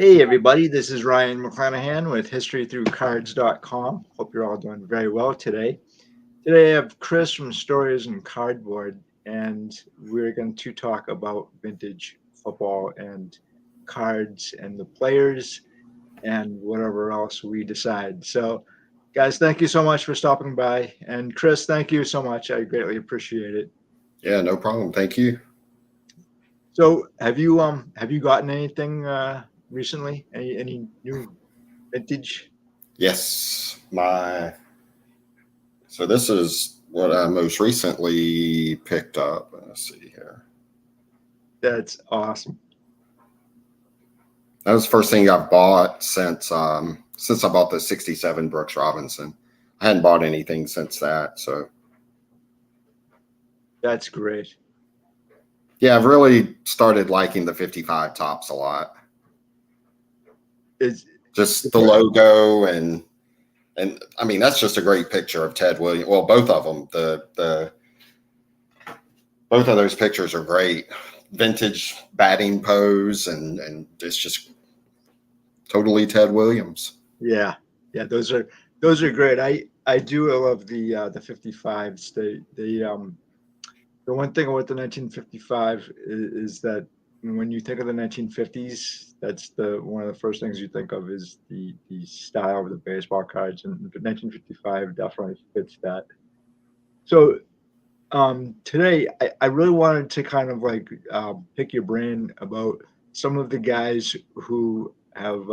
Hey everybody, this is Ryan McClanahan with historythroughcards.com. Hope you're all doing very well today. Today I have Chris from Stories and Cardboard, and we're going to talk about vintage football and cards and the players and whatever else we decide. So, guys, thank you so much for stopping by. And Chris, thank you so much. I greatly appreciate it. Yeah, no problem. Thank you. So, have you gotten anything recently? Any new vintage? Yes, so this is what I most recently picked up. Let's see here. That's awesome. That was the first thing I've bought since I bought the '67 Brooks Robinson. I hadn't bought anything since that. So That's great. yeah, I've really started liking the 55 tops a lot. It's Just the logo and I mean that's just a great picture of Ted Williams. Well, both of them. The both of those pictures are great. Vintage batting pose and it's just totally Ted Williams. yeah, those are great. I do love the 55s. The one thing about the 1955 is that when you think of the 1950s, that's the one of the first things you think of is the style of the baseball cards, and the 1955 definitely fits that. So today I really wanted to kind of like pick your brain about some of the guys who have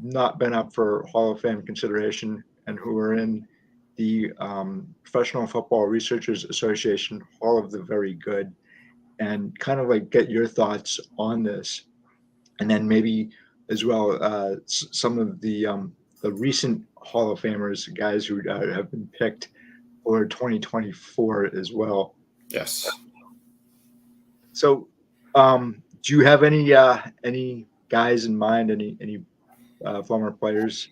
not been up for Hall of Fame consideration and who are in the Professional Football Researchers Association Hall of the Very Good, and kind of like get your thoughts on this, and then maybe as well some of the recent Hall of Famers, guys who have been picked for 2024 as well. Yes. So, do you have any guys in mind? Any former players?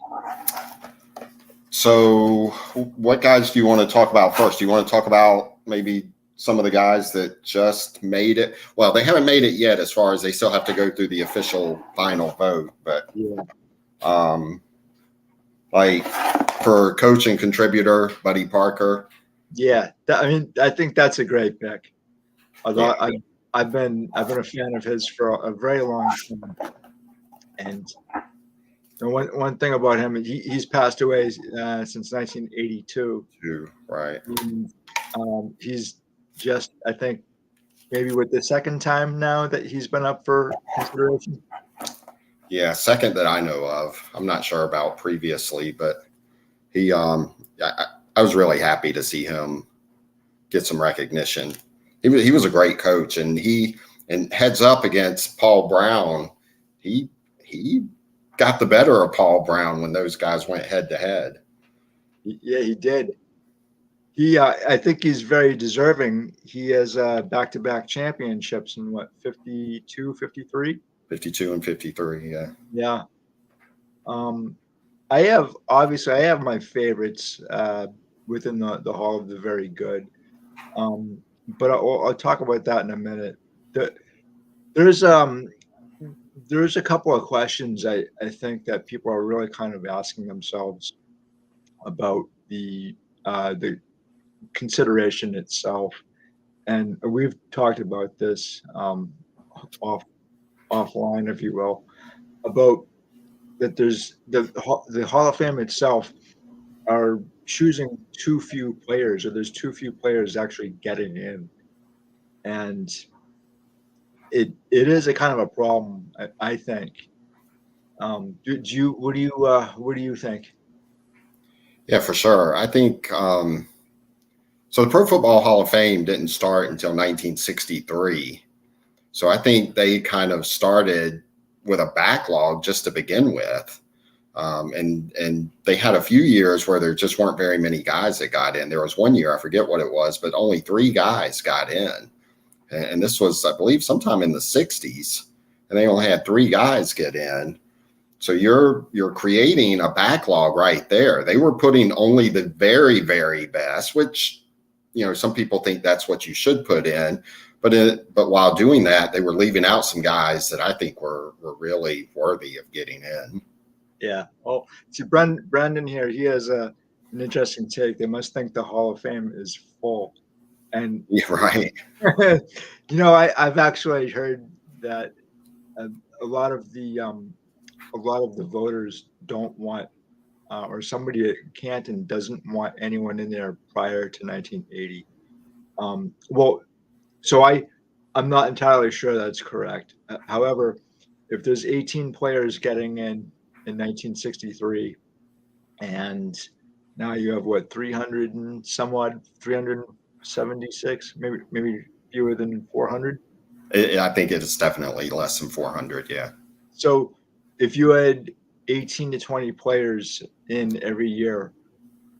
So what guys do you want to talk about first? Do you want to talk about maybe some of the guys that just made it? Well, they haven't made it yet as far as they still have to go through the official final vote, but Yeah, like for coach and contributor, Buddy Parker. yeah. I mean, I think that's a great pick. Although Yeah. I've been a fan of his for a very long time, and one thing about him, he's passed away since 1982. Right. And, he's just, I think, maybe with the second time now that he's been up for consideration. Yeah, second that I know of. I'm not sure about previously, but I was really happy to see him get some recognition. He was a great coach, and heads up against Paul Brown. He got the better of Paul Brown when those guys went head to head. Yeah, he did. I think he's very deserving. He has back-to-back championships in what, 52, 53? 52 and 53, yeah. Yeah. I have my favorites within the Hall of the Very Good. But I'll talk about that in a minute. There's a couple of questions I think that people are really kind of asking themselves about the consideration itself, and we've talked about this offline, if you will, about that there's the Hall of Fame itself are choosing too few players, or there's too few players actually getting in, and it is a kind of a problem, I think. What do you think? Yeah, for sure. I think so. The Pro Football Hall of Fame didn't start until 1963. So I think they kind of started with a backlog just to begin with. And they had a few years where there just weren't very many guys that got in. There was one year, I forget what it was, but only 3 guys got in. And this was, I believe, sometime in the 60s. And they only had 3 guys get in. So you're creating a backlog right there. They were putting only the very, very best, which, some people think that's what you should put in. But while doing that, they were leaving out some guys that I think were really worthy of getting in. Yeah. Oh, see, Brandon here, he has an interesting take. They must think the Hall of Fame is full. And Yeah, right. I've actually heard that a, a lot of the voters don't want, or somebody at Canton doesn't want anyone in there prior to 1980. Well, so I'm not entirely sure that's correct. However, if there's 18 players getting in 1963, and now you have what, 300 and somewhat, 376, maybe fewer than 400. I think it's definitely less than 400. Yeah. So if you had 18 to 20 players in every year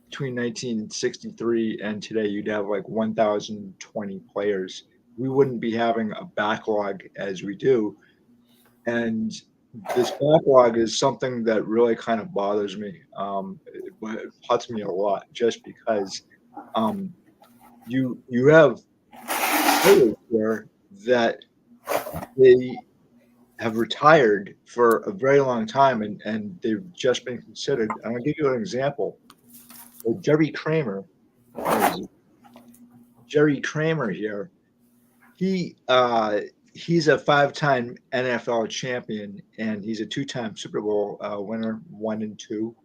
between 1963 and today, you'd have like 1,020 players. We wouldn't be having a backlog as we do. And this backlog is something that really kind of bothers me. It puts me a lot just because you have players there that they have retired for a very long time, and they've just been considered. And I'll give you an example. So Jerry Kramer here, he's a 5-time NFL champion, and he's a 2-time Super Bowl winner, 1 and 2,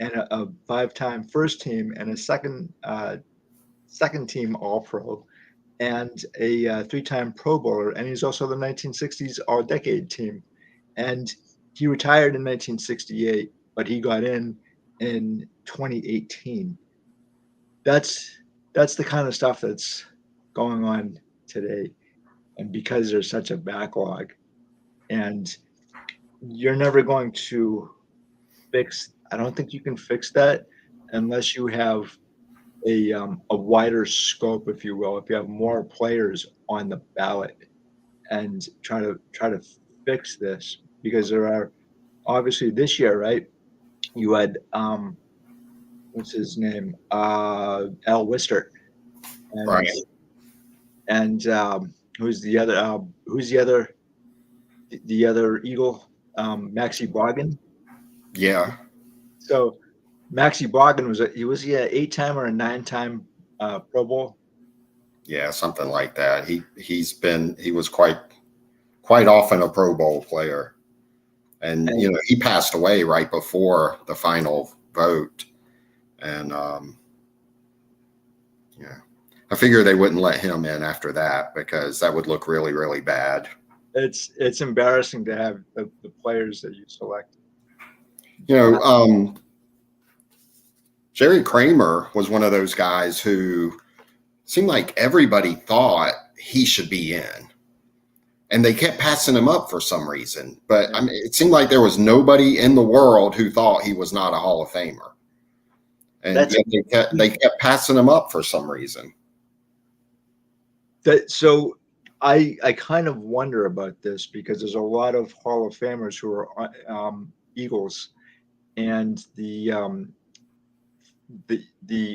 and a 5-time first team and a second team All-Pro, and a 3-time Pro Bowler, and he's also the 1960s All-Decade team. And he retired in 1968, but he got in 2018. That's the kind of stuff that's going on today. And because there's such a backlog, and you're never going to I don't think you can fix that unless you have a wider scope, if you will, if you have more players on the ballot, and try to fix this, because there are obviously this year, right? You had what's his name, Al Wister, and Right. and who's the other Eagle, Maxie Boggin. Yeah. So Maxie Boggin was he an 8-time or a 9-time Pro Bowl? Yeah, something like that. He was quite often a Pro Bowl player. And he passed away right before the final vote. And I figure they wouldn't let him in after that, because that would look really, really bad. It's embarrassing to have the players that you select. Jerry Kramer was one of those guys who seemed like everybody thought he should be in, and they kept passing him up for some reason. But I mean, it seemed like there was nobody in the world who thought he was not a Hall of Famer, and yet they kept passing him up for some reason. So I kind of wonder about this, because there's a lot of Hall of Famers who are Eagles, and the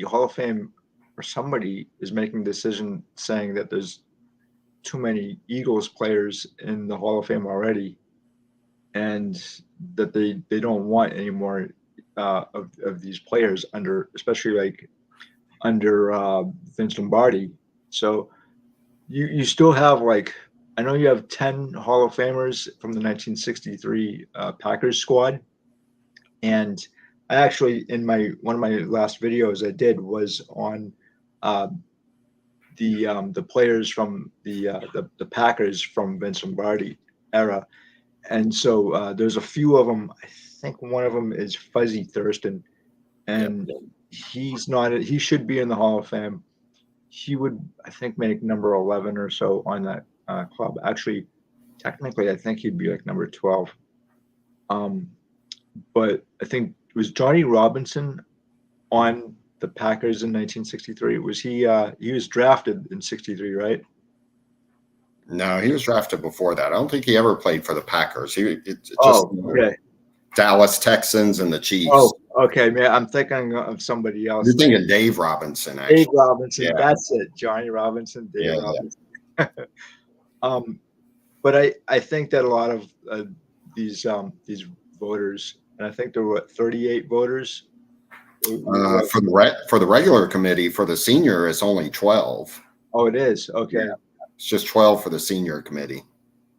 Hall of Fame, or somebody is making a decision saying that there's too many Eagles players in the Hall of Fame already, and that they don't want any more of these players especially under Vince Lombardi. So you still have, like, I know you have 10 Hall of Famers from the 1963 Packers squad, and I actually, in one of my last videos I did was on the players from the Packers from Vince Lombardi era, and so there's a few of them. I think one of them is Fuzzy Thurston, and he's not. He should be in the Hall of Fame. He would, I think, make number 11 or so on that club. Actually, technically, I think he'd be like number 12. But I think, was Johnny Robinson on the Packers in 1963? Was he? He was drafted in '63, right? No, he was drafted before that. I don't think he ever played for the Packers. Okay. Dallas Texans and the Chiefs. Oh, okay, man. I'm thinking of somebody else. You're thinking Dave Robinson, actually. Dave Robinson. Yeah. That's it. Johnny Robinson. Dave Robinson. But I think that a lot of these voters, and I think there were 38 voters. For the regular committee, for the senior, it's only 12. Oh, it is. Okay. Yeah. It's just 12 for the senior committee.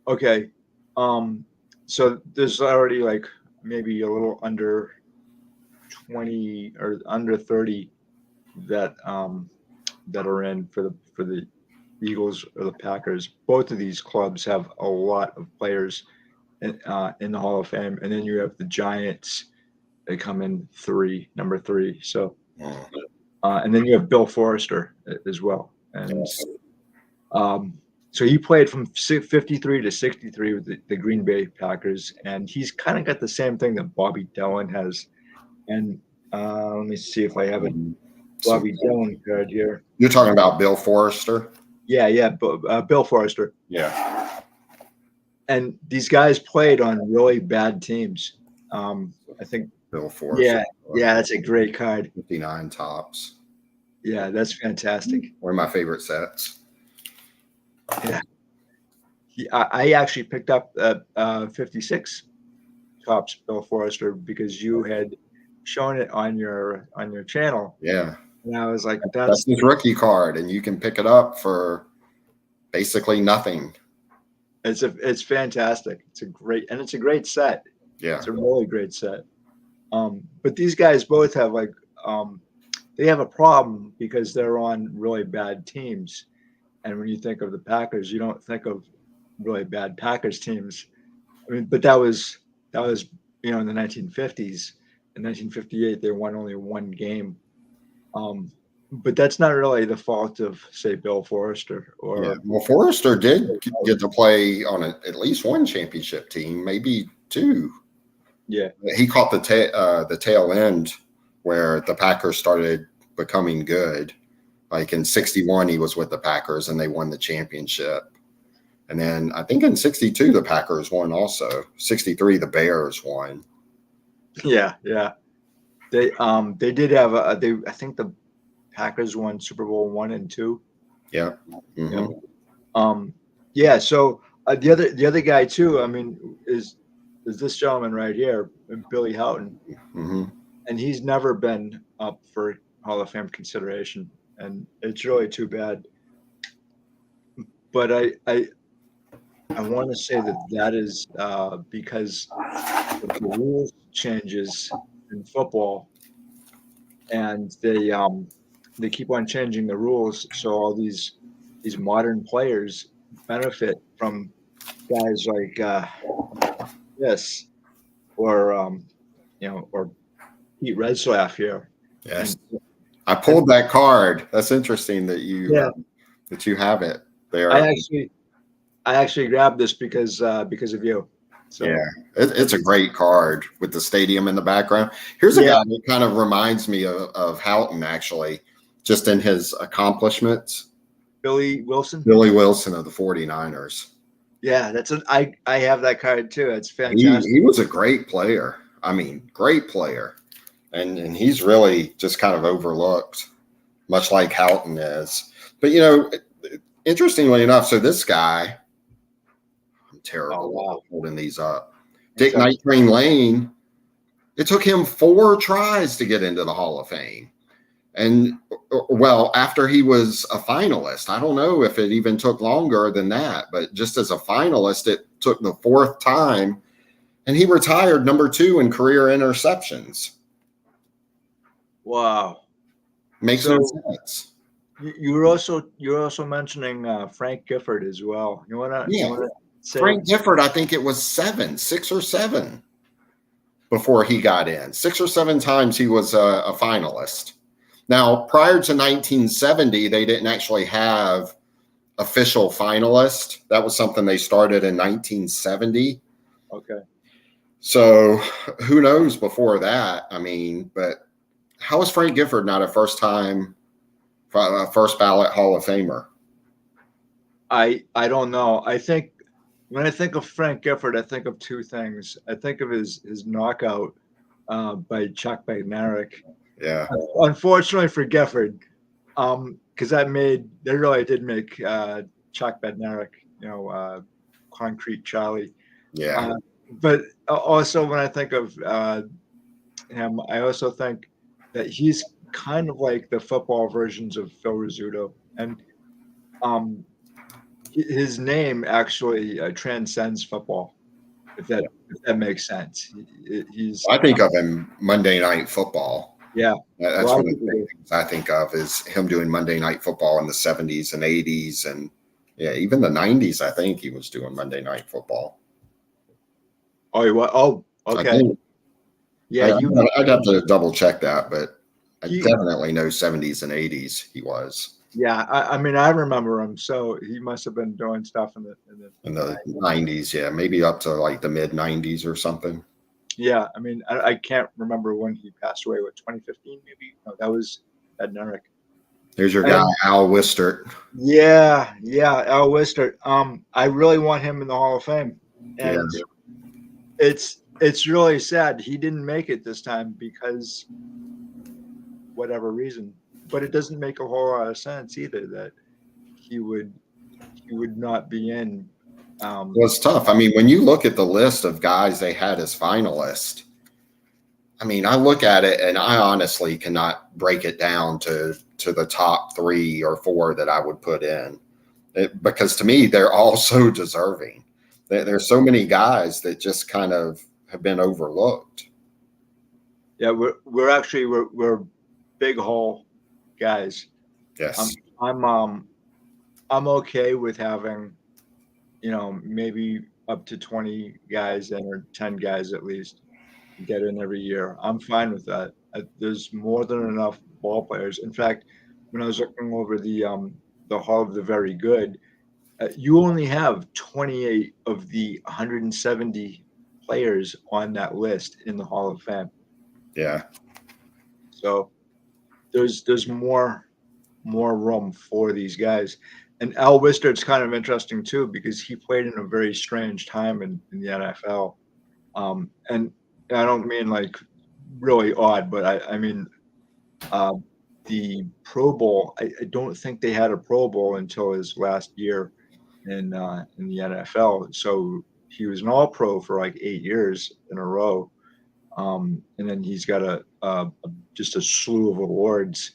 Okay. So there's already like maybe a little under 20 or under 30 that that are in for the Eagles or the Packers. Both of these clubs have a lot of players in the Hall of Fame, and then you have the Giants. They come in number three. So, and then you have Bill Forrester as well, and Yes. so he played from 53 to 63 with the Green Bay Packers, and he's kind of got the same thing that Bobby Dillon has. And let me see if I have a Bobby Dillon card here. You're talking about Bill Forrester? Yeah, Bill Forrester. Yeah. And these guys played on really bad teams. I think Bill Forrester. Yeah, that's a great card. 59 tops. Yeah, that's fantastic. One of my favorite sets. Yeah, I actually picked up 56 tops Bill Forrester because you had shown it on your channel. Yeah, and I was like, that's his rookie card, and you can pick it up for basically nothing. It's fantastic. It's a great set. Yeah, it's a really great set. But these guys both have they have a problem because they're on really bad teams. And when you think of the Packers, you don't think of really bad Packers teams. I mean, but that was in the 1950s. In 1958, they won only one game. But that's not really the fault of, say, Bill Forrester Well, Forrester did get to play on at least one championship team, maybe two. Yeah, he caught the tail end where the Packers started becoming good. Like in 61, he was with the Packers and they won the championship. And then I think in 62, the Packers won also. 63, the Bears won. Yeah. They did have I think the Packers won Super Bowl 1 and 2. Yeah. Mm-hmm. Yeah. So the other guy too, I mean, is this gentleman right here, Billy Houghton. Mm-hmm. And he's never been up for Hall of Fame consideration. And it's really too bad. But I want to say that is because of the rules changes in football, and they keep on changing the rules. So all these modern players benefit from guys like this, or or Pete Redslaff here. Yes. I pulled that card. That's interesting that you have it there. I actually grabbed this because of you. So. Yeah, it's a great card with the stadium in the background. Here's a guy that kind of reminds me of Houghton, actually, just in his accomplishments. Billy Wilson of the 49ers. Yeah, I have that card too. It's fantastic. He was a great player. I mean, great player. And he's really just kind of overlooked, much like Houghton is. But, interestingly enough, so this guy, I'm terrible holding these up. Dick Night Train Lane, it took him 4 tries to get into the Hall of Fame. And, well, after he was a finalist, I don't know if it even took longer than that, but just as a finalist, it took the 4th time. And he retired number 2 in career interceptions. Wow, makes no sense. You're also mentioning Frank Gifford as well. You wanna say Frank Gifford? I think it was 6 or 7 before he got in. 6 or 7 times he was a finalist. Now, prior to 1970, they didn't actually have official finalists. That was something they started in 1970. Okay. So who knows before that? I mean, but. How is Frank Gifford not a first ballot Hall of Famer? I don't know. I think when I think of Frank Gifford, I think of 2 things. I think of his knockout by Chuck Bednarik. Yeah. Unfortunately for Gifford, because that really did make Chuck Bednarik Concrete Charlie. Yeah. But also when I think of him, I also think that he's kind of like the football versions of Phil Rizzuto, and um, his name actually transcends football. If that makes sense, he's I think of him Monday Night Football. yeah. A That's lot of one of people the do. things I think of is him doing Monday Night Football in the 70s and 80s. And yeah, even the 90s, I think he was doing Monday Night Football. Oh, you what? Oh, I okay. think Yeah, I'd have to double check that, but I he definitely know 70s and 80s he was. yeah. I mean, I remember him, so he must have been doing stuff In in the the 90s. 90s, yeah, maybe up to like the mid 90s or something. Yeah, I mean, I can't remember when he passed away. What 2015 maybe? No, that was Ed Nurick. Here's your guy, And Al Wistert. yeah, Al Wister. I really want him in the Hall of Fame, Yeah. and it's really sad he didn't make it this time because whatever reason. But it doesn't make a whole lot of sense either that he would he would not be in. Well, it's tough. I mean, when you look at the list of guys they had as finalists, I mean, I look at it and I honestly cannot break it down to the top 3 or 4 that I would put in. Because to me, they're all so deserving. There's so many guys that just kind of have been overlooked. Yeah, we're big hole guys. Yes. I'm okay with having maybe up to 20 guys in or 10 guys at least get in every year. I'm fine with that. There's more than enough ball players. In fact, when I was looking over the Hall of the Very Good, you only have 28 of the 170 players on that list in the Hall of Fame. Yeah. So there's more room for these guys. And Al Wistert's kind of interesting too because he played in a very strange time in the NFL. And I don't mean like really odd, but I mean uh, the Pro Bowl. I don't think they had a Pro Bowl until his last year in the NFL. So he was an All Pro for like 8 years in a row, and then he's got just a slew of awards,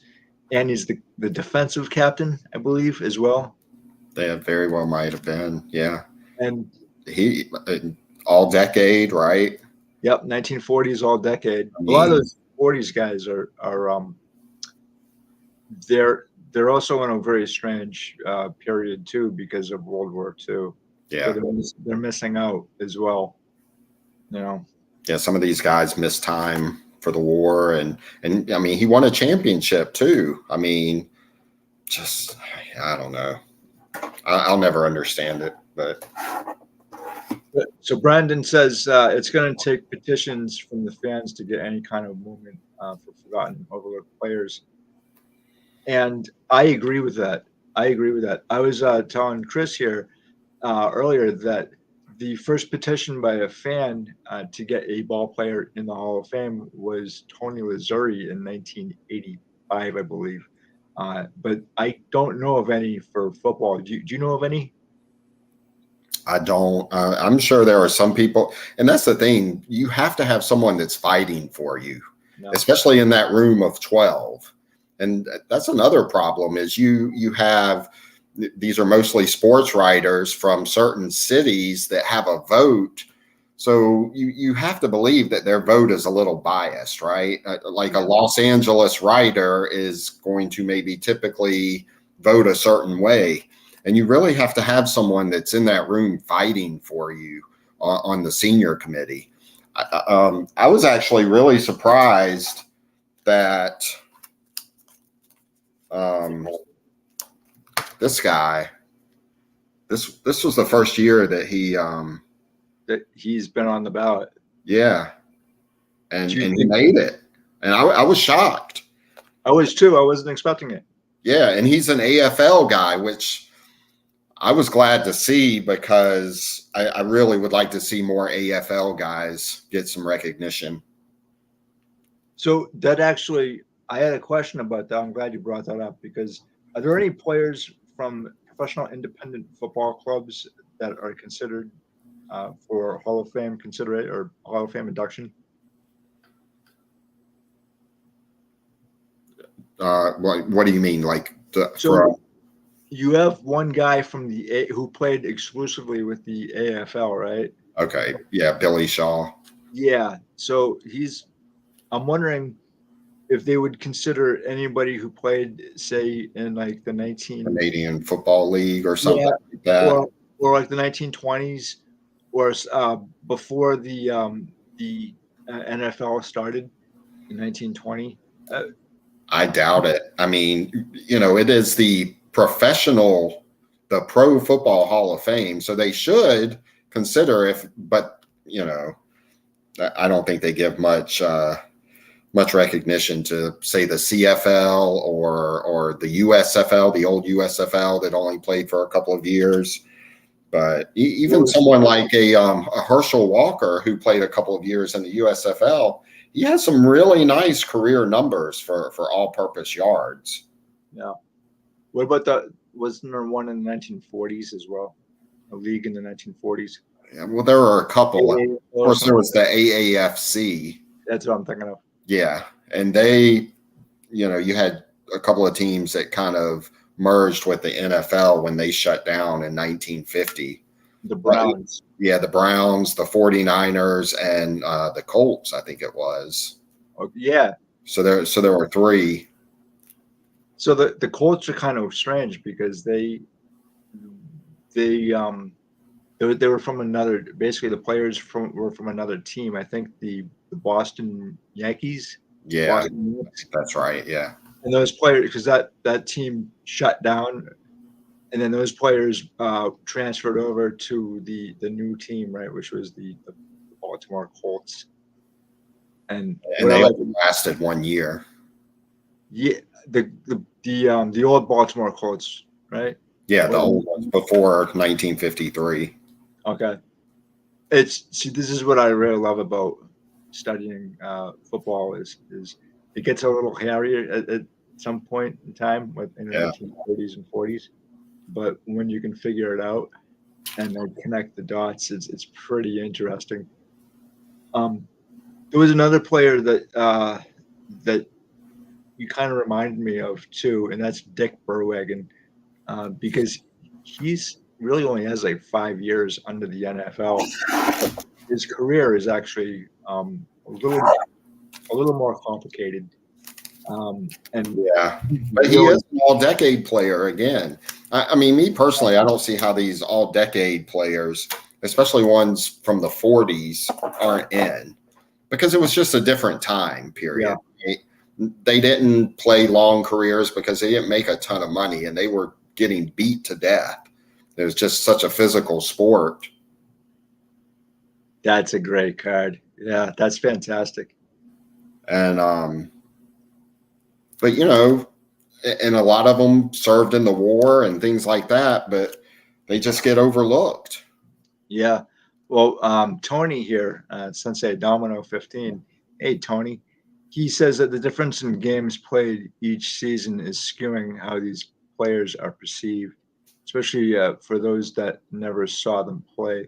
and he's the defensive captain, I believe, as well. They very well might have been. Yeah. And He all decade, right? yep, 1940s all decade. I A lot of mean, those 40s guys are they're also in a very strange period too because of World War II. So yeah. they're missing out as well. You know. Yeah, some of these guys missed time for the war and I mean he won a championship too. I mean, just I don't know. I'll never understand it, but So Brandon says it's going to take petitions from the fans to get any kind of movement for forgotten, overlooked players, and I agree with that. I agree with that. I was telling Chris here earlier that the first petition by a fan to get a ball player in the Hall of Fame was Tony Lazzuri in 1985, I believe. But I don't know of any for football. Do you know of any? I don't. I'm sure there are some people, and that's the thing. You have to have someone that's fighting for you, No. especially in that room of 12. And that's another problem is you have these are mostly sports writers from certain cities that have a vote. So you have to believe that their vote is a little biased, right? Like a Los Angeles writer is going to maybe typically vote a certain way. And you really have to have someone that's in that room fighting for you on the senior committee. I was actually really surprised that this guy, this was the first year that That he's been on the ballot. yeah, and Do you he think? made it, and I was shocked. I was too. I wasn't expecting it. Yeah, and he's an AFL guy, which I was glad to see because I really would like to see more AFL guys get some recognition. So that actually, I had a question about that. I'm glad you brought that up because are there any players from professional independent football clubs that are considered for Hall of Fame considerate or Hall of Fame induction? What do you mean? Like So you have one guy from who played exclusively with the AFL, right? okay, yeah, Billy Shaw. Yeah. So I'm wondering if they would consider anybody who played, say, in like the Canadian Football League or something yeah, like that. or like the 1920s, or before the NFL started in 1920. I doubt it. I mean, it is the Pro Football Hall of Fame, so they should consider but I don't think they give much recognition to, say, the CFL or the USFL, the old USFL that only played for a couple of years. But even someone like a Herschel Walker, who played a couple of years in the USFL, he has some really nice career numbers for all-purpose yards. Yeah. What about wasn't there one in the 1940s as well? A league in the 1940s? Yeah, well, there were a couple. Of course, there was the AAFC. That's what I'm thinking of. Yeah, and they, you had a couple of teams that kind of merged with the NFL when they shut down in 1950. The Browns. Yeah, the Browns, the 49ers, and the Colts, I think it was. Oh, yeah. So there were three. So the Colts are kind of strange because they were from another. Basically, the players were from another team. I think the Boston Yankees. Yeah, that's right. Yeah. And those players, because that team shut down, and then those players transferred over to the new team, right, which was the Baltimore Colts. And they only lasted 1 year. Yeah, the old Baltimore Colts, right? Yeah, the old ones before 1953. Okay. This is what I really love about studying football is it gets a little hairy at some point in time in the 1930s and 40s, but when you can figure it out and then connect the dots, it's pretty interesting. There was another player that you kind of reminded me of too, and that's Dick Berwagen, because he's really only has like 5 years under the NFL. His career is actually a little more complicated. And yeah, but he is an all-decade player again. I mean, me personally, I don't see how these all-decade players, especially ones from the 40s, aren't in, because it was just a different time period. Yeah. They didn't play long careers because they didn't make a ton of money, and they were getting beat to death. It was just such a physical sport. That's a great card. Yeah, that's fantastic. And but and a lot of them served in the war and things like that, but they just get overlooked. Yeah. Well, Tony here, Sensei Domino 15. Hey, Tony. He says that the difference in games played each season is skewing how these players are perceived, especially for those that never saw them play.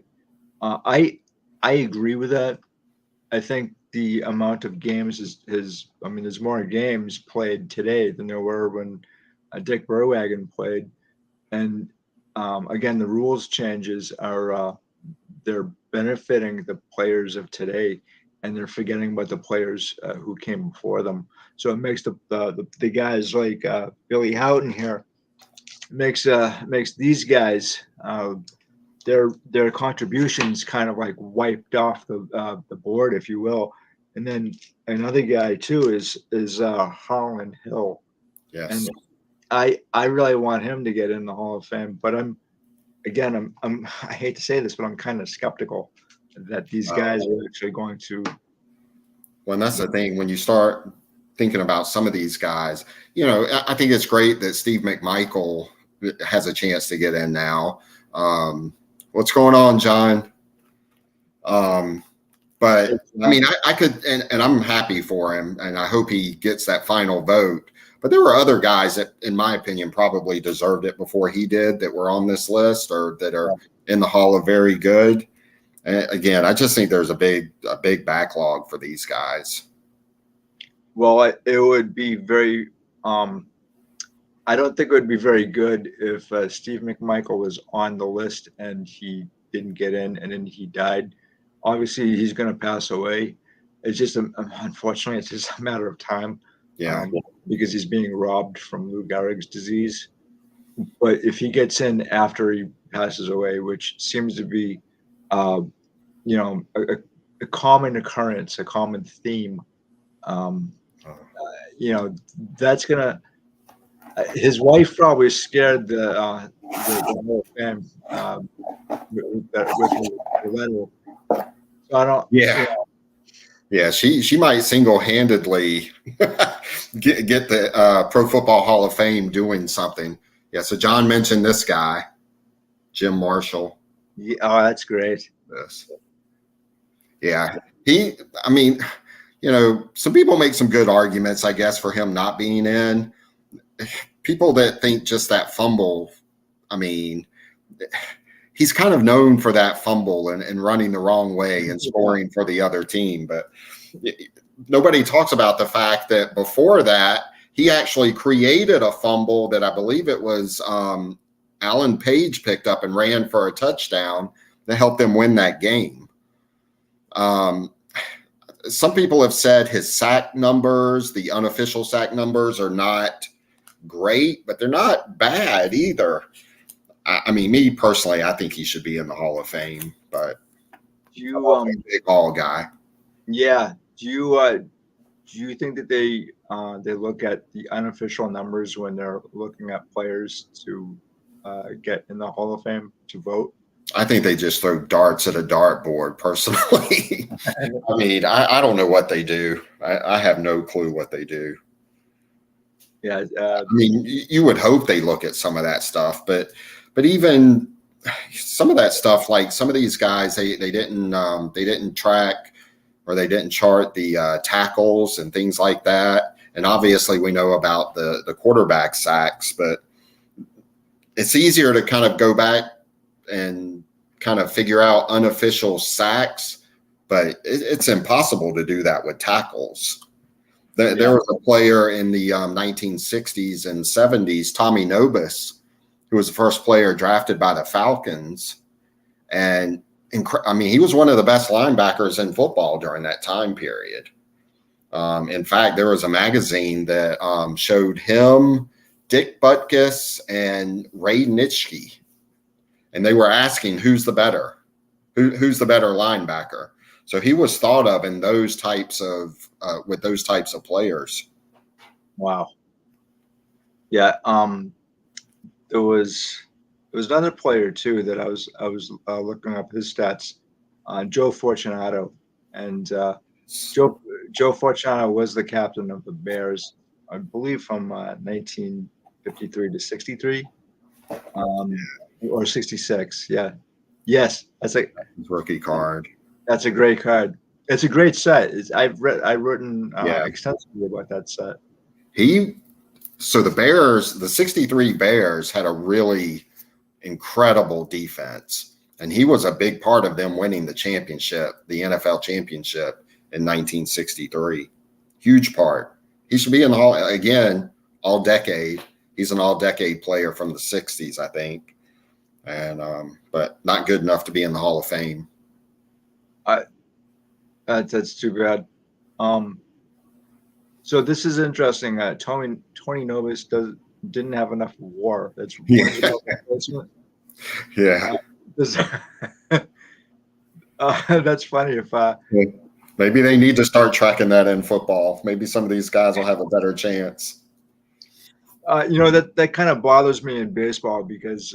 I agree with that. I think the amount of games there's more games played today than there were when Dick Berwagen played. And again, the rules changes are they're benefiting the players of today, and they're forgetting about the players who came before them. So it makes the guys like Billy Houghton here makes these guys their contributions kind of like wiped off the board, if you will. And then another guy too is Holland Hill. Yes. And I really want him to get in the Hall of Fame, but I'm I hate to say this, but I'm kind of skeptical that these guys are actually going to. Well, that's the thing. When you start thinking about some of these guys, I think it's great that Steve McMichael has a chance to get in now. What's going on, John? But I mean, I could, and I'm happy for him, and I hope he gets that final vote. But there were other guys that, in my opinion, probably deserved it before he did that were on this list or that are in the Hall of Very Good. And again, I just think there's a big backlog for these guys. Well, it would be very. I don't think it would be very good if Steve McMichael was on the list and he didn't get in, and then he died. Obviously, he's going to pass away. It's just, unfortunately, it's just a matter of time. Yeah. Because he's being robbed from Lou Gehrig's disease. But if he gets in after he passes away, which seems to be, a common occurrence, a common theme, that's gonna. His wife probably scared the whole fam with the letter. So I don't. Yeah. Yeah, she might single-handedly get the Pro Football Hall of Fame doing something. Yeah, so John mentioned this guy, Jim Marshall. Yeah, oh, that's great. Yes. Yeah, some people make some good arguments, I guess, for him not being in. People that think just that fumble, he's kind of known for that fumble and running the wrong way and scoring for the other team. But nobody talks about the fact that before that, he actually created a fumble that I believe it was Alan Page picked up and ran for a touchdown that helped them win that game. Some people have said his sack numbers, the unofficial sack numbers, are not great, but they're not bad either. Me personally, I think he should be in the Hall of Fame, but I'm a big ball guy. Yeah. Do you think that they look at the unofficial numbers when they're looking at players to get in the Hall of Fame to vote? I think they just throw darts at a dartboard, personally. I don't know what they do. I have no clue what they do. Yeah. You would hope they look at some of that stuff, but even some of that stuff, like some of these guys, they didn't track or they didn't chart the tackles and things like that. And obviously we know about the quarterback sacks, but it's easier to kind of go back and kind of figure out unofficial sacks, but it's impossible to do that with tackles. There was a player in the 1960s and 70s, Tommy Nobis, who was the first player drafted by the Falcons. And he was one of the best linebackers in football during that time period. In fact, there was a magazine that showed him, Dick Butkus, and Ray Nitschke. And they were asking who's the better linebacker. So he was thought of in those types of with those types of players. Wow. Yeah. There was another player too that I was looking up his stats. Joe Fortunato, and Joe Fortunato was the captain of the Bears, I believe, from 1953 to 63, or 66. Yeah. Yes, that's a rookie card. That's a great card. It's a great set. I've written extensively about that set. So the Bears, the 63 Bears, had a really incredible defense. And he was a big part of them winning the championship, the NFL championship in 1963. Huge part. He should be in the Hall, again, all decade. He's an all-decade player from the 60s, I think. And but not good enough to be in the Hall of Fame. That's too bad. So this is interesting. Tony Nobis didn't have enough WAR. That's yeah. That's funny. If maybe they need to start tracking that in football. Maybe some of these guys will have a better chance. That kind of bothers me in baseball because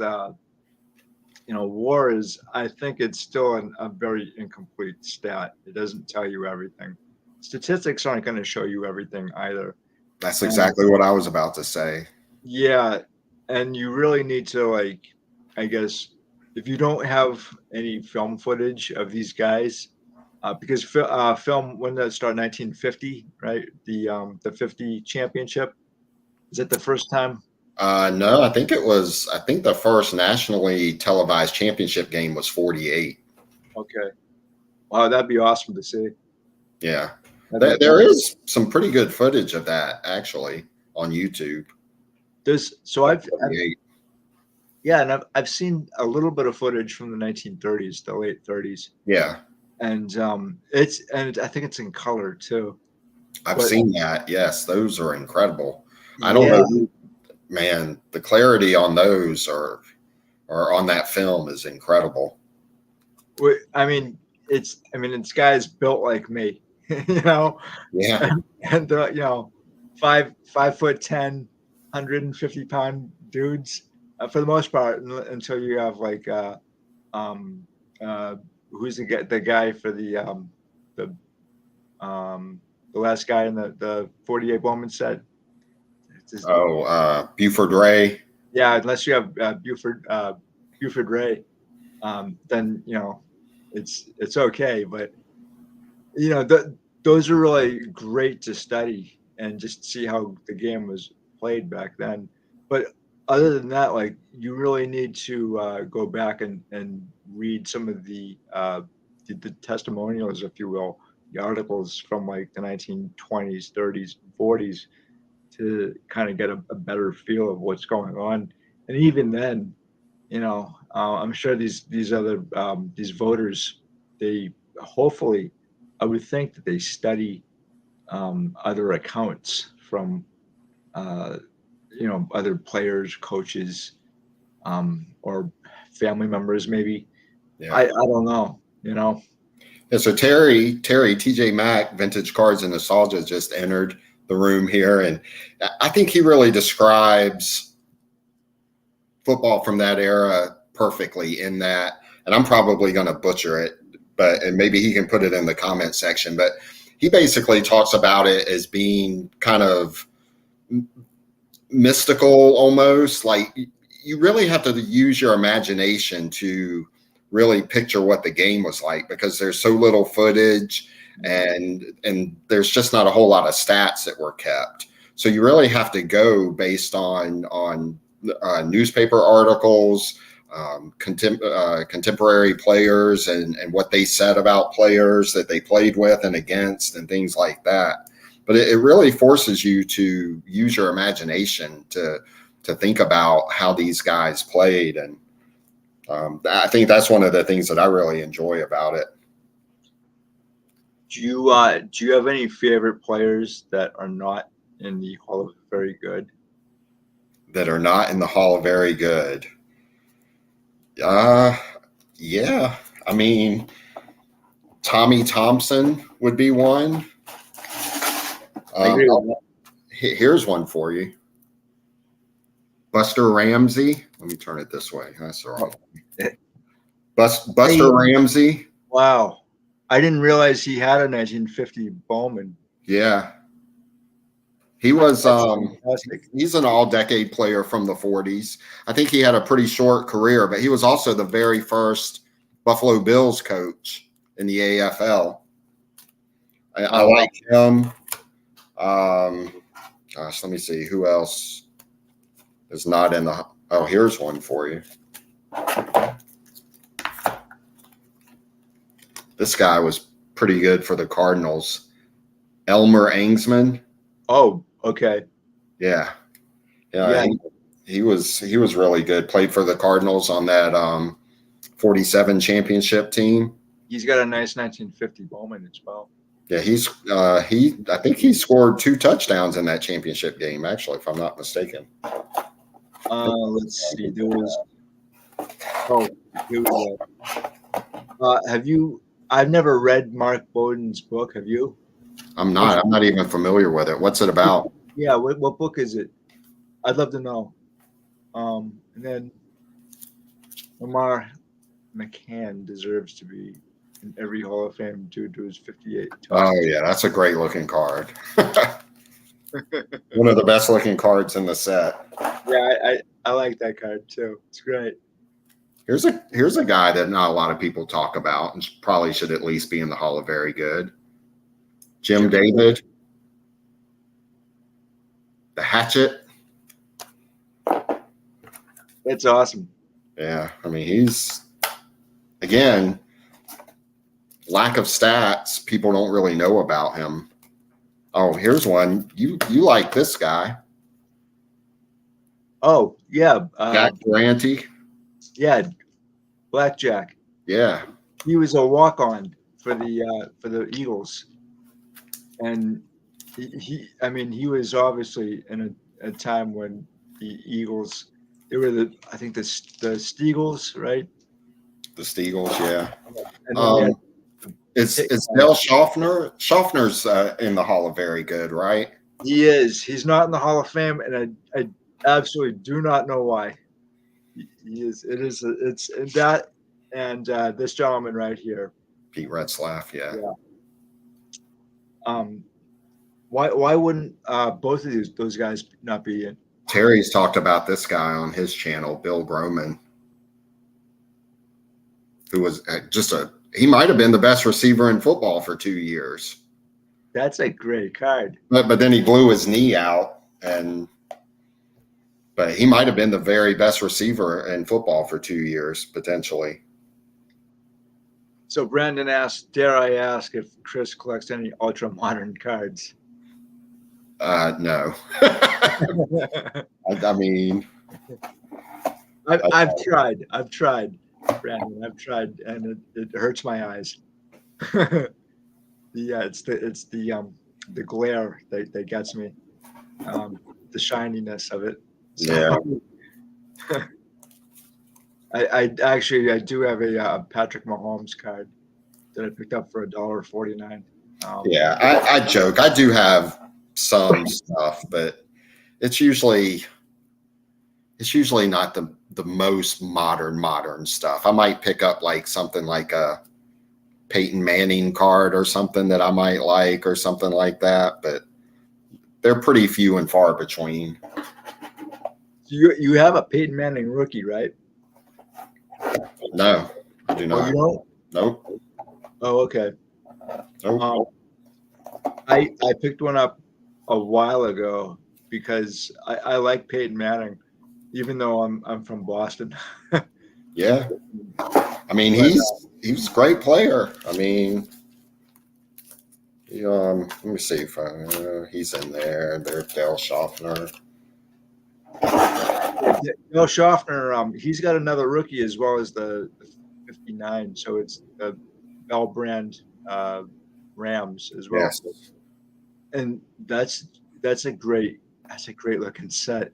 WAR is, I think it's still a very incomplete stat. It doesn't tell you everything. Statistics aren't going to show you everything either. That's exactly what I was about to say. Yeah. And you really need to, I guess, if you don't have any film footage of these guys, because film, when did that start? 1950, right? The 50 championship. Is it the first time? No, I think the first nationally televised championship game was 48. Okay. Wow, that'd be awesome to see. Yeah. That'd be There fun. is some pretty good footage of that actually on YouTube. So I've 48. yeah, and I've seen a little bit of footage from the 1930s, the late 30s, Yeah. and I think it's in color too. I've But seen that. Yes, those are incredible. I don't yeah, know, man, the clarity on those or on that film is incredible. I mean it's guys built like me, you know, Yeah. and you know, 5'10", 150-pound dudes for the most part, until you have like um who's the guy for the the last guy in the 48 Bowman set. Buford Ray. Yeah, unless you have Buford Ray, then you know it's okay. But you know those are really great to study and just see how the game was played back then. But other than that, like you really need to go back and read some of the testimonials, if you will, the articles from like the 1920s, 30s, 40s to kind of get a better feel of what's going on. And even then, you know, I'm sure these other these voters, they hopefully, I would think that they study other accounts from uh, you know, other players, coaches, or family members maybe. I Yeah. don't know, you know. Yeah, so Terry, TJ Maxx, Vintage Cards and Nostalgia just entered the room here. And I think he really describes football from that era perfectly in that, and I'm probably going to butcher it, and maybe he can put it in the comment section, but he basically talks about it as being kind of mystical almost. Like you really have to use your imagination to really picture what the game was like because there's so little footage and there's just not a whole lot of stats that were kept. So you really have to go based on newspaper articles, contemporary players and what they said about players that they played with and against and things like that. But it really forces you to use your imagination to think about how these guys played. And I think that's one of the things that I really enjoy about it. Do you have any favorite players that are not in the Hall of Very Good? That are not in the Hall of Very Good. Yeah. I mean, Tommy Thompson would be one. I agree with that. Here's one for you. Buster Ramsey. Let me turn it this way. That's the wrong one. Buster Ramsey. Wow. I didn't realize he had a 1950 Bowman. Yeah. He was fantastic. He's an all-decade player from the 40s. I think he had a pretty short career, but he was also the very first Buffalo Bills coach in the AFL. I like him. Gosh, let me see who else is not in the. Oh, here's one for you. This guy was pretty good for the Cardinals. Elmer Angsman. Oh, okay. Yeah. Yeah. He was really good. Played for the Cardinals on that 47 championship team. He's got a nice 1950 Bowman as well. Yeah, I think he scored 2 touchdowns in that championship game, actually, if I'm not mistaken. Let's see. There was here we go. Have you? I've never read Mark Bowden's book. Have you? I'm not even familiar with it. What's it about? Yeah. What book is it? I'd love to know. And then Lamar McCann deserves to be in every Hall of Fame due to his 58. Oh yeah, that's a great looking card. One of the best looking cards in the set. Yeah, I like that card too. It's great. Here's a guy that not a lot of people talk about and probably should at least be in the Hall of Very Good. Jim David. The Hatchet. That's awesome. Yeah, I mean, he's again, lack of stats. People don't really know about him. Oh, here's one. You like this guy, Oh yeah, Jack Durante? yeah, Blackjack. Yeah, He was a walk-on for the Eagles, and I mean, he was obviously in a time when the Eagles, they were I think the Steagles, right? the Steagles. Yeah. And then they had Um, it's Dale Schaffner. Schaffner's in the Hall of Very Good, right? he is. He's not in the Hall of Fame, and I absolutely do not know why. He is. It is. It's that and this gentleman right here. Pete Retzlaff. Yeah. Yeah. Um. Why wouldn't both of those guys not be in? Terry's talked about this guy on his channel, Bill Groman, who was he might have been the best receiver in football for 2 years. That's a great card. But then he blew his knee out, but he might have been the very best receiver in football for 2 years, potentially. So Brandon asked, dare I ask if Chris collects any ultra modern cards? No. I mean, I've tried, Brandon. I've tried, and it hurts my eyes. Yeah, it's the glare that gets me, the shininess of it. So, yeah. I do have a Patrick Mahomes card that I picked up for $1.49. Yeah, I joke. I do have some stuff, but it's usually not the most modern stuff. I might pick up like something like a Peyton Manning card or something that I might like or something like that, but they're pretty few and far between. You have a Peyton Manning rookie, right? No, I do Oh, not. you don't? Nope. Oh, okay. Nope. I picked one up a while ago because I like Peyton Manning, even though I'm from Boston. Yeah. I mean, he's a great player. I mean, let me see if he's in there. There's Dale Schaffner. Bill Schaffner, he's got another rookie as well as the 59, so it's the Bell brand Rams as well. Yes. And that's a great looking set.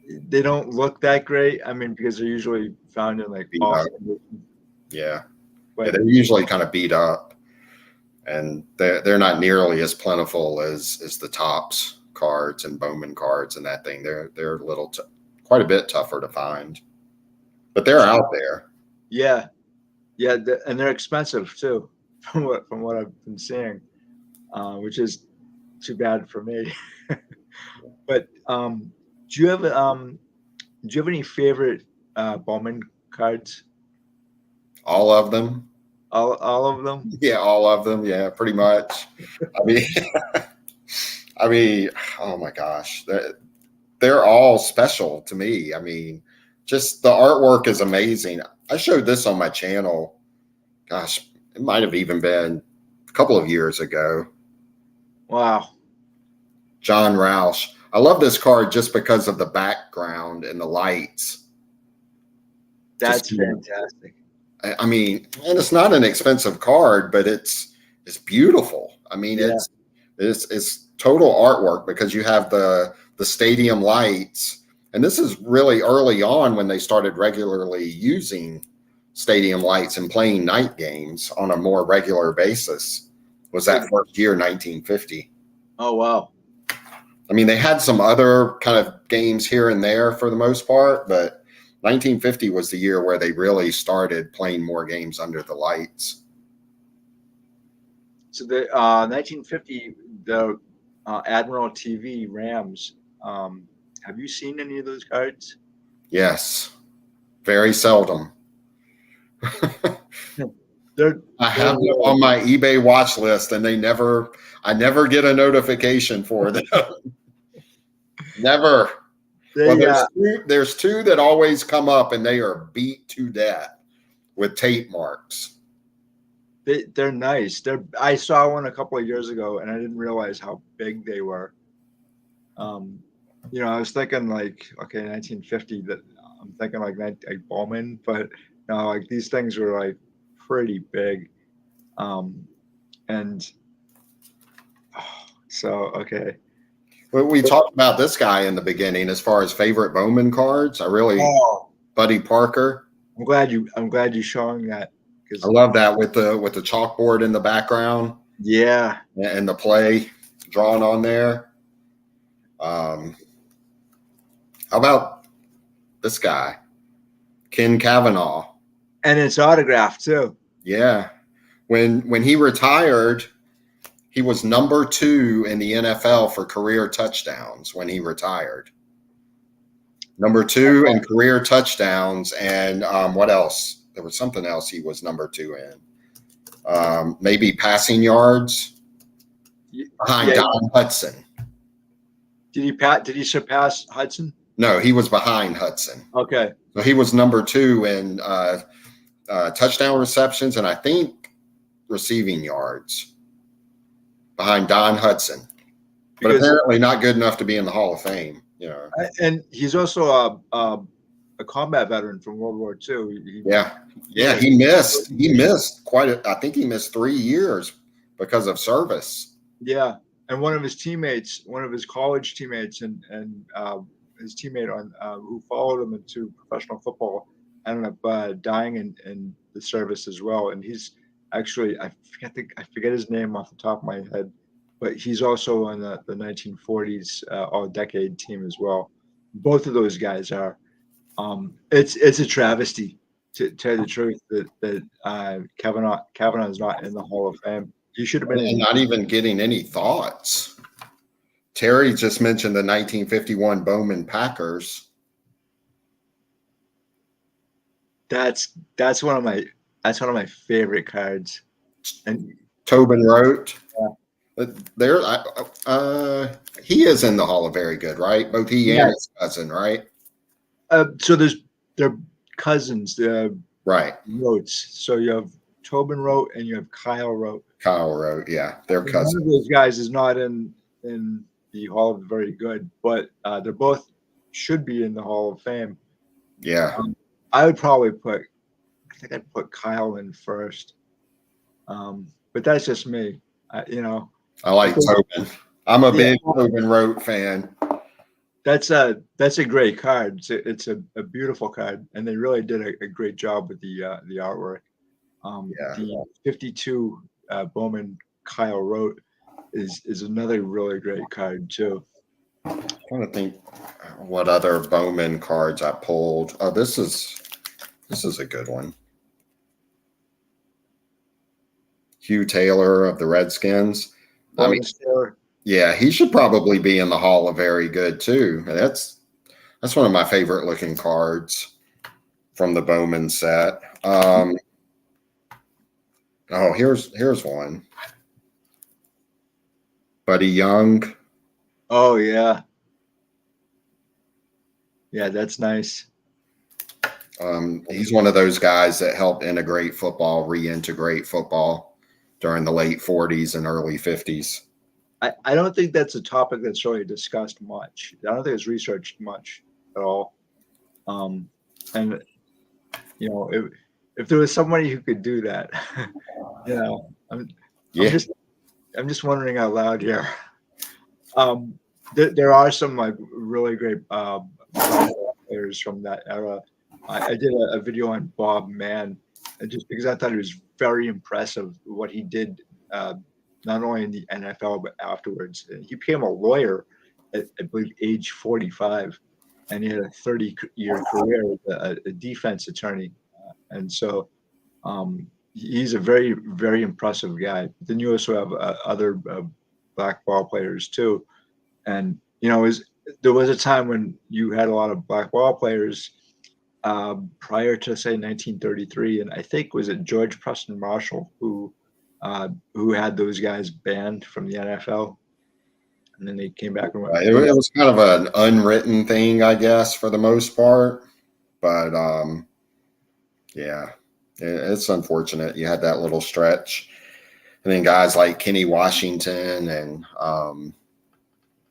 They don't look that great. I mean, because they're usually found in like Boston. Yeah. But Yeah, they're usually kind of beat up, and they're not nearly as plentiful as the Topps cards and Bowman cards and that thing. They're a little quite a bit tougher to find, but they're out there. Yeah, and they're expensive too, from what I've been seeing, which is too bad for me. But do you have any favorite Bowman cards? All of them. All of them? Yeah, all of them. Yeah, pretty much. I mean, oh my gosh, they're all special to me. I mean, just the artwork is amazing. I showed this on my channel. Gosh, it might have even been a couple of years ago. Wow. John Roush. I love this card just because of the background and the lights. That's fantastic. I mean, and it's not an expensive card, but it's beautiful. I mean, Yeah. it's total artwork because you have the stadium lights, and this is really early on when they started regularly using stadium lights and playing night games on a more regular basis. Was that first year, 1950? Oh wow. I mean, they had some other kind of games here and there for the most part, but 1950 was the year where they really started playing more games under the lights. So the 1950, the Admiral TV Rams. Have you seen any of those cards? Yes, very seldom. I have them on my eBay watch list, and I never get a notification for them. Never. Well, They there's two that always come up, and they are beat to death with tape marks. they're nice. I saw one a couple of years ago, and I didn't realize how big they were. I was thinking like, okay, 1950. That I'm thinking like Bowman, but no, like these things were like pretty big. And so okay. Well, we talked about this guy in the beginning as far as favorite Bowman cards. Oh, Buddy Parker. I'm glad you showing that I because love that with the chalkboard in the background yeah, and the play drawn on there. How about this guy, Ken Kavanaugh? and it's autographed too. Yeah, when he retired, he was number 2 in the NFL for career touchdowns when he retired. Number 2 in career touchdowns, and what else? There was something else he was number 2 in. Maybe passing yards behind Yeah. Don Hudson. Did he surpass Hudson? No, he was behind Hudson. Okay. So he was number 2 in touchdown receptions, and I think receiving yards behind Don Hudson. But apparently not good enough to be in the Hall of Fame. And he's also a combat veteran from World War II. He missed I think he missed 3 years because of service. Yeah, and one of his college teammates, and his teammate who followed him into professional football ended up dying in the service as well. And he's actually I forget his name off the top of my head, but he's also on the 1940s all-decade team as well. Both of those guys are. It's a travesty, to tell you the truth, that Kavanaugh is not in the Hall of Fame. He should have been. And not even getting any thoughts. Terry just mentioned the 1951 Bowman Packers. That's one of my favorite cards. And Tobin wrote. There, he is in the Hall of Very Good, right? Both he and his cousin, right? So they're cousins. Right. Rotes. So you have Tobin wrote and you have Kyle wrote. Kyle wrote, yeah, they're cousins. One of those guys is not in the Hall of Very Good, but they're both should be in the Hall of Fame. Yeah. I would probably I'd put Kyle in first. But that's just me. I like Tobin. I'm a big Tobin wrote fan. That's a great card. It's a beautiful card, and they really did a great job with the artwork. The 52 Bowman Kyle wrote is another really great card too. I'm trying to think what other Bowman cards I pulled. Oh, this is a good one. Hugh Taylor of the Redskins. Yeah, he should probably be in the Hall of Very Good too. That's one of my favorite looking cards from the Bowman set. Here's one. Buddy Young. Oh yeah. Yeah, that's nice. He's one of those guys that helped reintegrate football during the late 40s and early 50s. I don't think that's a topic that's really discussed much. I don't think it's researched much at all. And if there was somebody who could do that, I'm just wondering out loud here. There are some like really great players from that era. I did a video on Bob Mann, just because I thought it was very impressive what he did, not only in the NFL but afterwards. He became a lawyer at, I believe, age 45, and he had a 30-year career as a defense attorney, and so he's a very, very impressive guy. But then you also have other black ball players too, and there was a time when you had a lot of black ball players prior to, say, 1933, and I think was it George Preston Marshall who had those guys banned from the NFL. and then they came back and went. It was kind of an unwritten thing, I guess, for the most part. But yeah, it's unfortunate. You had that little stretch, and then guys like Kenny Washington and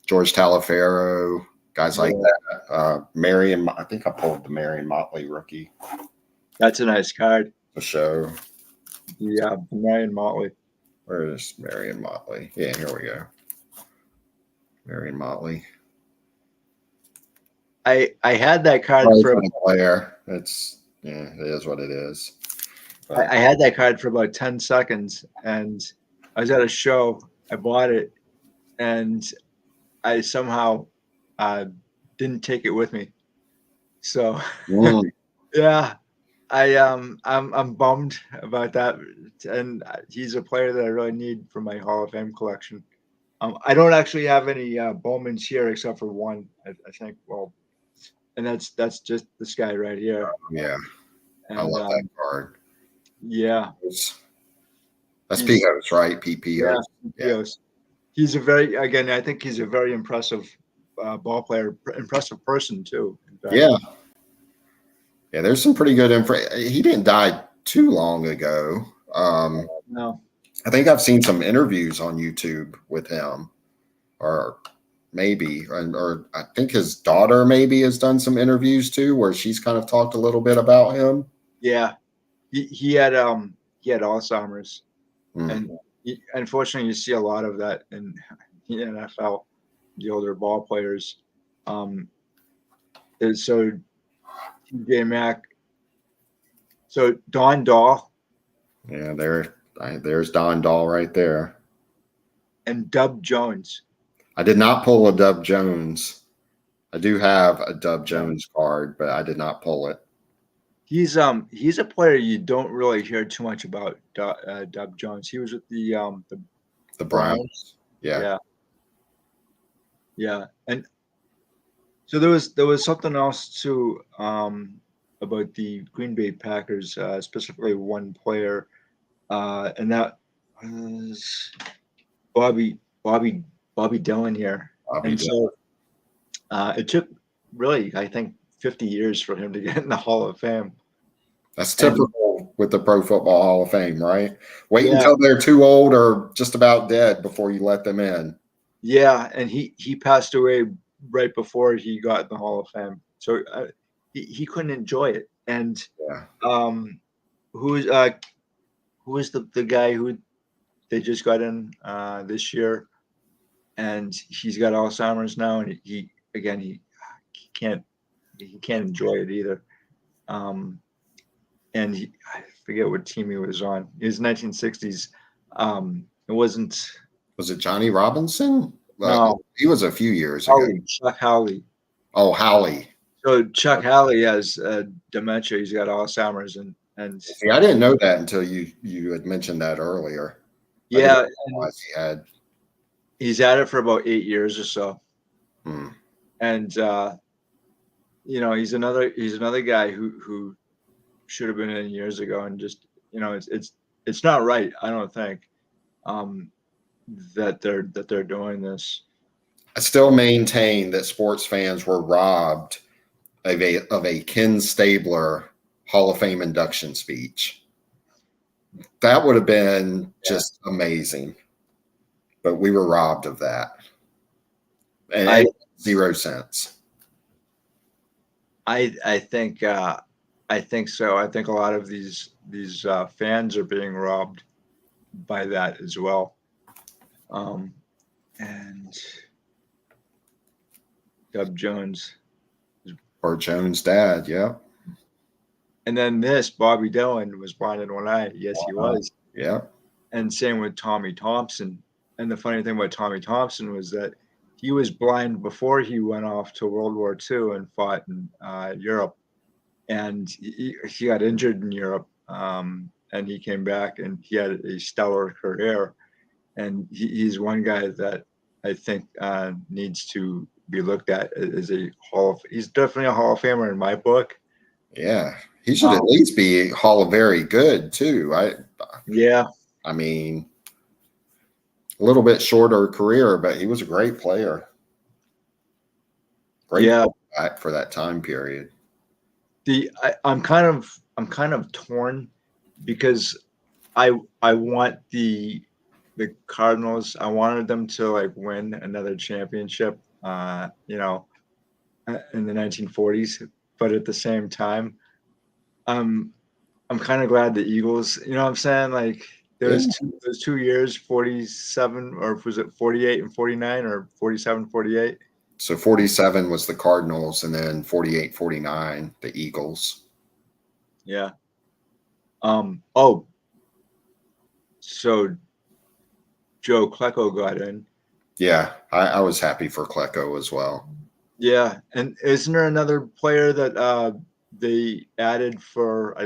George Taliaferro, guys like that. Marion, I think I pulled the Marion Motley rookie. That's a nice card. The show. Yeah, Marion Motley. Where is Marion Motley? Yeah, here we go. Marion Motley. I had that card for a player. It's it is what it is. I had that card for about 10 seconds, and I was at a show. I bought it, and I somehow didn't take it with me. So yeah, I'm bummed about that. And he's a player that I really need for my Hall of Fame collection. I don't actually have any Bowmans here except for one. I think. Well, and that's just this guy right here. Yeah, and, I love that card. Yeah, that's Pijos, right? Pijos. Yeah. He's a very, again, I think he's a very impressive ball player, impressive person too. Yeah. There's some pretty good info. He didn't die too long ago. No, I think I've seen some interviews on YouTube with him, or maybe, or I think his daughter maybe has done some interviews too, where she's kind of talked a little bit about him. Yeah, he had Alzheimer's, and unfortunately, you see a lot of that in the NFL. The older ball players. So TJ Mack. So Don Dahl. Yeah, there's Don Dahl right there. And Dub Jones. I did not pull a Dub Jones. I do have a Dub Jones card, but I did not pull it. He's a player you don't really hear too much about. Dub Jones. He was with the Browns. Yeah. And so there was something else too about the Green Bay Packers, specifically one player, and that was Bobby Dillon here. So it took really, I think, 50 years for him to get in the Hall of Fame. That's typical with the Pro Football Hall of Fame, right? Wait until they're too old or just about dead before you let them in. Yeah, and he passed away right before he got in the Hall of Fame, so he couldn't enjoy it. And who was the guy who they just got in this year, and he's got Alzheimer's now, and he can't enjoy it either. And I forget what team he was on. It was 1960s. It wasn't. Was it Johnny Robinson? No, he was a few years ago. Chuck Howley. Oh, Howley. So Chuck Howley has dementia. He's got Alzheimer's, and see, I didn't know that until you had mentioned that earlier. Yeah, he's had it for about 8 years or so. And he's another guy who should have been in years ago, and just it's not right. I don't think that they're doing this. I still maintain that sports fans were robbed of a Ken Stabler Hall of Fame induction speech. That would have been just amazing, but we were robbed of that, and 0 cents. I think so. I think a lot of these fans are being robbed by that as well. And Dub Jones, Burt Jones' dad, yeah. And then Bobby Dillon was blind in one eye. Yes, he was. Yeah. And same with Tommy Thompson. And the funny thing about Tommy Thompson was that he was blind before he went off to World War II and fought in Europe. And he got injured in Europe, and he came back, and he had a stellar career. And he's one guy that I think needs to be looked at as he's definitely a Hall of Famer in my book. Yeah, he should at least be Hall of Very Good too. I mean, A little bit shorter career, but he was a great player. Great back for that time period. I'm kind of torn because I want the Cardinals. I wanted them to like win another championship, you know, in the 1940s. But at the same time, I'm kind of glad the Eagles. You know what I'm saying? Like those 2 years, 47, or was it 48 and 49, or 47, 48? So 47 was the Cardinals, and then 48, 49, the Eagles. Yeah. Oh, so Joe Klecko got in. Yeah, I was happy for Klecko as well. Yeah, and isn't there another player that they added for?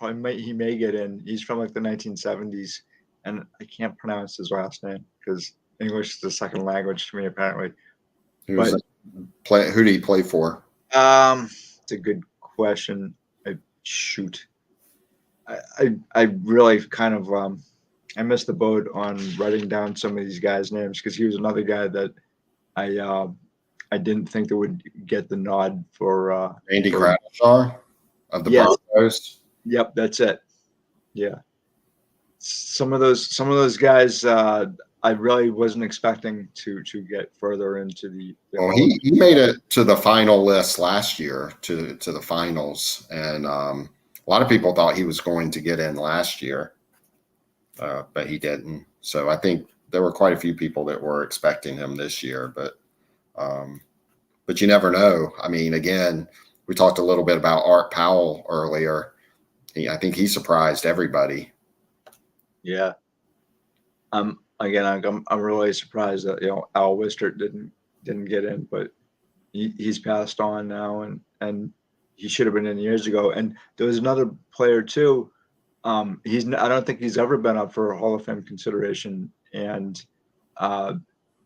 He may get in. He's from like the 1970s, and I can't pronounce his last name because English is the second language to me apparently. Who did he play for? It's a good question. I really kind of I missed the boat on writing down some of these guys' names because he was another guy that I didn't think that would get the nod for Randy Gradishar of the Broncos. Yep, that's it. Yeah, some of those guys I really wasn't expecting to get further into the. Well, he made it to the final list last year, to the finals, and a lot of people thought he was going to get in last year, but he didn't. So I think there were quite a few people that were expecting him this year, but you never know. I mean, again, we talked a little bit about Art Powell earlier. I think he surprised everybody. Yeah. Again, I'm really surprised that Al Wistert didn't get in, but he's passed on now, and he should have been in years ago. And there was another player too. I don't think he's ever been up for a Hall of Fame consideration, and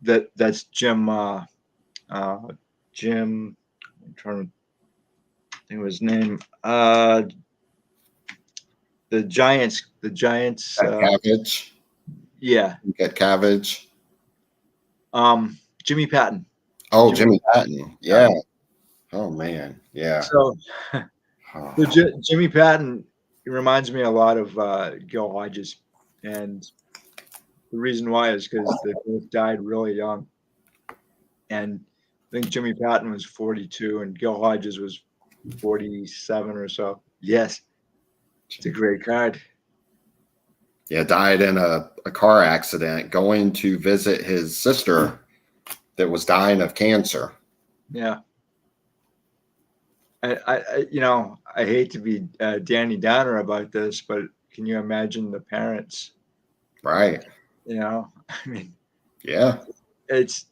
that's Jim. Jim, I'm trying to think of his name. The Giants. Cabbage. Yeah. Get Cabbage. Jimmy Patton. Oh, Jimmy Patton. Yeah. Oh man. Yeah. So Jimmy Patton reminds me a lot of Gil Hodges, and the reason why is because they both died really young. And I think Jimmy Patton was 42 and Gil Hodges was 47 or so. Yes. It's a great card. Yeah, died in a car accident going to visit his sister that was dying of cancer. Yeah. I hate to be Danny Downer about this, but can you imagine the parents? Right. I mean, yeah, it's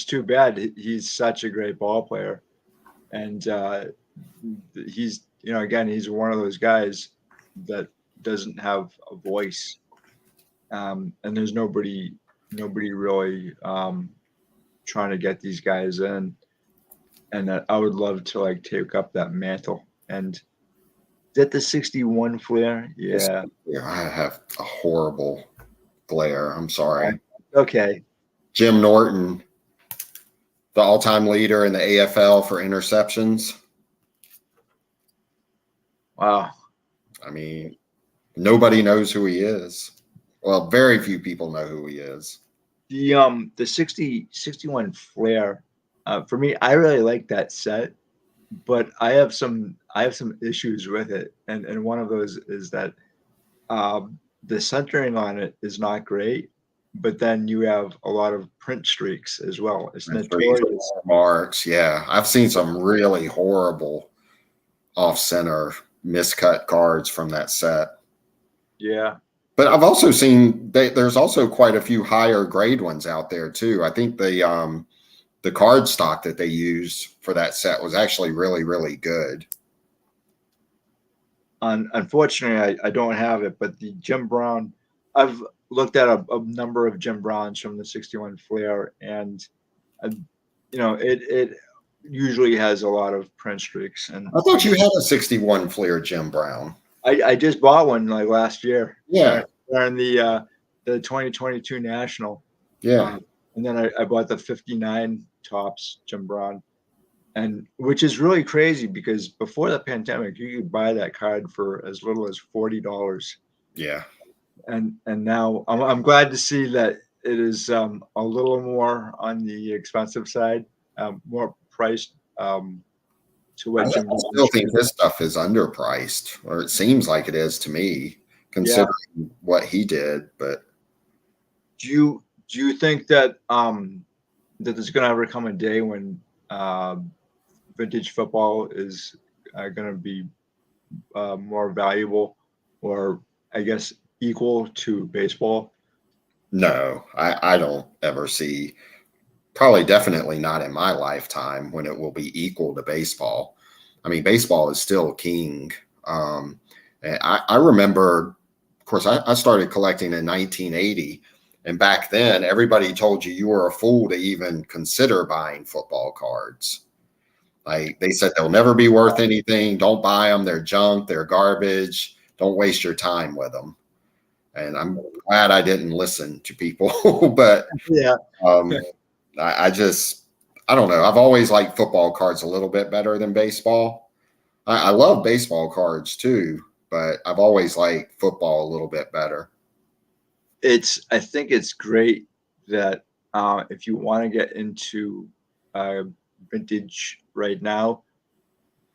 too bad. He's such a great ball player, and he's he's one of those guys that doesn't have a voice, and there's nobody really trying to get these guys in, and I would love to like take up that mantle. And is that the 61 Flair? Yeah. I have a horrible Flair. I'm sorry. Okay. Jim Norton, the all-time leader in the AFL for interceptions. Wow. I mean, nobody knows who he is. Well, very few people know who he is. The 61 Flair, for me, I really like that set, but I have some issues with it, and one of those is that the centering on it is not great, but then you have a lot of print streaks as well. It's notorious. Marks, yeah. I've seen some really horrible off-center miscut cards from that set. Yeah. But I've also seen there's also quite a few higher grade ones out there too. I think the card stock that they used for that set was actually really, really good. Unfortunately, I don't have it, but the Jim Brown, I've looked at a number of Jim Browns from the 61 Flair, and it usually has a lot of print streaks. And I thought you had a 61 Flair Jim Brown. I just bought one like last year. Yeah. During the the 2022 National. Yeah. And then I bought the 59 tops Jim Brown, and which is really crazy because before the pandemic, you could buy that card for as little as $40. Yeah. And now I'm glad to see that it is a little more on the expensive side, more priced to I what Jim Brown still is think trading. his stuff is underpriced, or it seems like it is to me, Yeah. considering what he did. But Do you think that that there's going to ever come a day when uh, vintage football is going to be more valuable, or I guess equal to baseball? no, I don't ever see, probably definitely not in my lifetime, when it will be equal to baseball. I mean, baseball is still king. And I remember, of course, I started collecting in 1980. And back then, everybody told you were a fool to even consider buying football cards. Like they said, they'll never be worth anything. Don't buy them. They're junk. They're garbage. Don't waste your time with them. And I'm glad I didn't listen to people. But Yeah. um, I just, I don't know. I've always liked football cards a little bit better than baseball. I love baseball cards too, but I've always liked football a little bit better. I think it's great that if you want to get into uh, vintage right now,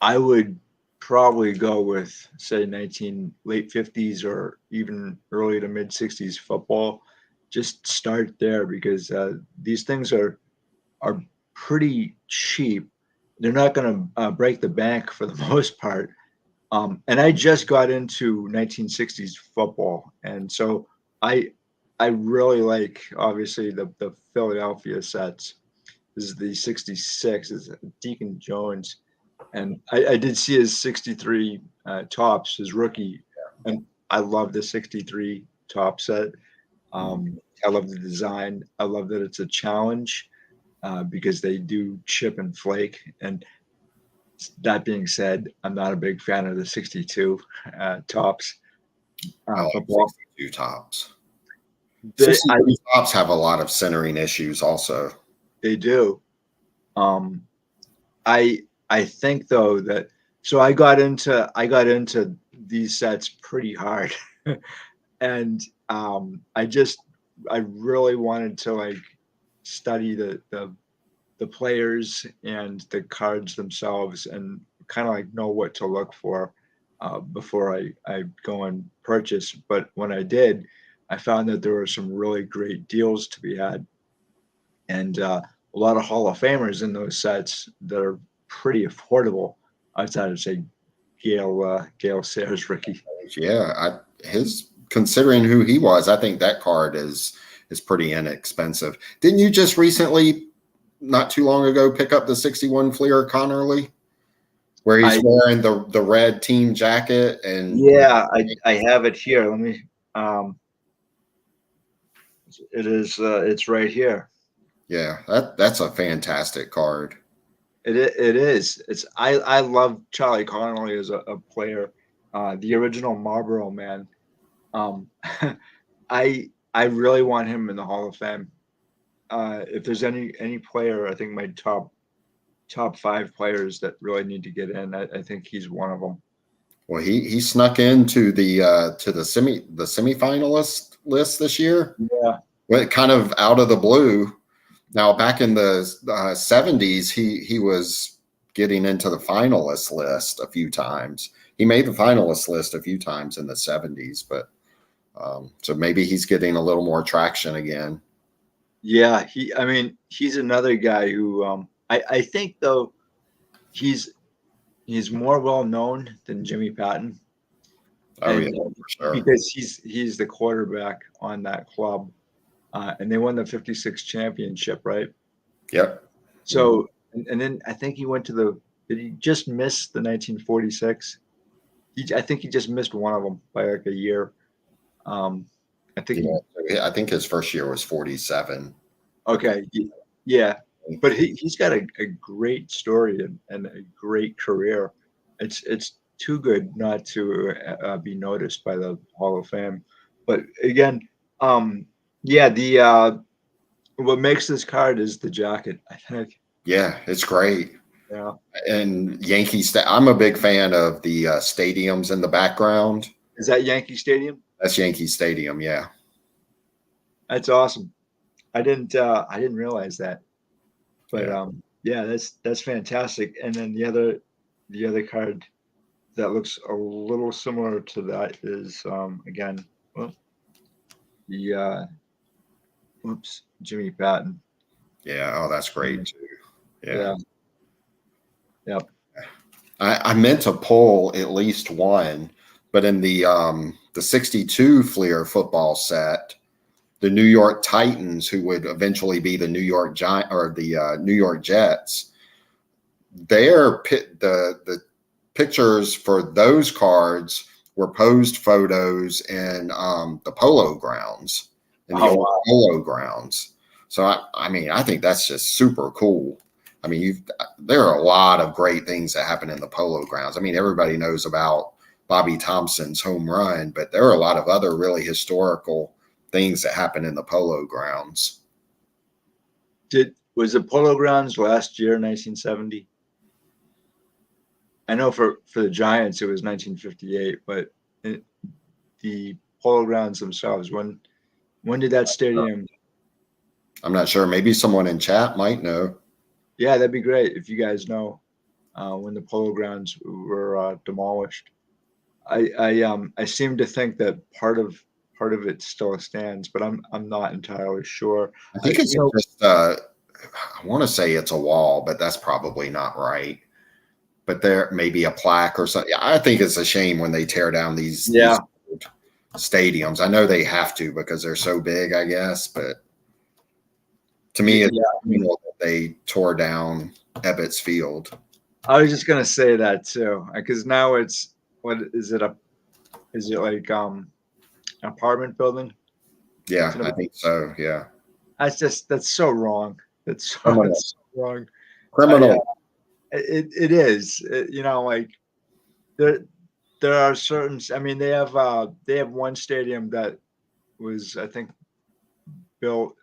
I would probably go with say 19 late 50s or even early to mid 60s football. Just start there because these things are pretty cheap. They're not going to break the bank for the most part. And I just got into 1960s football, and so I I really like obviously the Philadelphia sets. This is the 66 is Deacon Jones, and I did see his 63 tops, his rookie, and I love the 63 top set. I love the design. I love that it's a challenge because they do chip and flake. And that being said, I'm not a big fan of the 62 tops I like football. 62 tops. They, I, 63 tops have a lot of centering issues also. they do. Um, I think though that so I got into these sets pretty hard, and I really wanted to like study the players and the cards themselves and kind of like know what to look for before I go and purchase. But when I did, I found that there were some really great deals to be had, and a lot of Hall of Famers in those sets that are pretty affordable. Outside of say Gale Sayers rookie. Yeah, his, considering who he was, I think that card is pretty inexpensive. Didn't you just recently, not too long ago, pick up the 61 Fleer Connerly, where he's I wearing the red team jacket and Yeah, I have it here. Let me. Um, it's right here. yeah, that's a fantastic card. It is. I love Charlie Connolly as a player. The original Marlboro man. Um, I really want him in the Hall of Fame. If there's any player, I think my top five players that really need to get in. I think he's one of them. Well, he snuck into the semifinalist list this year. Yeah. Went kind of out of the blue. Now, back in the 70s, he was getting into the finalist list a few times. He made the finalist list a few times in the 70s, but so maybe he's getting a little more traction again. Yeah, I mean, he's another guy who I think though he's he's more well known than Jimmy Patton, Oh yeah, and for sure. because he's the quarterback on that club, and they won the '56 championship, right? Yep. Mhm. So and then I think he went to the did he just miss the 1946? I think he just missed one of them by like a year. Um, I think he Yeah, I think his first year was 47. Okay, yeah, but he's got a great story and a great career. It's too good not to be noticed by the Hall of Fame. But again, Yeah, the what makes this card is the jacket, I think. Yeah, it's great. Yeah. And I'm a big fan of the stadiums in the background. Is that Yankee Stadium? That's Yankee Stadium. Yeah. That's awesome. I didn't realize that. But Yeah. yeah, that's fantastic. And then the other card that looks a little similar to that is again, well, the whoops, Jimmy Patton. Yeah. Oh, that's great Mm, too. Yeah. yeah, yep. I meant to pull at least one, but in the 62 Fleer football set, the New York Titans, who would eventually be the New York Giant or the New York Jets, the pictures for those cards were posed photos in the Polo grounds, in the Oh old wow. Polo grounds. So I mean, I think that's just super cool. I mean, there are a lot of great things that happen in the Polo grounds. I mean, everybody knows about Bobby Thompson's home run, but there are a lot of other really historical things that happen in the Polo grounds. Was the Polo Grounds last year, 1970? I know for the Giants it was 1958, but it, the Polo Grounds themselves, when did that stadium? I'm not sure. Maybe someone in chat might know. Yeah, that'd be great if you guys know when the Polo Grounds were demolished. I seem to think that part of it still stands, but I'm not entirely sure. I think it's You know, just I want to say it's a wall, but that's probably not right. But there may be a plaque or something. I think it's a shame when they tear down these yeah, stadiums. I know they have to because they're so big, I guess. But to me, it's yeah. I mean, criminal that they tore down Ebbets Field. I was just gonna say that too, because now it's what is it a is it like an apartment building? It's Yeah, an, I think so. Yeah, that's so wrong. That's so, criminal, it's so wrong. I criminal. it is you know like there there are certain. I mean they have one stadium that was I think built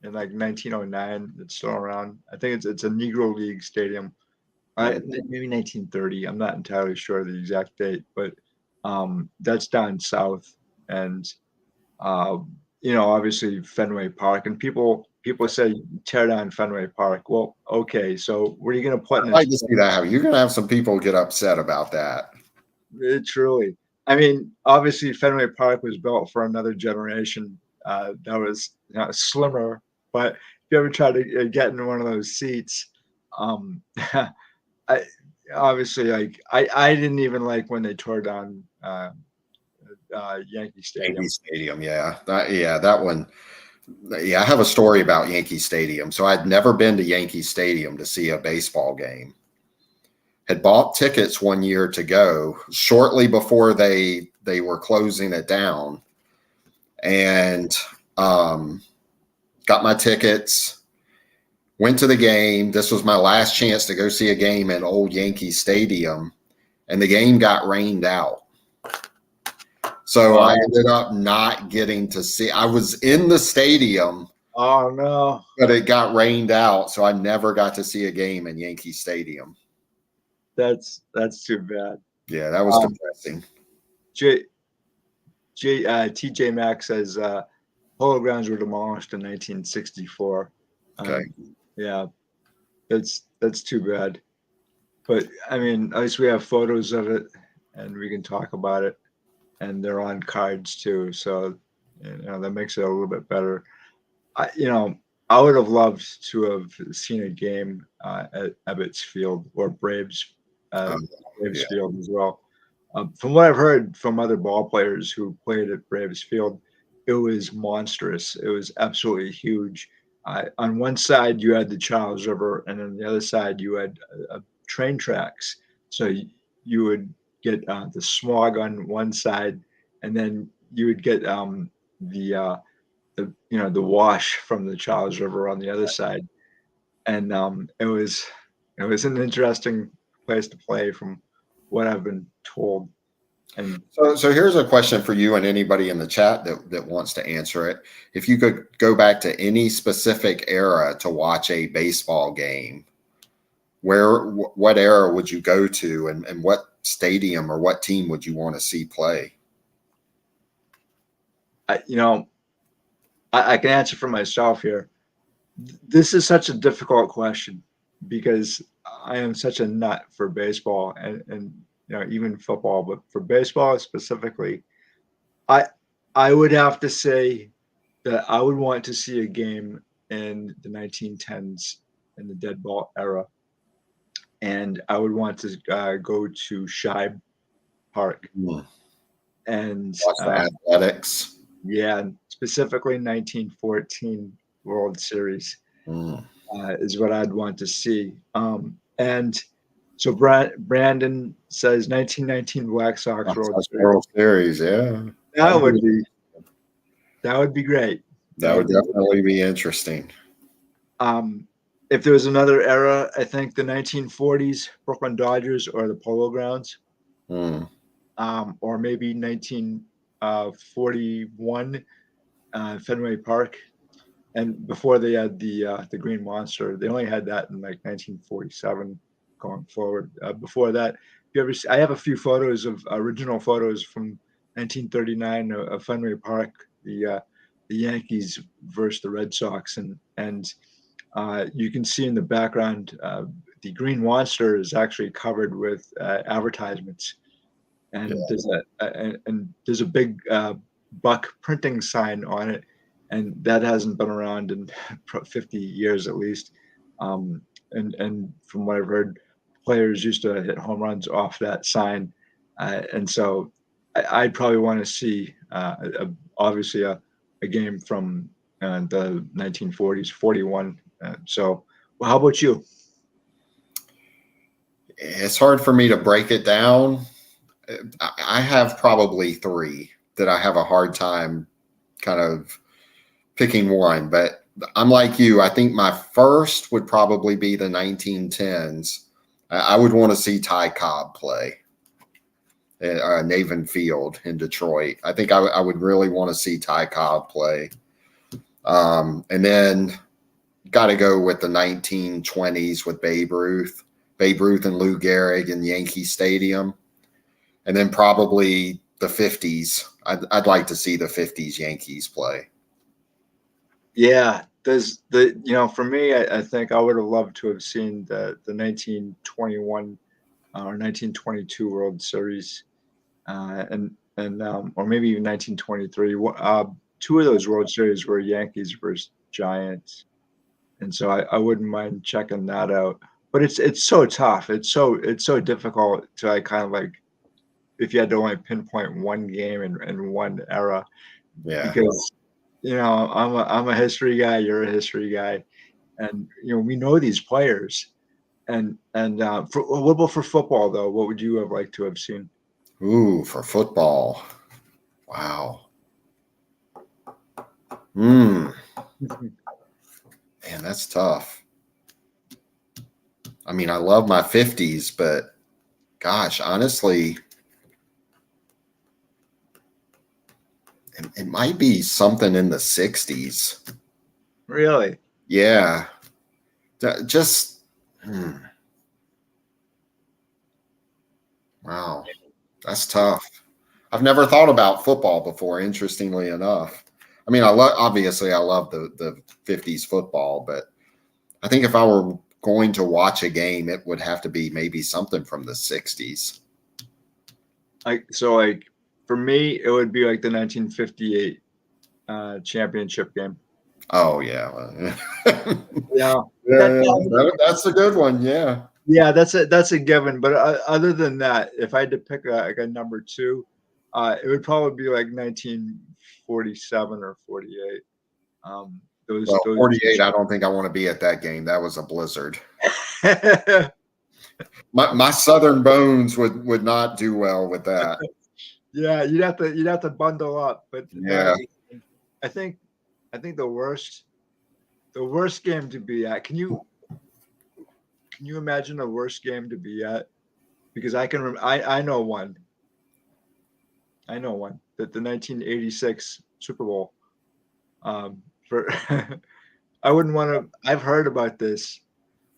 in like 1909. It's still around. I think it's a Negro League stadium. Maybe 1930. I'm not entirely sure of the exact date, but that's down south, and uh, you know, obviously Fenway Park, and people say tear down Fenway Park. Well, okay, so what are you going to put in I its like to see place? that happen. You're going to have some people get upset about that. Truly, I mean, obviously Fenway Park was built for another generation that was slimmer. But if you ever try to get in one of those seats, um, I obviously like I didn't even like when they tore down Yankee Yankee Stadium. Stadium, yeah, that one. Yeah, I have a story about Yankee Stadium. So I'd never been to Yankee Stadium to see a baseball game. Had bought tickets one year to go shortly before they were closing it down, and um, got my tickets. Went to the game. This was my last chance to go see a game at old Yankee Stadium, and the game got rained out. So I Oh, ended up not getting to see. I was in the stadium, oh no, but it got rained out, so I never got to see a game in Yankee Stadium. that's too bad. Yeah, that was Um, depressing. J TJ Maxx says Polo Grounds were demolished in 1964. Okay. Um, yeah, that's too bad. But I mean, at least we have photos of it, and we can talk about it, and they're on cards too. So you know that makes it a little bit better. You know, I would have loved to have seen a game at Ebbets Field or uh, Braves Yeah. Field as well. From what I've heard from other ball players who played at Braves Field, it was monstrous. It was absolutely huge. On one side, you had the Charles River, and on the other side, you had train tracks. So you would get the smog on one side, and then you would get the you know the wash from the Charles River on the other side, and it was an interesting place to play from what I've been told. And So here's a question for you and anybody in the chat that wants to answer it. If you could go back to any specific era to watch a baseball game, what era would you go to, and what stadium or what team would you want to see play? I can answer for myself here. This is such a difficult question because I am such a nut for baseball and even football, but for baseball specifically, I I would have to say that I would want to see a game in the 1910s in the dead ball era, and I would want to go to Shibe Park Hmm. and Watch the Athletics. yeah, specifically 1914 World Series. Hmm. Is what I'd want to see. And so Brandon says 1919 Black Sox World That's Series. World Series, yeah. That would be that would be great. That would definitely be interesting. If there was another era, I think the 1940s Brooklyn Dodgers or the Polo Grounds, Hmm. or maybe 1941 Fenway Park. And before they had the Green Monster, they only had that in like 1947 going forward. Before that, if you ever see, I have a few photos of original photos from 1939 of Fenway Park, the Yankees versus the Red Sox, and you can see in the background the Green Monster is actually covered with advertisements, Yeah. and there's a big buck printing sign on it, and that hasn't been around in 50 years at least. And from what I've heard, players used to hit home runs off that sign, and so I'd probably want to see obviously a game from the 1940s, 41. So, well, how about you? It's hard for me to break it down. I have probably three that I have a hard time kind of picking one, but I'm like you. I think my first would probably be the 1910s. I would want to see Ty Cobb play at Navin Field in Detroit. I think I would really want to see Ty Cobb play. And then got to go with the 1920s with Babe Ruth and Lou Gehrig in Yankee Stadium. And then probably the 50s. I'd like to see the 50s Yankees play. Yeah, there's for me, I think I would have loved to have seen the 1921 or 1922 World Series, and or maybe even 1923. Two of those World Series were Yankees versus Giants, and so I wouldn't mind checking that out. But it's so tough. It's so difficult to like kind of like if you had to only pinpoint one game in one era Yeah. because I'm a history guy, you're a history guy, and we know these players. What about for football though? What would you have liked to have seen? Ooh, for football. Wow. Man, that's tough. I mean, I love my 50s, but gosh, honestly, it might be something in the 60s. Really? Yeah. Just, wow. That's tough. I've never thought about football before, interestingly enough. I mean, obviously I love the 50s football, but I think if I were going to watch a game, it would have to be maybe something from the 60s. Like for me, it would be like the 1958 championship game. Oh yeah. Yeah, That's a good one. Yeah. yeah, that's a given. But other than that, if I had to pick like a number two, it would probably be like 1947 or 48. Those Well, those 48, I don't think I want to be at that game. That was a blizzard. My southern bones would not do well with that. Yeah, you'd have to bundle up. But Yeah. I think I think the worst game to be at. Can you imagine the worst game to be at? Because I know one. I know one. The 1986 Super Bowl. For I wouldn't want to. I've heard about this,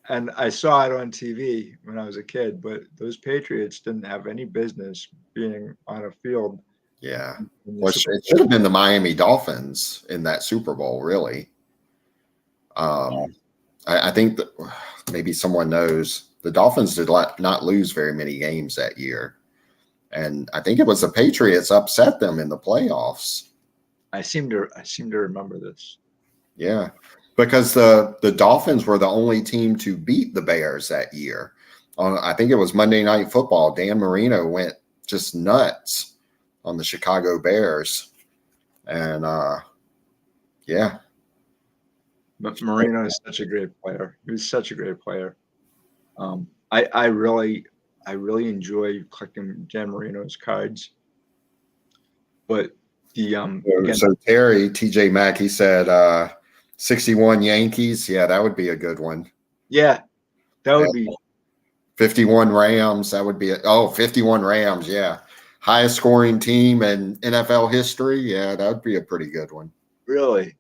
and I saw it on TV when I was a kid. But those Patriots didn't have any business being on a field Yeah. in the Well, Super it should Bowl. have been the Miami Dolphins in that Super Bowl, really. Yeah. I think that maybe someone knows the Dolphins did not lose very many games that year. And I think it was the Patriots upset them in the playoffs. I seem to remember this. Yeah. Because the Dolphins were the only team to beat the Bears that year. I think it was Monday Night Football. Dan Marino went just nuts on the Chicago Bears. And yeah. But Marino is such a great player. He was such a great player. I really enjoy collecting Dan Marino's cards. But the again, So Terry, TJ Mack, he said 61 Yankees. Yeah, that would be a good one. yeah, that would And be 51 Rams. That would be 51 Rams. Yeah. Highest scoring team in NFL history. Yeah, that would be a pretty good one. really.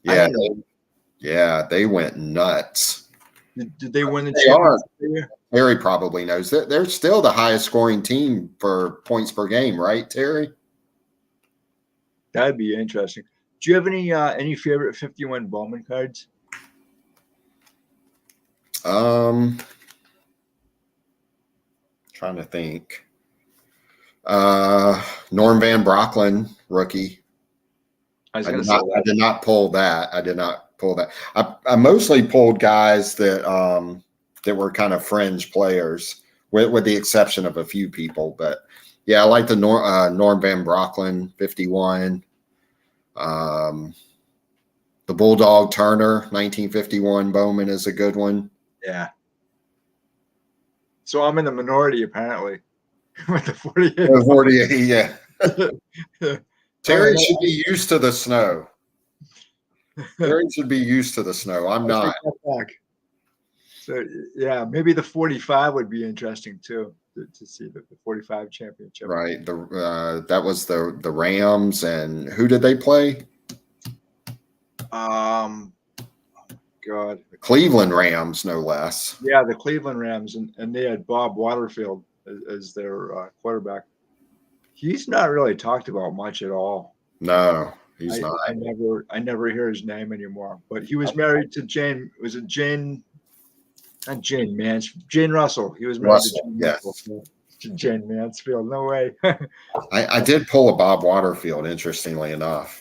I Yeah. didn't know. They went nuts. Did they win the They are. championship that year? Terry probably knows that they're still the highest scoring team for points per game, right, Terry? That'd be interesting. Do you have any favorite 51 Bowman cards? Trying to think. Norm Van Brocklin, rookie. I was I gonna did say not. I that. did not pull that. I did not pull that. I mostly pulled guys that were kind of fringe players, with the exception of a few people. But yeah, I like the Norm Van Brocklin 51. The Bulldog Turner 1951 Bowman is a good one. Yeah. So I'm in the minority apparently with the 48. 48. Yeah. All right. Terry should be used to the snow. Terry should be used to the snow. I'm I'll not. take that back. So yeah, maybe the 45 would be interesting too to see the 45 championship. Right. That was the Rams, and who did they play? God. The Cleveland Rams, no less. Yeah, the Cleveland Rams, and they had Bob Waterfield as their quarterback. He's not really talked about much at all. No, he's not. I never hear his name anymore. But he was married to Jane. Was it Jane? Not Jane Mansfield. Jane Russell. He was married Russell, to Jane yes. Russell. To Jane Mansfield. No way. I did pull a Bob Waterfield, interestingly enough,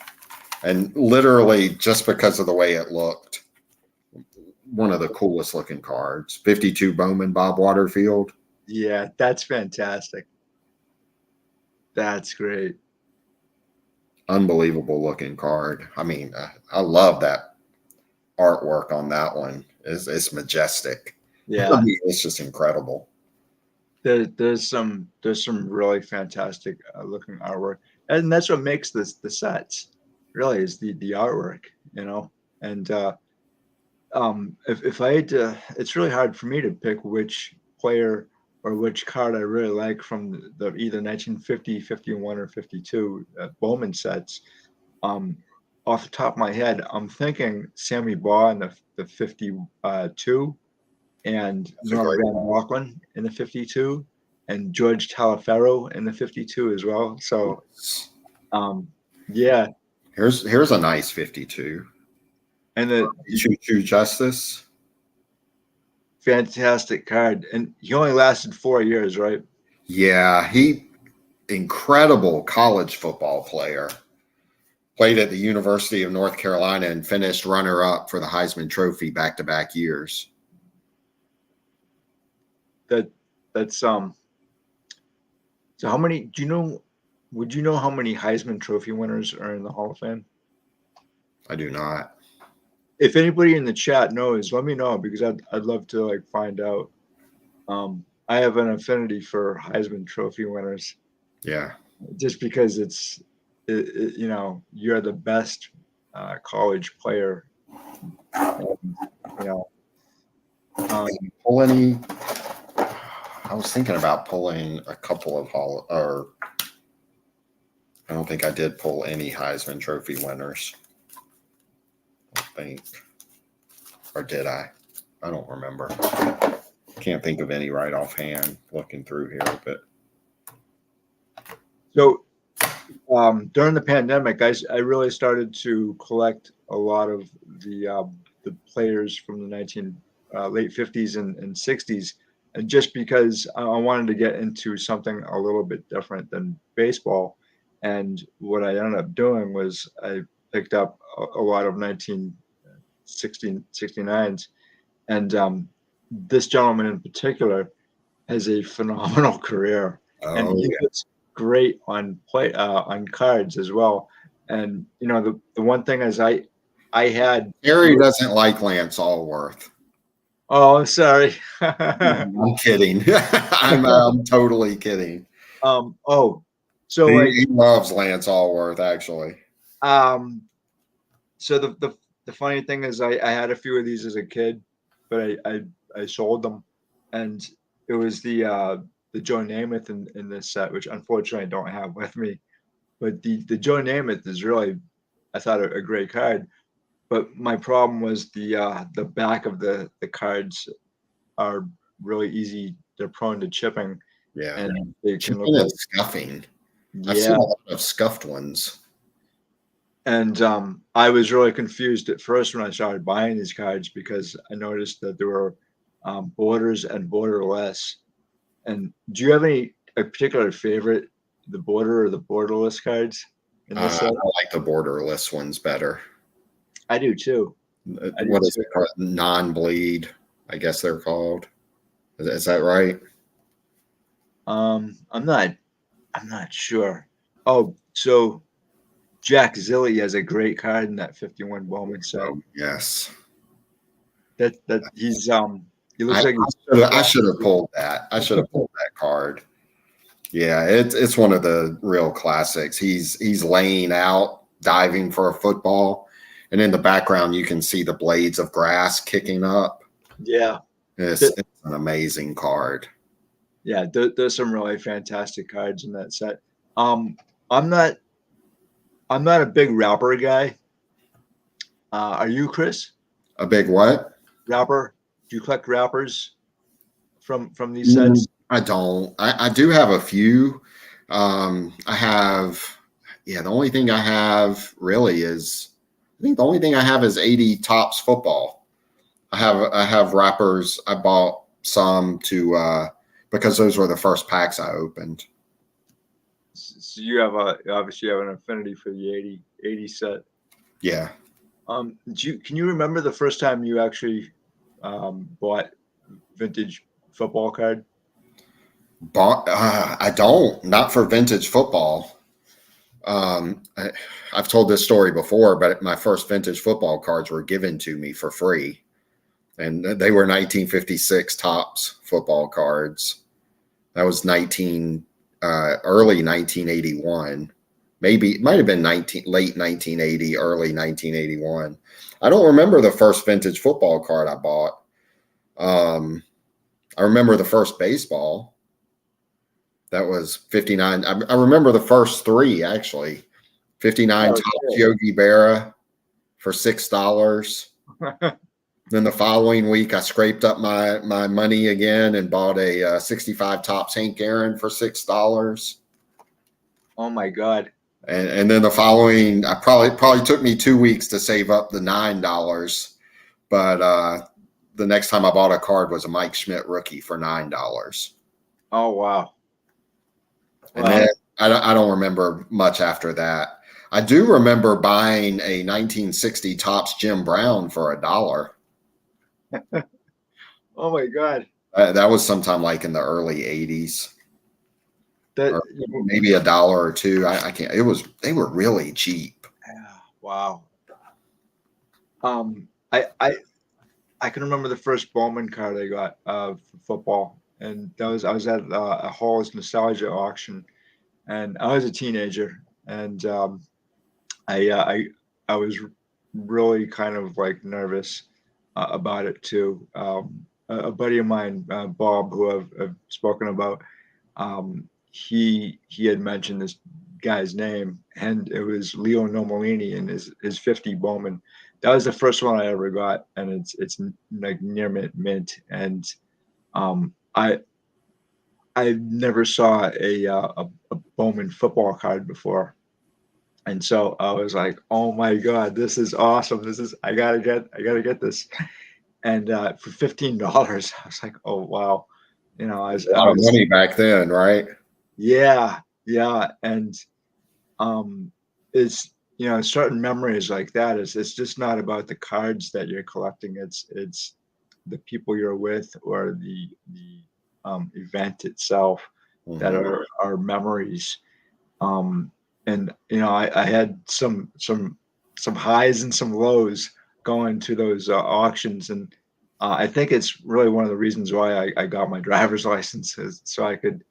and literally just because of the way it looked. One of the coolest looking cards. 52 Bowman Bob Waterfield. Yeah, that's fantastic. That's great. Unbelievable looking card. I mean, I love that artwork on that one. It's majestic. Yeah. I mean, it's just incredible. There's some really fantastic looking artwork, and that's what makes the sets really is the artwork, you know. And if I had to, it's really hard for me to pick which player or which card I really like from the either 1950, 51, or 52 Bowman sets. Off the top of my head, I'm thinking Sammy Baugh in the 52, and Norm Van Brocklin in the 52, and George Taliaferro in the 52 as well. So, yeah. Here's a nice 52. And the Choo Justice. Fantastic card. And he only lasted 4 years, right? Yeah, incredible college football player. Played at the University of North Carolina and finished runner-up for the Heisman Trophy back-to-back years. That's so how many would you know how many Heisman Trophy winners are in the Hall of Fame? I do not. If anybody in the chat knows, let me know, because I'd love to find out. I have an affinity for Heisman Trophy winners. Yeah. Just because you're the best college player. Pull any. I was thinking about pulling a couple of I don't think I did pull any Heisman Trophy winners. I don't think. Or did I? I don't remember. Can't think of any right offhand looking through here, but So during the pandemic, I really started to collect a lot of the players from the late 50s and 60s, and just because I wanted to get into something a little bit different than baseball. And what I ended up doing was I picked up a lot of 1969s, and this gentleman in particular has a phenomenal career, and oh he yeah. looks great on cards as well. And the one thing is I had Harry doesn't like Lance Allworth. oh, I'm sorry. I'm kidding. I'm totally kidding. Oh, so He loves Lance Allworth, actually. um so the funny thing is I had a few of these as a kid, but I sold them, and it was the Joe Namath in this set, which unfortunately I don't have with me. But the Joe Namath is really, I thought, a great card. But my problem was the back of the cards are really easy. They're prone to chipping, Yeah. and they can look Chipping like, and scuffing. I've yeah. seen a lot of scuffed ones. And I was really confused at first when I started buying these cards because I noticed that there were borders and borderless. And do you have a particular favorite, the border or the borderless cards in this I set? like the borderless ones better. I do too. I do What is too. it called? Non-bleed, I guess they're called. Is that right? I'm not sure. Oh, so Jack Zilly has a great card in that 51 Bowman set. Oh, yes. That he I, looks like I should have pulled that. I should have pulled that card. Yeah, it's one of the real classics. He's laying out, diving for a football, and in the background you can see the blades of grass kicking up. yeah. It's an amazing card. Yeah, there's some really fantastic cards in that set. Um, I'm not I'm not a big wrapper guy. Are you, Chris? A big what? Wrapper? Do you collect wrappers from these sets? I don't. I do have a few. I have, yeah, the only thing I have really is, I think the only thing I have is 80 Tops football. I have wrappers. I bought some to because those were the first packs I opened. So you have obviously have an affinity for the 80 set. Yeah. Can you remember the first time you actually bought vintage football card? I don't, not for vintage football. I've told this story before, but my first vintage football cards were given to me for free, and they were 1956 Tops football cards. That was early 1981. Maybe it might have been late 1980, early 1981. I don't remember the first vintage football card I bought. I remember the first baseball. That was 59. I remember the first three, actually. 59 Oh, Topps Yogi Berra for $6. Then the following week, I scraped up my money again and bought a 65 Topps Hank Aaron for $6. oh my God. And then the following, I probably took me 2 weeks to save up the $9. But the next time I bought a card was a Mike Schmidt rookie for $9. Oh wow. And then I don't remember much after that. I do remember buying a 1960 Topps Jim Brown for $1. Oh my God. That was sometime like in the early 80s, That or maybe $1 or $2. I can't. They were really cheap. wow. Um, I can remember the first Bowman card I got for football, and I was at a Hall's Nostalgia auction, and I was a teenager, and I uh, I I was really kind of like nervous about it too. A buddy of mine, Bob, who I've spoken about, he had mentioned this guy's name, and it was Leo Nomolini and his 50 Bowman. That was the first one I ever got, and it's like near mint. And I never saw a Bowman football card before, and so I was like, oh my god, this is awesome. This is I gotta get this. And for $15, I was like, oh wow, A lot of money back then, right? Yeah, yeah, and it's certain memories like that is it's just not about the cards that you're collecting. It's the people you're with or the event itself that Mm-hmm. are memories. And I had some highs and some lows going to those auctions, and I think it's really one of the reasons why I got my driver's license is so I could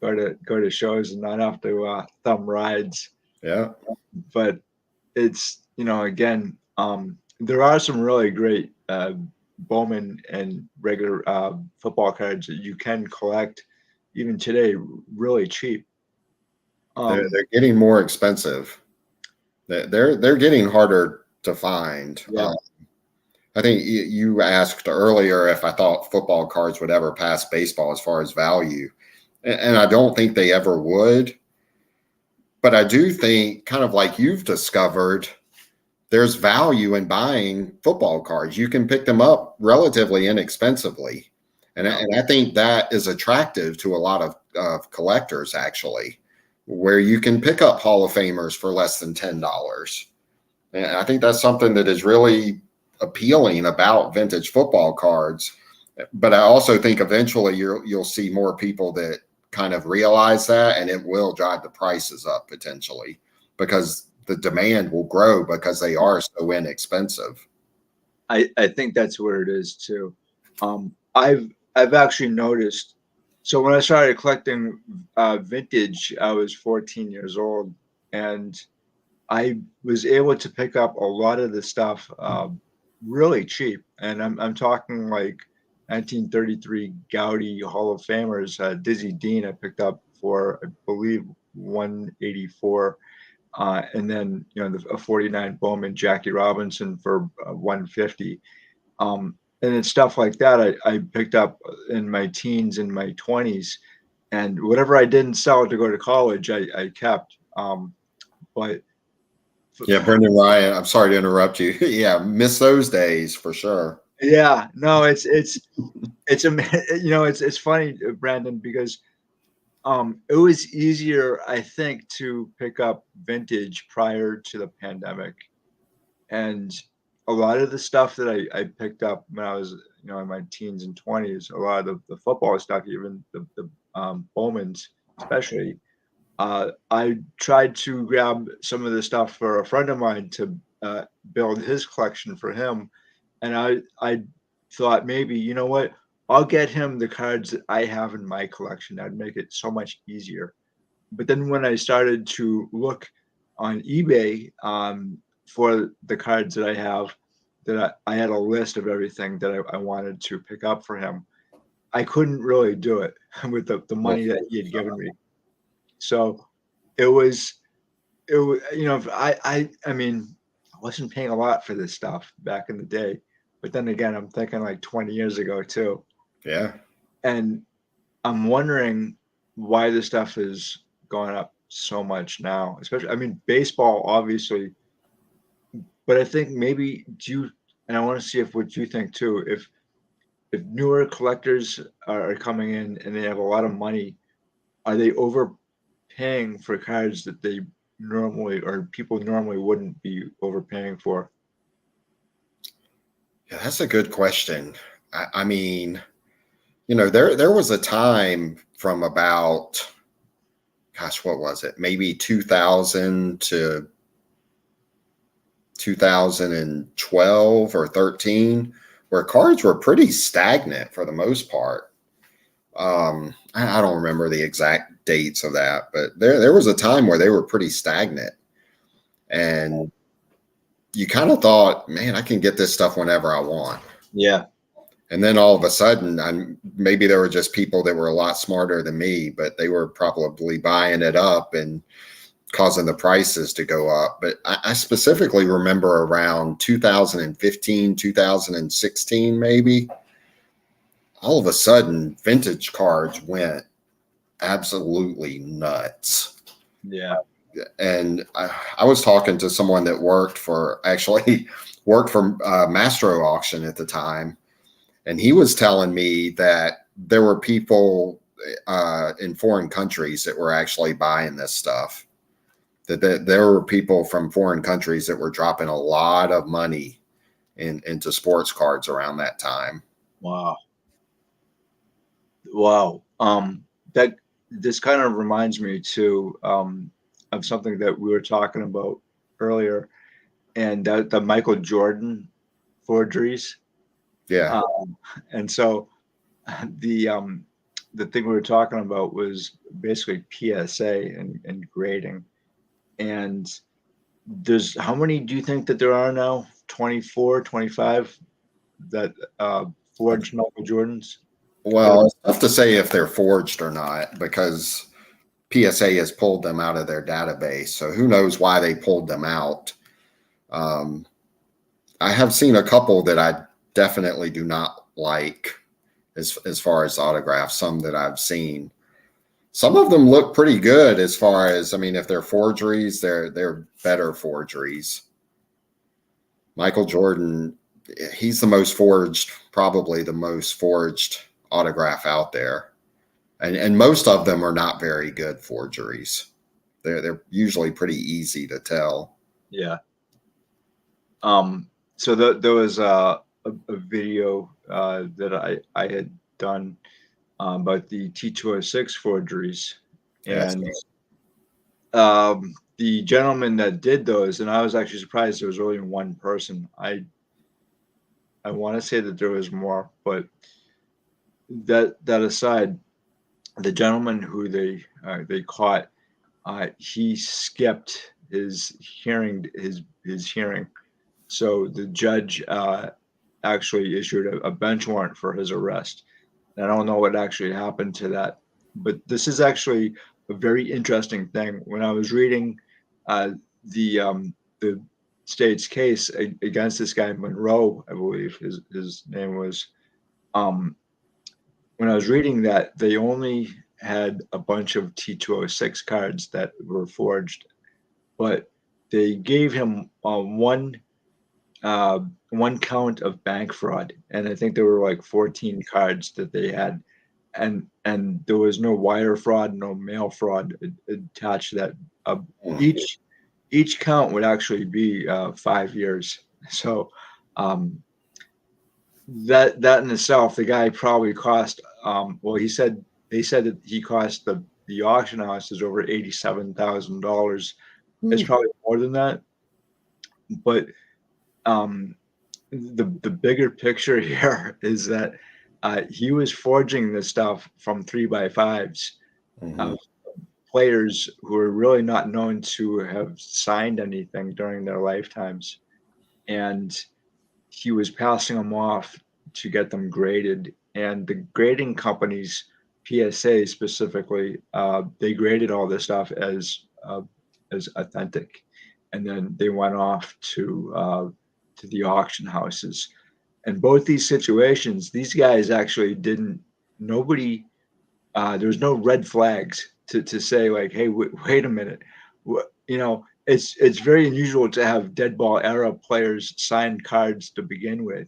go to shows and not have to thumb rides. Yeah. But it's again, there are some really great Bowman and regular football cards that you can collect even today really cheap. They're getting more expensive. They're getting harder to find. Yeah. I think you asked earlier if I thought football cards would ever pass baseball as far as value, and I don't think they ever would. But I do think, kind of like you've discovered, there's value in buying football cards. You can pick them up relatively inexpensively. And I think that is attractive to a lot of collectors, actually, where you can pick up Hall of Famers for less than $10. And I think that's something that is really appealing about vintage football cards. But I also think eventually you'll see more people that kind of realize that, and it will drive the prices up potentially because the demand will grow because they are so inexpensive. I think that's where it is too. I've actually noticed. So when I started collecting vintage, I was 14 years old, and I was able to pick up a lot of the stuff really cheap. And I'm talking like 1933 Gaudi Hall of Famers, Dizzy Dean I picked up for I believe 184. And then a 49 Bowman Jackie Robinson for 150. And it's stuff like that I picked up in my teens and my 20s, and whatever I didn't sell to go to college, I kept. But Yeah, Brendan Ryan, I'm sorry to interrupt you. Yeah, miss those days for sure. yeah, no, it's funny, Brandon, because it was easier, I think, to pick up vintage prior to the pandemic. And a lot of the stuff that I picked up when I was, in my teens and 20s, a lot of the football stuff, even the Bowmans, especially, I tried to grab some of the stuff for a friend of mine to build his collection for him. And I thought maybe, you know what, I'll get him the cards that I have in my collection. That'd make it so much easier. But then when I started to look on eBay for the cards that I have, that I had a list of everything that I wanted to pick up for him. I couldn't really do it with the money that he had given me. So it was I mean, I wasn't paying a lot for this stuff back in the day. But then again, I'm thinking like 20 years ago too. Yeah. And I'm wondering why this stuff is going up so much now, especially, I mean, baseball, obviously, but I think maybe and I want to see if what you think too, if newer collectors are coming in and they have a lot of money, are they overpaying for cards that they normally or people normally wouldn't be overpaying for? Yeah, that's a good question. I mean, there was a time from about, gosh, what was it? Maybe 2000 to 2012 or 13, where cards were pretty stagnant for the most part. I don't remember the exact dates of that, but there was a time where they were pretty stagnant. And you kind of thought, man, I can get this stuff whenever I want. Yeah. And then all of a sudden, maybe there were just people that were a lot smarter than me, but they were probably buying it up and causing the prices to go up. But I specifically remember around 2015, 2016, maybe, all of a sudden vintage cards went absolutely nuts. Yeah. And I was talking to someone that worked for Mastro Auction at the time, and he was telling me that there were people in foreign countries that were actually buying this stuff. That there were people from foreign countries that were dropping a lot of money into sports cards around that time. Wow. Wow. That this kind of reminds me too of something that we were talking about earlier, and that the Michael Jordan forgeries. Yeah. And so the um, the thing we were talking about was basically PSA and grading. And there's how many do you think that there are now? 24, 25 that forged Michael Jordans? Well, it's tough to say if they're forged or not because PSA has pulled them out of their database. So who knows why they pulled them out. Um, I have seen a couple that I definitely do not like as far as autographs, some that I've seen. Some of them look pretty good as far as, I mean, if they're forgeries, they're better forgeries. Michael Jordan, he's the most forged, probably the most forged autograph out there. And most of them are not very good forgeries. They're usually pretty easy to tell. Yeah. So there was a video that I had done about the T206 forgeries, Yes. and the gentleman that did those, and I was actually surprised there was only one person. I want to say that there was more, but that aside, the gentleman who they caught, he skipped his hearing. So the judge actually issued a bench warrant for his arrest. And I don't know what actually happened to that, but this is actually a very interesting thing. When I was reading uh, the state's case against this guy Monroe, I believe his name was. Um, when I was reading that, they only had a bunch of T206 cards that were forged, but they gave him one count of bank fraud, and I think there were like 14 cards that they had, and there was no wire fraud, no mail fraud attached to that. Uh, each count would actually be 5 years. So um, that in itself, the guy probably cost. Well, they said that he cost the auction houses over $87,000. It's probably more than that, but um, the bigger picture here is that he was forging this stuff from 3x5s Mm-hmm. of players who are really not known to have signed anything during their lifetimes, and he was passing them off to get them graded. And the grading companies, PSA specifically, they graded all this stuff as authentic, and then they went off to the auction houses. And both these situations, these guys actually didn't. Nobody. There was no red flags to say like, hey, wait a minute. It's very unusual to have dead ball era players sign cards to begin with.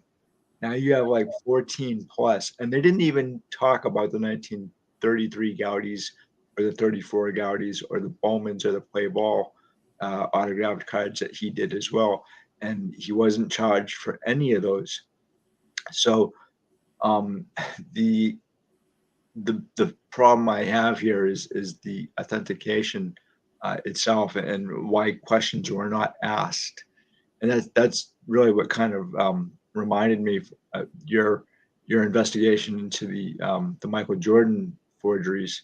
Now you have like 14 plus, and they didn't even talk about the 1933 Gaudis or the 34 Gaudis or the Bowmans or the play ball autographed cards that he did as well. And he wasn't charged for any of those. So um, the the problem I have here is the authentication itself and why questions were not asked, and that's really what kind of reminded me of your investigation into the Michael Jordan forgeries.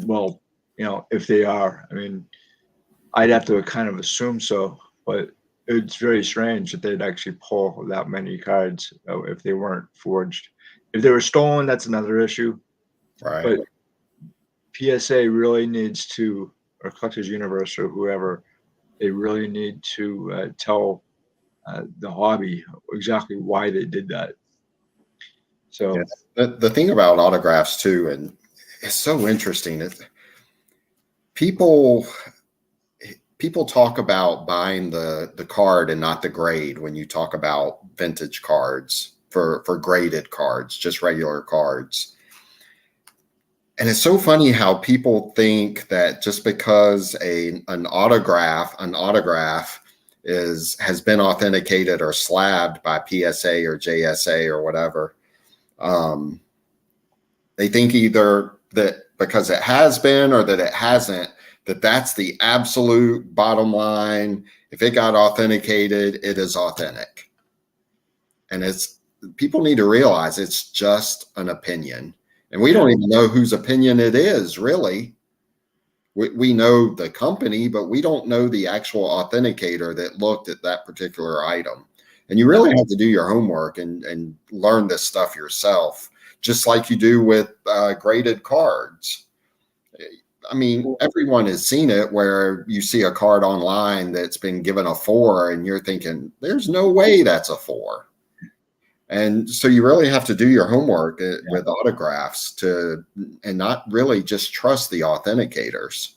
Well, if they are, I mean, I'd have to kind of assume so, but it's very strange that they'd actually pull that many cards if they weren't forged. If they were stolen, that's another issue. Right. But PSA really needs to or Collectors Universe or whoever, they really need to tell the hobby exactly why they did that. Yeah. So The thing about autographs too, and it's so interesting. People people talk about buying the card and not the grade when you talk about vintage cards for graded cards, just regular cards. And it's so funny how people think that just because an autograph has been authenticated or slabbed by PSA or JSA or whatever, they think either that because it has been or that it hasn't, that's the absolute bottom line. If it got authenticated, it is authentic. And it's people need to realize it's just an opinion. And we don't even know whose opinion it is, really. We know the company, but we don't know the actual authenticator that looked at that particular item. And you really have to do your homework and learn this stuff yourself, just like you do with graded cards. I mean, everyone has seen it where you see a card online that's been given a 4 and you're thinking, there's no way that's a 4. And so you really have to do your homework with autographs and not really just trust the authenticators.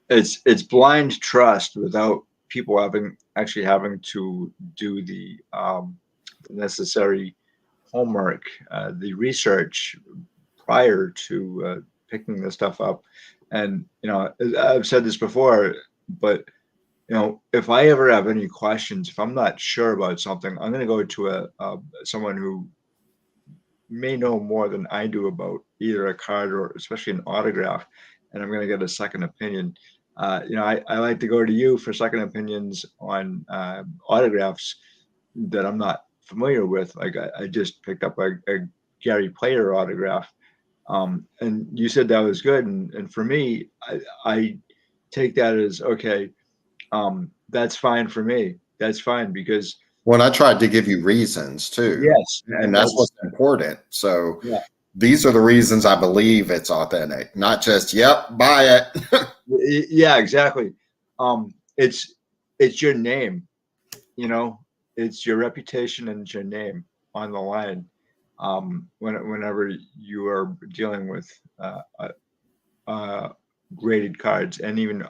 it's blind trust without people having to do the necessary homework, the research prior to picking this stuff up. And I've said this before, but if I ever have any questions, if I'm not sure about something, I'm going to go to someone who may know more than I do about either a card or especially an autograph, and I'm going to get a second opinion. I like to go to you for second opinions on autographs that I'm not familiar with. Like I just picked up a Gary Player autograph, and you said that was good, and for me, I take that as okay. That's fine for me. That's fine because When I tried to give you reasons too, yes, and that's what's important. So yeah, these are the reasons I believe it's authentic, not just, yep, buy it. yeah, exactly. It's your name, it's your reputation and it's your name on the line. Whenever you are dealing with graded cards and even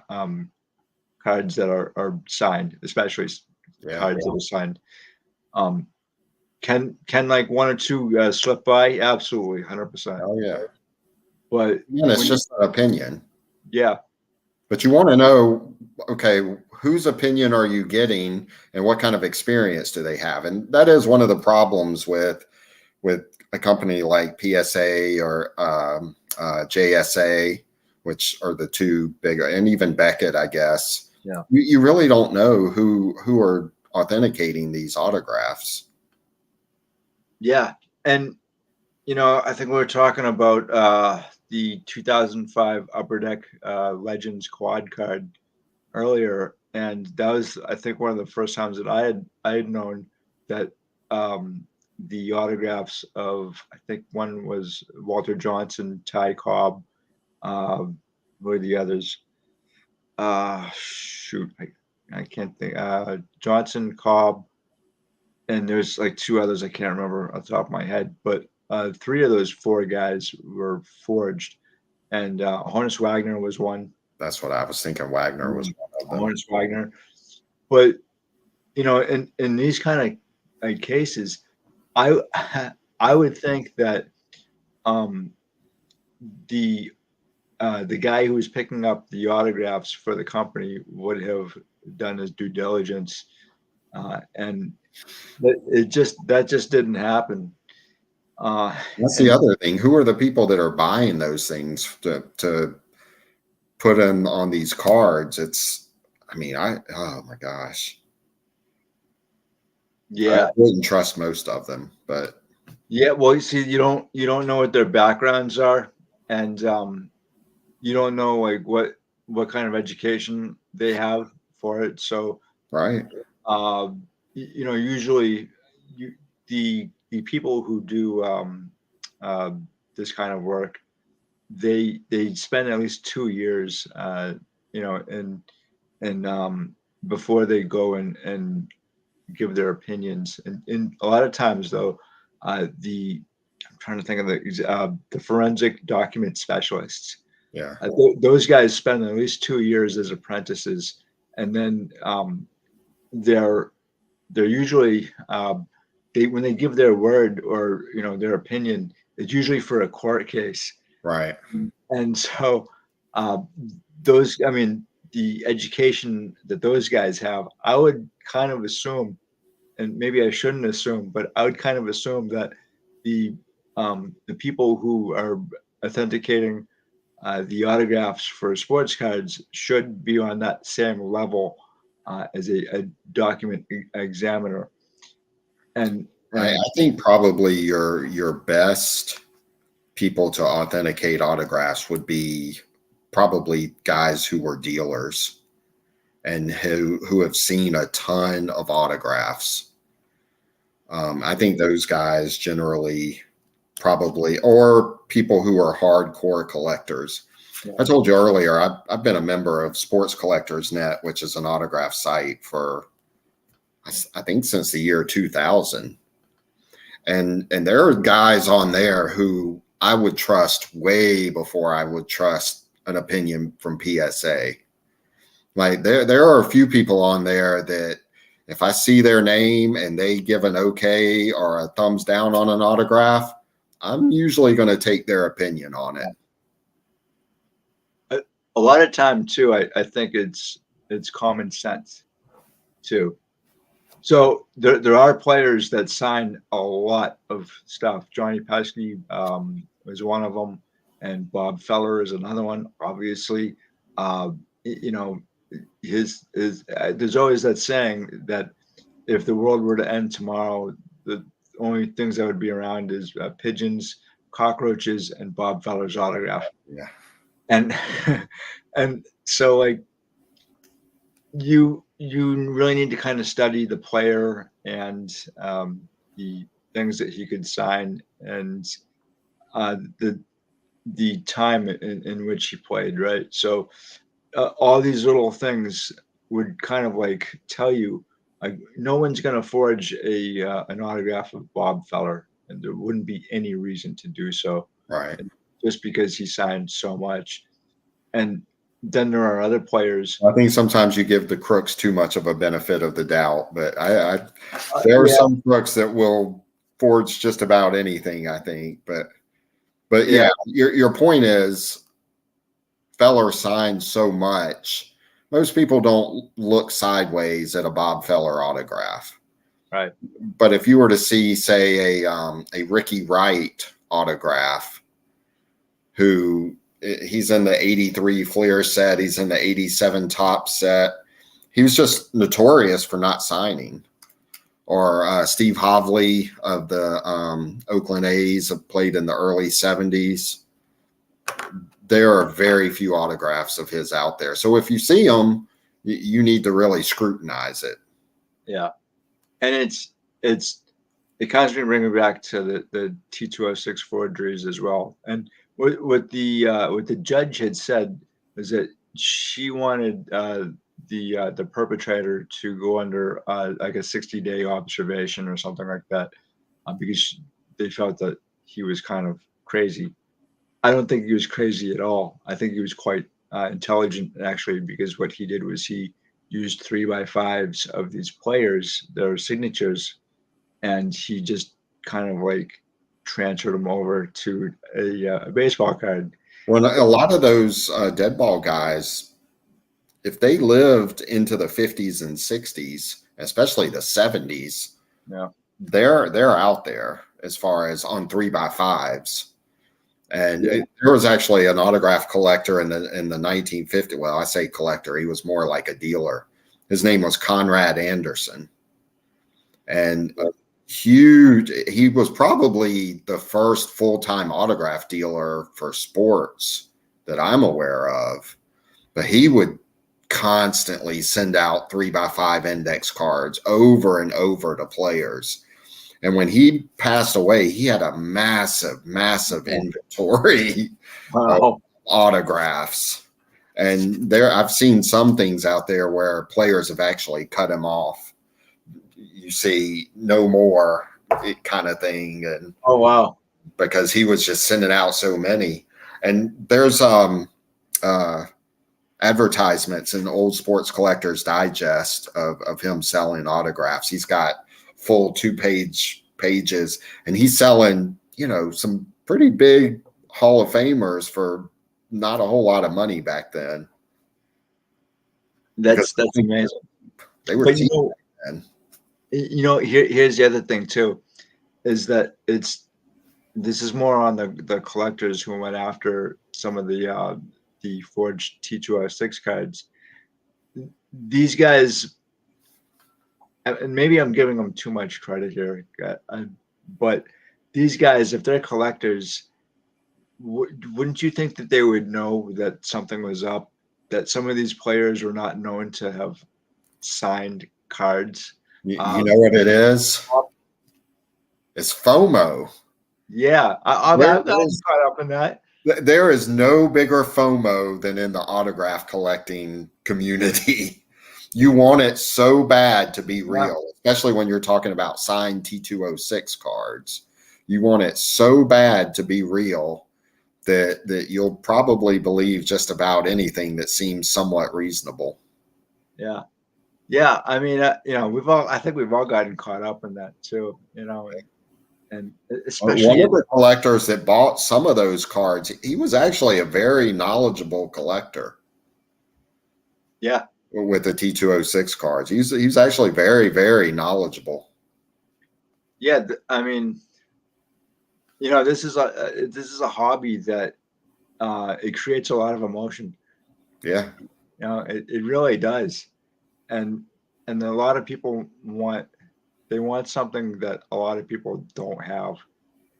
cards that are signed, especially Yeah. cards that are signed. Um, can like one or two slip by? Absolutely, 100%. Oh, yeah. But And it's when just an opinion. yeah, But you want to know, okay, whose opinion are you getting and what kind of experience do they have? And that is one of the problems with a company like PSA or JSA, which are the two big, and even Beckett, I guess. yeah, You really don't know who are authenticating these autographs. yeah. And I think we were talking about the 2005 Upper Deck Legends quad card earlier, and that was, I think, one of the first times that I had known that the autographs of, I think one was Walter Johnson, Ty Cobb, who are the others? Shoot, I can't think. Johnson, Cobb, and there's like two others I can't remember off the top of my head, but three of those four guys were forged, and Honus Wagner was one. That's what I was thinking. Wagner was one of them. Honus Wagner, but in these kind of cases, I I would think that um, the the guy who was picking up the autographs for the company would have done his due diligence, and that just didn't happen. That's the And other thing. Who are the people that are buying those things to put them on these cards? Oh my gosh. I yeah, wouldn't trust most of them, but yeah. Well, you see, you don't know what their backgrounds are, and you don't know like what kind of education they have for it. So right. usually the people who do this kind of work, they spend at least 2 years, and before they go and give their opinions. And a lot of times, though, the I'm trying to think of the forensic document specialists. Yeah. Those guys spend at least 2 years as apprentices, and then they're they're usually they when they give their word or their opinion, it's usually for a court case. Right. And so uh, those, I mean, the education that those guys have, I would kind of assume, and maybe I shouldn't assume, but I would kind of assume that the the people who are authenticating the autographs for sports cards should be on that same level as a document examiner. And I and think probably your best people to authenticate autographs would be probably guys who were dealers and who have seen a ton of autographs. I think those guys generally probably, or people who are hardcore collectors. yeah, I told you earlier, I've been a member of Sports Collectors Net, which is an autograph site for, I think, since the year 2000. And there are guys on there who I would trust way before I would trust an opinion from PSA. Like there are a few people on there that if I see their name and they give an okay or a thumbs down on an autograph, I'm usually going to take their opinion on it. a lot of time too. I think it's common sense too. So there are players that sign a lot of stuff. Johnny Pesky was one of them, and Bob Feller is another one. Obviously, you know, his there's always that saying that if the world were to end tomorrow, the only things that would be around is pigeons, cockroaches, and Bob Feller's autograph. Yeah. And and so like you really need to kind of study the player and the things that he could sign and the time in which he played, right? So all these little things would kind of like tell you like no one's going to forge a an autograph of Bob Feller, and there wouldn't be any reason to do so, Right. and just because he signed so much. And then there are other players. I think sometimes you give the crooks too much of a benefit of the doubt, but there are Yeah, some crooks that will forge just about anything, I think. But yeah, yeah, your point is Feller signed so much. Most people don't look sideways at a Bob Feller autograph. right. But if you were to see, say, a Ricky Wright autograph, who he's in the 83 Fleer set, he's in the 87 top set. He was just notorious for not signing. Or Steve Hovley of the Oakland A's played in the early 70s. There are very few autographs of his out there. So if you see them, you need to really scrutinize it. Yeah, and it constantly brings me back to the T206 forgeries as well. And what the judge had said was that she wanted the perpetrator to go under like a 60-day observation or something like that because they felt that he was kind of crazy. I don't think he was crazy at all. I think he was quite intelligent actually, because what he did was he used 3x5s of these players, their signatures, and he just kind of like transferred them over to a baseball card. Well, a lot of those dead ball guys, if they lived into the 50s and 60s, especially the 70s, Yeah, they're out there as far as on 3x5s. And yeah, there was actually an autograph collector in the 1950s. Well, I say collector, he was more like a dealer. His name was Conrad Anderson, and huge. He was probably the first full-time autograph dealer for sports that I'm aware of. But he would constantly send out 3x5 index cards over and over to players. And when he passed away, he had a massive inventory of Wow. autographs. And I've seen some things out there where players have actually cut him off. You see, no more kind of thing, and Oh, wow. because he was just sending out so many. And there's advertisements in Old Sports Collectors Digest of him selling autographs. He's got full pages, and he's selling, some pretty big Hall of Famers for not a whole lot of money back then. That's amazing. They were But cheap then. here's the other thing too, is that this is more on the collectors who went after some of the forged T206 cards. These guys, and maybe I'm giving them too much credit here, but these guys, if they're collectors, wouldn't you think that they would know that something was up? That some of these players were not known to have signed cards. You know what it is? It's FOMO. Yeah, I've gotten caught up in that. There is no bigger FOMO than in the autograph collecting community. You want it so bad to be real, especially when you're talking about signed T206 cards. You want it so bad to be real that you'll probably believe just about anything that seems somewhat reasonable. Yeah. Yeah. I mean, I think we've all gotten caught up in that too, and especially one of the collectors that bought some of those cards, he was actually a very knowledgeable collector. Yeah. With the T206 cards, he's actually very, very knowledgeable. Yeah. I mean, this is a hobby that it creates a lot of emotion. Yeah. It really does. And a lot of people want something that a lot of people don't have.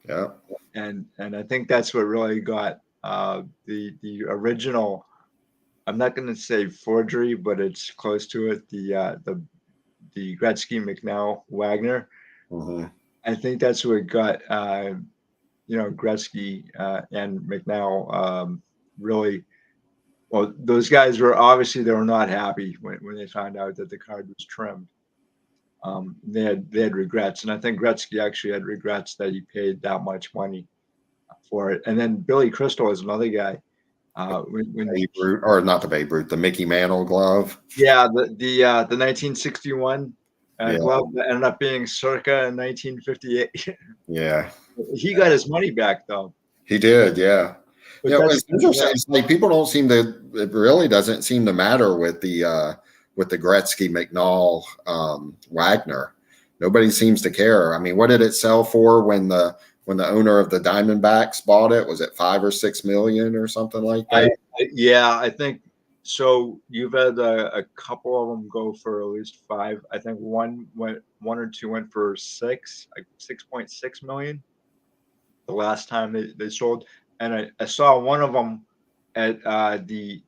Yeah. And I think that's what really got the original, I'm not going to say forgery, but it's close to it, the Gretzky, McNeil, Wagner. Mm-hmm. I think that's what got Gretzky and McNeil really. Well, those guys were obviously, they were not happy when they found out that the card was trimmed. They had regrets, and I think Gretzky actually had regrets that he paid that much money for it. And then Billy Crystal is another guy. Or not the Babe Ruth, the Mickey Mantle glove. Yeah, the 1961 glove that ended up being circa 1958. Yeah, he got his money back though. He did, yeah. But it's interesting. It's like people don't seem to. It really doesn't seem to matter with the Gretzky, McNall, Wagner. Nobody seems to care. I mean, what did it sell for when the owner of the Diamondbacks bought it? Was it $5 or $6 million or something like that? I think so. You've had a couple of them go for at least 5. I think one or two went for 6.6 million. The last time they sold, and I saw one of them at the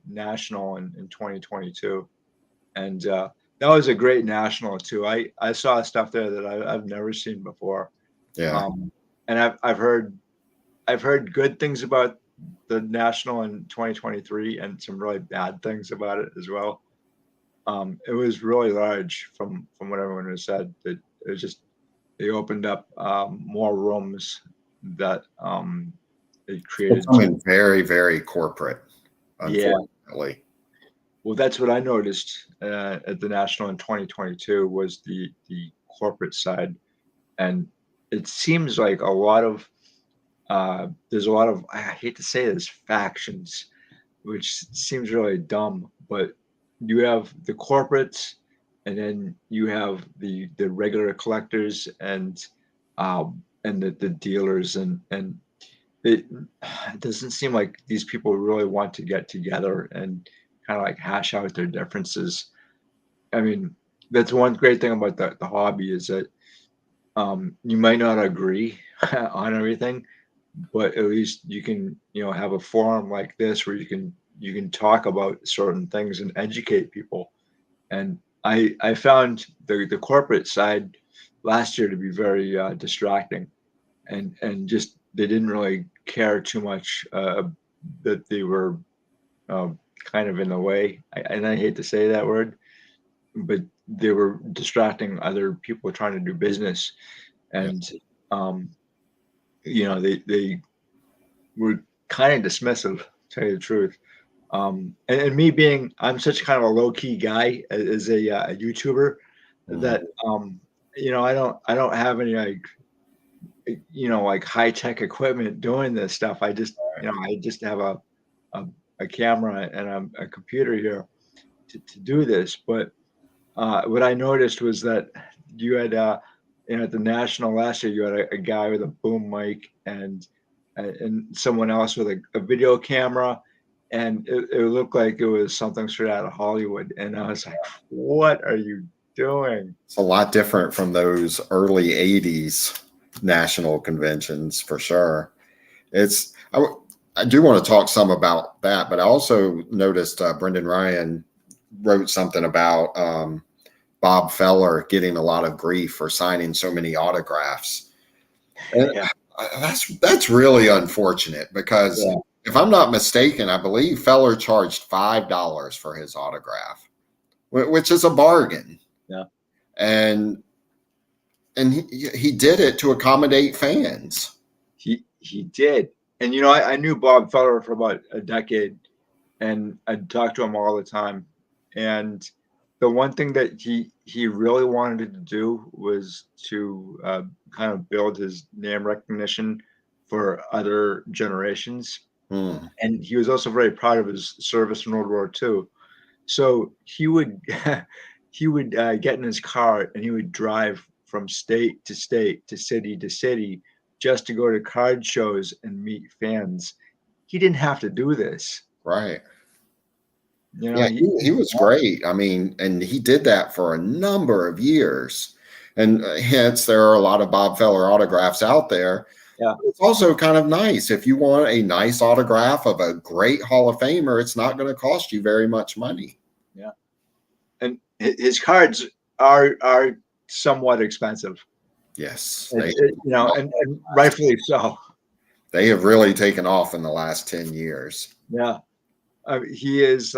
National in 2022, and that was a great National too. I saw stuff there that I've never seen before. Yeah. And I've heard good things about the National in 2023 and some really bad things about it as well. It was really large from what everyone has said. That it was just, they opened up more rooms that it created. Something very, very corporate, unfortunately. Yeah. Well, that's what I noticed at the National in 2022 was the corporate side, and it seems like a lot of there's a lot of, I hate to say this, factions, which seems really dumb, but you have the corporates, and then you have the regular collectors and the dealers, and it doesn't seem like these people really want to get together and kind of like hash out their differences. I mean, that's one great thing about the hobby is that you might not agree on everything, but at least you can have a forum like this where you can talk about certain things and educate people. And I found the corporate side last year to be very distracting, and just they didn't really care too much that they were kind of in the way. And I hate to say that word, but they were distracting other people trying to do business, Yeah. and um, they were kind of dismissive, to tell you the truth. And me being, I'm such kind of a low key guy as a YouTuber Mhm. that I don't have any like high tech equipment doing this stuff. I just have a, a camera and a computer here to do this. But what I noticed was that you had at the national last year, you had a guy with a boom mic and someone else with a video camera, and it looked like it was something straight out of Hollywood. And I was like, "What are you doing?" It's a lot different from those early 80s national conventions for sure. It's I do want to talk some about that, but I also noticed Brendan Ryan wrote something about Bob Feller getting a lot of grief for signing so many autographs. And Yeah, that's really unfortunate because yeah, if I'm not mistaken, I believe Feller charged $5 for his autograph, which is a bargain. yeah. And he did it to accommodate fans. He did, and I knew Bob Feller for about a decade, and I talked to him all the time. And the one thing that he really wanted to do was to kind of build his name recognition for other generations. Hmm. And he was also very proud of his service in World War II. So he would he would get in his car and he would drive from state to state to city just to go to card shows and meet fans. He didn't have to do this. Right. You know, Yeah, he was great. I mean, and he did that for a number of years. And hence, there are a lot of Bob Feller autographs out there. yeah, It's also kind of nice. If you want a nice autograph of a great Hall of Famer, it's not going to cost you very much money. yeah. And his cards are somewhat expensive. Yes, And rightfully so. they have really taken off in the last 10 years. Yeah. He is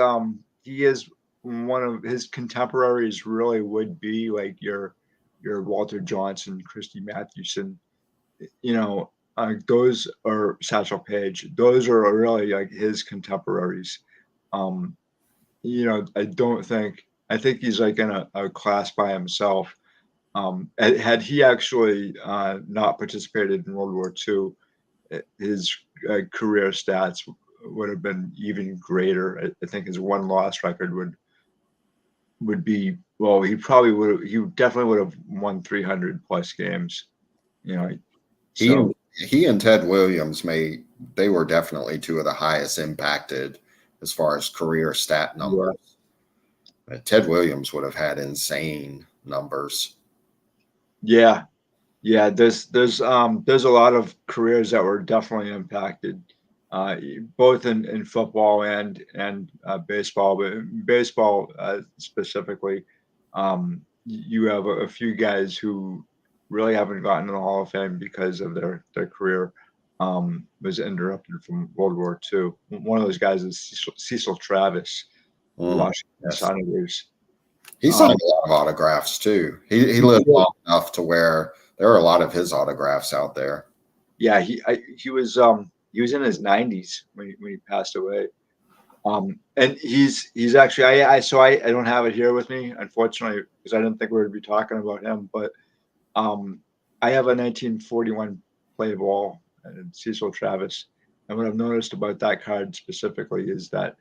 one of his contemporaries really would be like your Walter Johnson, Christy Mathewson, those are Satchel Paige. Those are really like his contemporaries. Um, I think he's like in a class by himself. Had he actually not participated in World War II, his career stats would have been even greater. I think his one loss record would be, well, he definitely would have won 300 plus games. You know, He so and he and Ted Williams they were definitely two of the highest impacted as far as career stat yeah, numbers. Ted Williams would have had insane numbers. yeah, yeah. There's a lot of careers that were definitely impacted, both in football and baseball, but baseball specifically. You have a few guys who really haven't gotten in the Hall of Fame because of their career was interrupted from World War II. One of those guys is Cecil Travis, the Mm, Washington yes. Senators. He Um, signed a lot of autographs too. He lived long enough to where there are a lot of his autographs out there. yeah, he was in his 90s when he passed away. And he's actually I don't have it here with me, unfortunately, because I didn't think we would be talking about him. But I have a 1941 play ball and Cecil Travis, and what I've noticed about that card specifically is that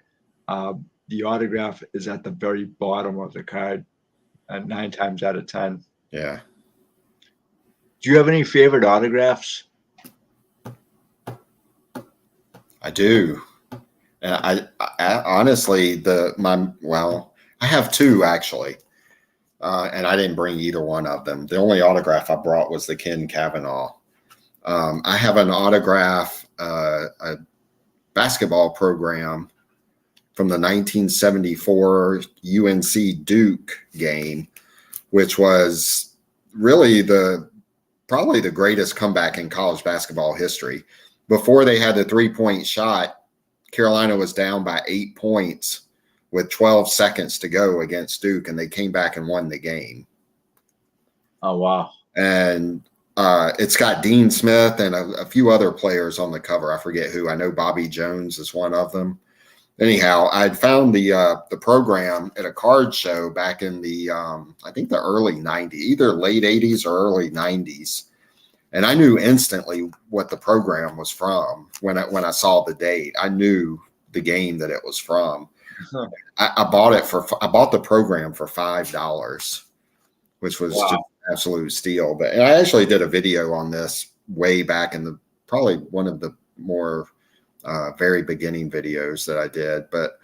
uh, the autograph is at the very bottom of the card, 9 times out of 10. Yeah, Do you have any favorite autographs? I do. And I honestly, I have two actually, and I didn't bring either one of them. The only autograph I brought was the Ken Kavanaugh. I have an autograph, a basketball program from the 1974 UNC Duke game, which was really probably the greatest comeback in college basketball history. Before they had the 3-point shot, Carolina was down by 8 points with 12 seconds to go against Duke, and they came back and won the game. Oh, wow. And it's got Dean Smith and a few other players on the cover. I forget who. I know Bobby Jones is one of them. Anyhow, I'd found the program at a card show back in the I think the early 90s, either late 80s or early 90s. And I knew instantly what the program was from when I saw the date. I knew the game that it was from. I bought the program for $5, which was just absolute steal. But and I actually did a video on this way back in probably one of the more very beginning videos that I did. But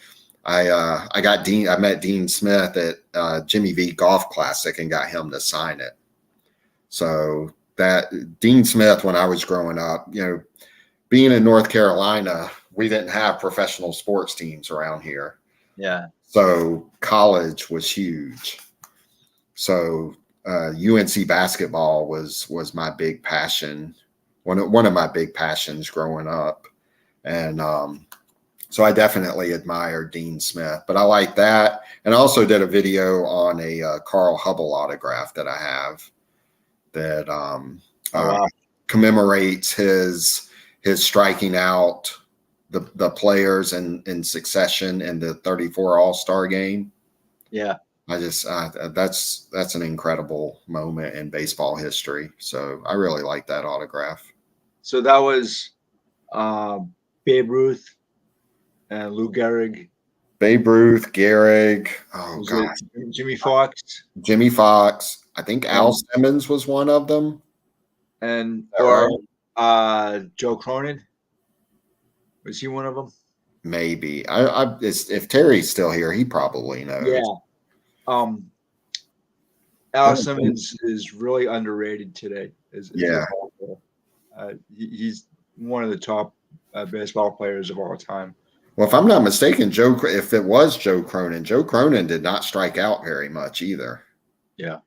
I met Dean Smith at Jimmy V Golf Classic and got him to sign it. So that Dean Smith, when I was growing up, being in North Carolina, we didn't have professional sports teams around here. Yeah. So college was huge. So UNC basketball was my big passion, one of my big passions growing up. And so I definitely admire Dean Smith, but I like that. And I also did a video on a Carl Hubble autograph that I have that commemorates his striking out the players in succession in the 34 All-Star game. Yeah. That's an incredible moment in baseball history. So I really like that autograph. So that was Babe Ruth and Lou Gehrig. Babe Ruth, Gehrig. Oh God, Jimmy Fox. Jimmy Fox. I think Al Simmons was one of them. And Joe Cronin. Was he one of them? Maybe. If Terry's still here, he probably knows. Yeah. Al Simmons is really underrated today. He's one of the top baseball players of all time. Well, if I'm not mistaken, if it was Joe Cronin did not strike out very much either. Yeah.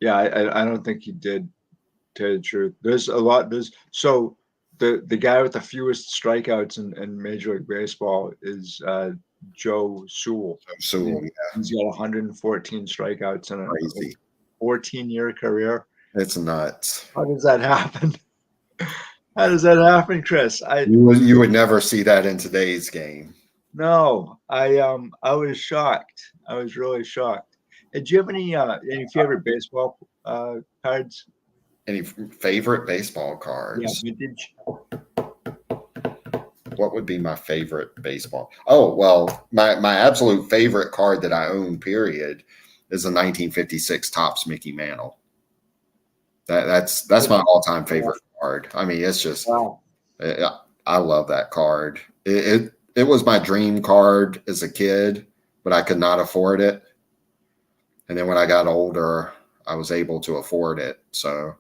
Yeah, I don't think he did, to tell you the truth. There's a lot. So the guy with the fewest strikeouts in Major League Baseball is Joe Sewell. Sewell, yeah. He's got 114 strikeouts in a 14-year career. It's nuts. How does that happen? How does that happen, Chris? You would never see that in today's game. No, I was shocked. I was really shocked. Do you have any favorite baseball cards? Any favorite baseball cards? Yeah, vintage. What would be my favorite baseball? Oh, well, my absolute favorite card that I own, period, is the 1956 Topps Mickey Mantle. That's my all-time favorite card. I mean, it's just I love that card. It was my dream card as a kid, but I could not afford it. And then when I got older, I was able to afford it. So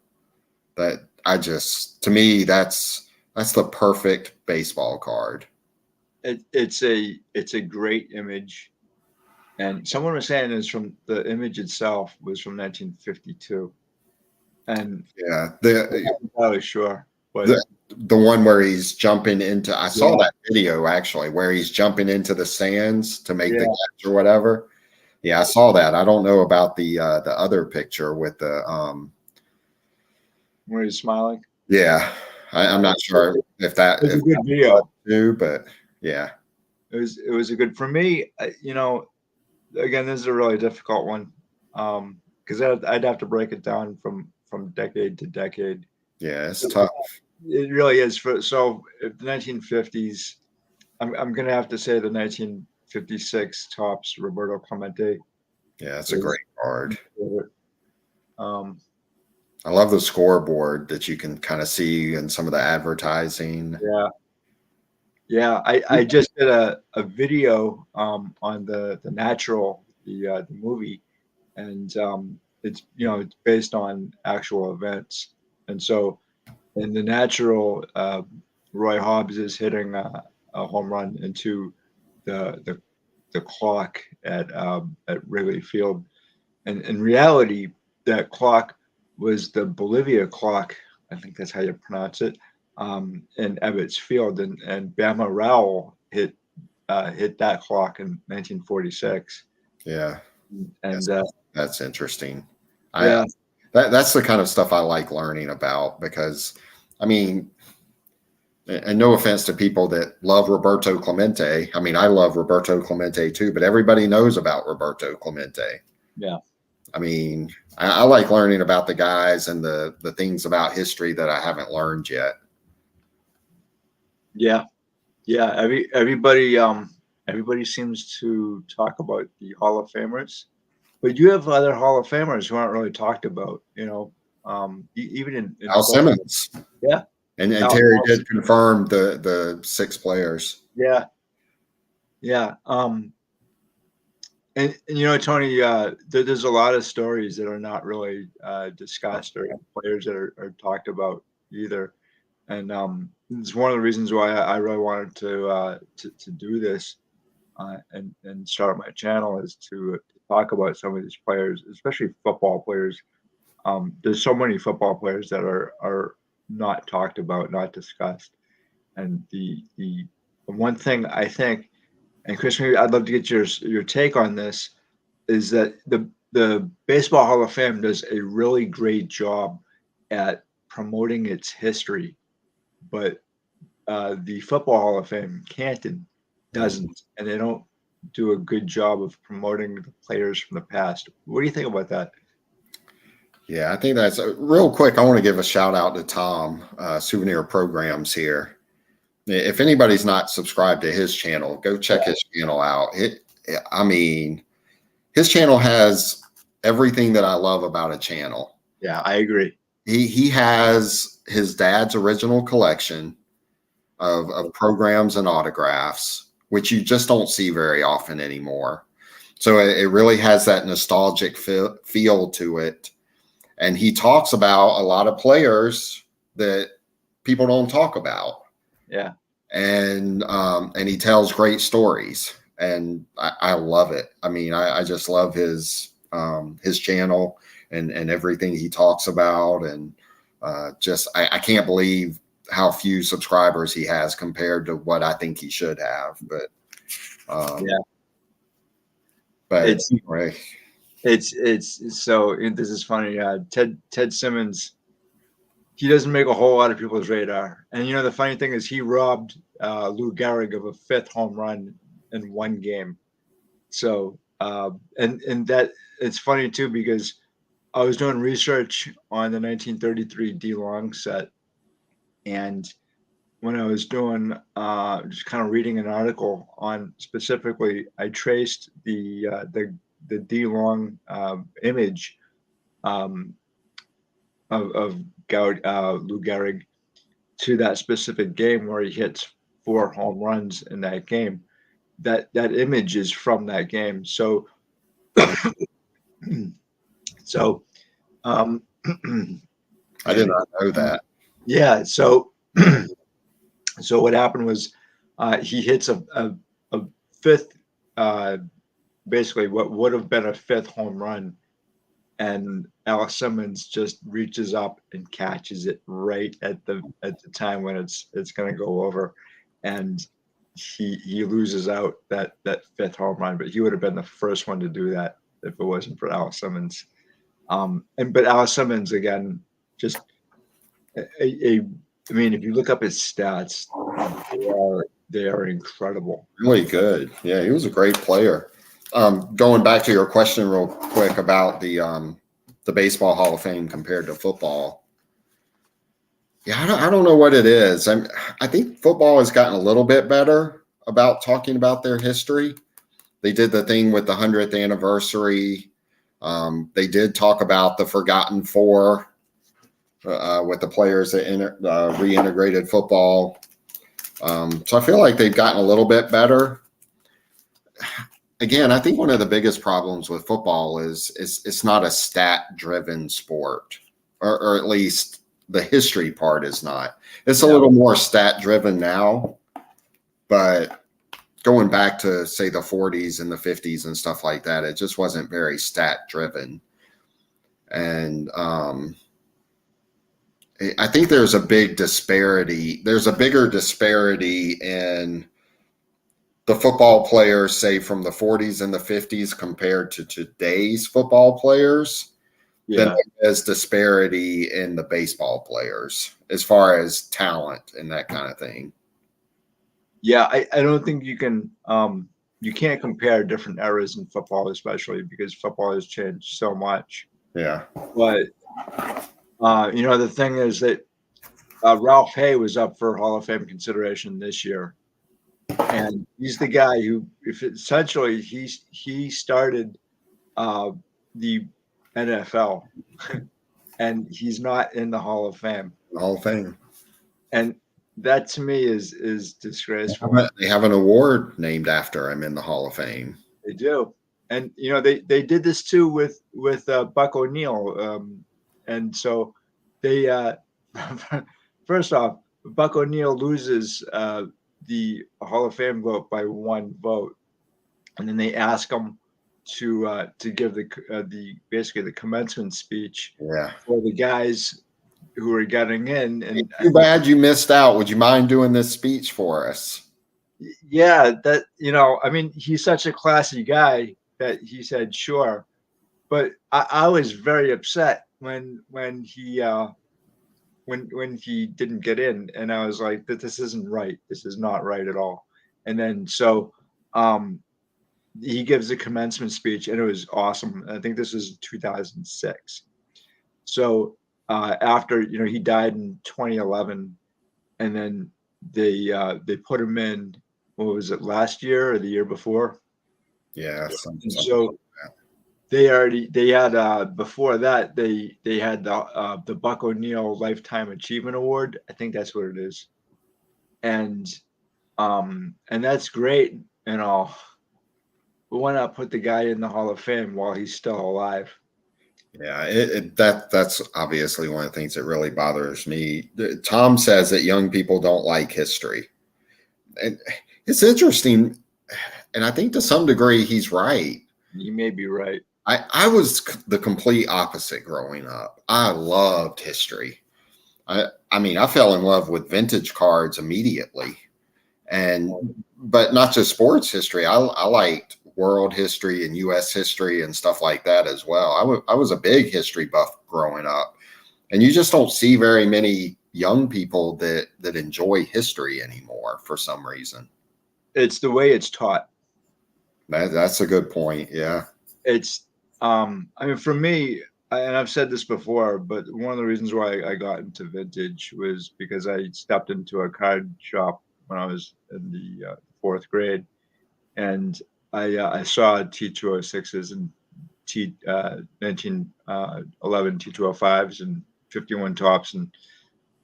to me, that's the perfect baseball card. It's a great image. And someone was saying from the image itself was from 1952. And yeah, I'm not entirely sure. But the one where he's jumping into, I saw that video actually, where he's jumping into the stands to make the catch or whatever. Yeah, I saw that. I don't know about the other picture with the where he's smiling. Yeah, I'm not sure if that was a good video too, but yeah, it was a good for me. Again, this is a really difficult one because I'd have to break it down from decade to decade. Yeah, it's tough. It really is. So if the 1950s, I'm going to have to say the 1956 Topps Roberto Clemente. Yeah, it's a great card. I love the scoreboard that you can kind of see in some of the advertising. Yeah. I just did a video on the Natural, the movie, and it's it's based on actual events, and so in the Natural, Roy Hobbs is hitting a home run into the clock at Wrigley Field, and in reality, that clock was the Bolivia clock. I think that's how you pronounce it. In Ebbets Field, and Bama Rowell hit that clock in 1946. Yeah, And that's interesting. I yeah, that's the kind of stuff I like learning about because, I mean, and no offense to people that love Roberto Clemente. I mean, I love Roberto Clemente too, but everybody knows about Roberto Clemente. yeah, I mean, I like learning about the guys and the things about history that I haven't learned yet. yeah, yeah. Everybody seems to talk about the Hall of Famers, but you have other Hall of Famers who aren't really talked about. Even in Al football. Simmons Yeah, and Al, Terry Al- did confirm the 6 players. yeah, yeah. And Tony, there's a lot of stories that are not really discussed or players that are talked about either. And it's one of the reasons why I really wanted to do this and start my channel is to talk about some of these players, especially football players. There's so many football players that are not talked about, not discussed. And the one thing I think, and Chris, maybe I'd love to get your take on this, is that the Baseball Hall of Fame does a really great job at promoting its history, but the Football Hall of Fame, Canton, doesn't, and they don't do a good job of promoting the players from the past. What do you think about that? Yeah, I think that's real quick. I want to give a shout out to Tom, Souvenir Programs here. If anybody's not subscribed to his channel, go check his channel out. I mean, his channel has everything that I love about a channel. Yeah, I agree. He has his dad's original collection of programs and autographs, which you just don't see very often anymore. So it really has that nostalgic feel to it. And he talks about a lot of players that people don't talk about. Yeah. And he tells great stories. And I love it. I mean, I just love his channel and everything he talks about. And I can't believe how few subscribers he has compared to what I think he should have. But Yeah. But It's right. it's so this is funny. Ted Simmons, he doesn't make a whole lot of people's radar. And the funny thing is he robbed Lou Gehrig of a 5th home run in one game. So and that it's funny too because I was doing research on the 1933 D Long set, and when I was doing just kind of reading an article on specifically, I traced the D Long image um, of Lou Gehrig to that specific game where he hits 4 home runs in that game. That image is from that game. So so um, I did not know that. yeah. So what happened was he hits a 5th, basically what would have been a 5th home run, and Alex Simmons just reaches up and catches it right at the time when it's going to go over, and he loses out that 5th home run. But he would have been the first one to do that if it wasn't for Alex Simmons. But Alex Simmons again, just I mean, if you look up his stats, they are incredible. Really good. Yeah, he was a great player. Going back to your question real quick about the Baseball Hall of Fame compared to football. Yeah, I don't know what it is. I think football has gotten a little bit better about talking about their history. They did the thing with the 100th anniversary. They did talk about the Forgotten Four with the players that reintegrated football. So I feel like they've gotten a little bit better. Again, I think one of the biggest problems with football is it's not a stat-driven sport, or at least the history part is not. It's a little more stat-driven now, but going back to, say, the 40s and the 50s and stuff like that, it just wasn't very stat-driven. And I think there's a big disparity. There's a bigger disparity in the football players, say from the 40s and the 50s, compared to today's football players, than Yeah. there is disparity in the baseball players as far as talent and that kind of thing. Yeah, I don't think you can't compare different eras in football, especially because football has changed so much. Yeah. But the thing is that Ralph Hay was up for Hall of Fame consideration this year, and he's the guy who, if essentially, he started the NFL, and he's not in the Hall of Fame, Hall of Fame. and that to me is disgraceful. They have an award named after him in the Hall of Fame. They do, and they did this too with Buck O'Neill, and so they first off, Buck O'Neill loses the Hall of Fame vote by one vote, and then they ask him to give the basically the commencement speech Yeah. for the guys who are getting in, and Too bad you missed out. Would you mind doing this speech for us? yeah, that I mean, he's such a classy guy that he said sure, but I was very upset when he didn't get in, and I was like, that this isn't right. This is not right at all. And then so he gives a commencement speech, and it was awesome. I think this was 2006. So after he died in 2011, and then they put him in. What was it, last year or the year before? Yeah. And so they had before that they had the Buck O'Neill Lifetime Achievement Award. I think that's what it is, and that's great and all. But why not put the guy in the Hall of Fame while he's still alive? Yeah, that's obviously one of the things that really bothers me. Tom says that young people don't like history, and it's interesting. And I think to some degree he's right. You may be right. I was the complete opposite growing up. I loved history. I mean, I fell in love with vintage cards immediately, but not just sports history. I liked world history and U.S. history and stuff like that as well. I was a big history buff growing up, and you just don't see very many young people that enjoy history anymore for some reason. It's the way it's taught. That's a good point. Yeah. It's I mean, for me, and I've said this before, but one of the reasons why I got into vintage was because I stepped into a card shop when I was in the fourth grade, and I saw T206s and T 1911 T205s and 51 tops, and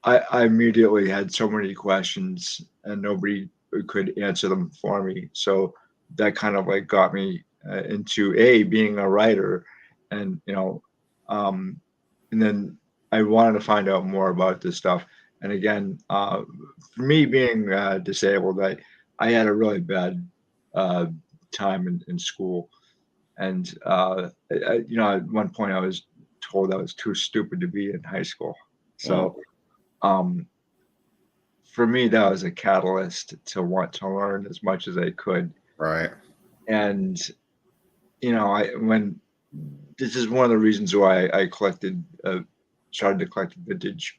I immediately had so many questions, and nobody could answer them for me. So that kind of like got me into being a writer, and and then I wanted to find out more about this stuff. And again, for me being disabled, I had a really bad time in school, and at one point I was told I was too stupid to be in high school. So for me, that was a catalyst to want to learn as much as I could. Right. And when this is one of the reasons why I started to collect vintage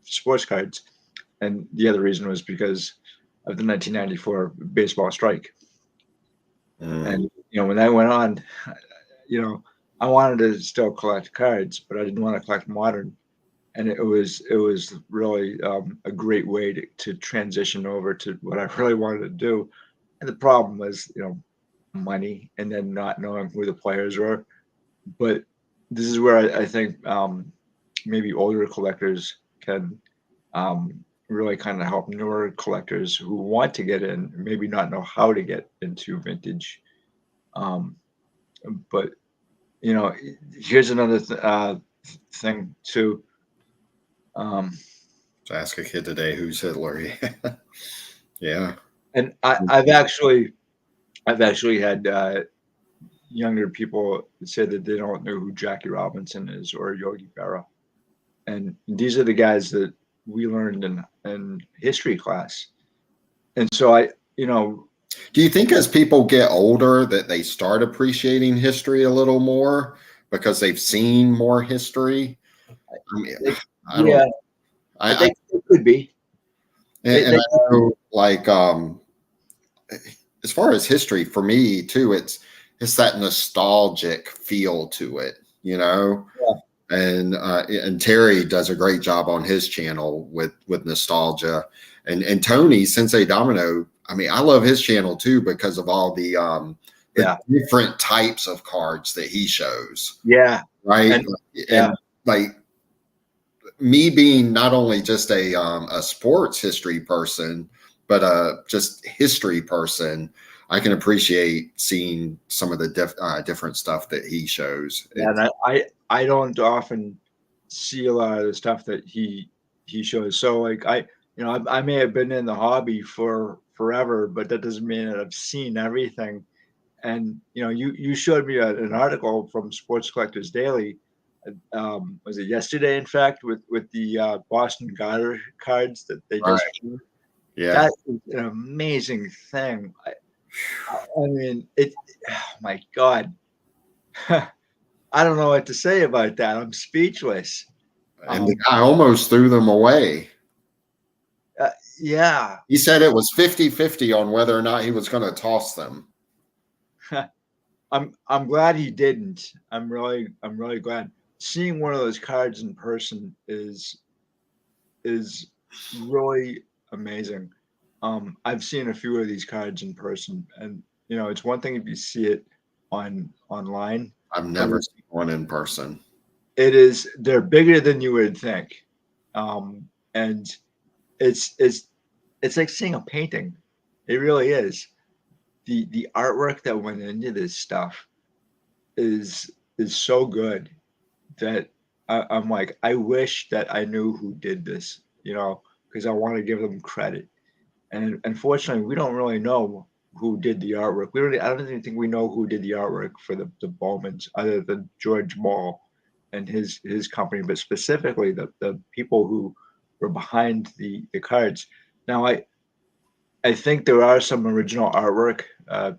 sports cards, and the other reason was because of the 1994 baseball strike. And when that went on, I wanted to still collect cards, but I didn't want to collect modern. And it was really a great way to transition over to what I really wanted to do. And the problem was, money, and then not knowing who the players were. But this is where I think maybe older collectors can really kind of help newer collectors who want to get in, maybe not know how to get into vintage. But here's another thing too. To ask a kid today who's Hitler. Yeah. And I've actually had younger people say that they don't know who Jackie Robinson is or Yogi Berra, and these are the guys that we learned in history class. And so Do you think as people get older that they start appreciating history a little more because they've seen more history? I mean, I yeah, don't. I think it could be. And I know, like, as far as history, for me too, it's that nostalgic feel to it, you know. Yeah. And Terry does a great job on his channel with nostalgia, and Tony Sensei Domino. I mean, I love his channel too because of all the different types of cards that he shows. Yeah, Right, and like me being not only just a sports history person, but just history person, I can appreciate seeing some of the different stuff that he shows. and I don't often see a lot of the stuff that he shows. So like I may have been in the hobby for forever, but that doesn't mean that I've seen everything. And you showed me an article from Sports Collectors Daily. Was it yesterday? In fact, with the Boston Garter cards that they just Right. Yeah. that is an amazing thing. I mean, it. Oh my God, I don't know what to say about that. I'm speechless. And the guy almost threw them away. Yeah. He said it was 50-50 on whether or not he was going to toss them. I'm glad he didn't. I'm really glad. Seeing one of those cards in person is really amazing. I've seen a few of these cards in person, and it's one thing if you see it online. I've never seen one in person. They're bigger than you would think, and it's like seeing a painting. It really is. The artwork that went into this stuff is so good that I'm like, I wish that I knew who did this, because I want to give them credit. And unfortunately, we don't really know who did the artwork. I don't even think we know who did the artwork for the Bowmans, other than George Mall and his company, but specifically the people who were behind the cards. Now, I think there are some original artwork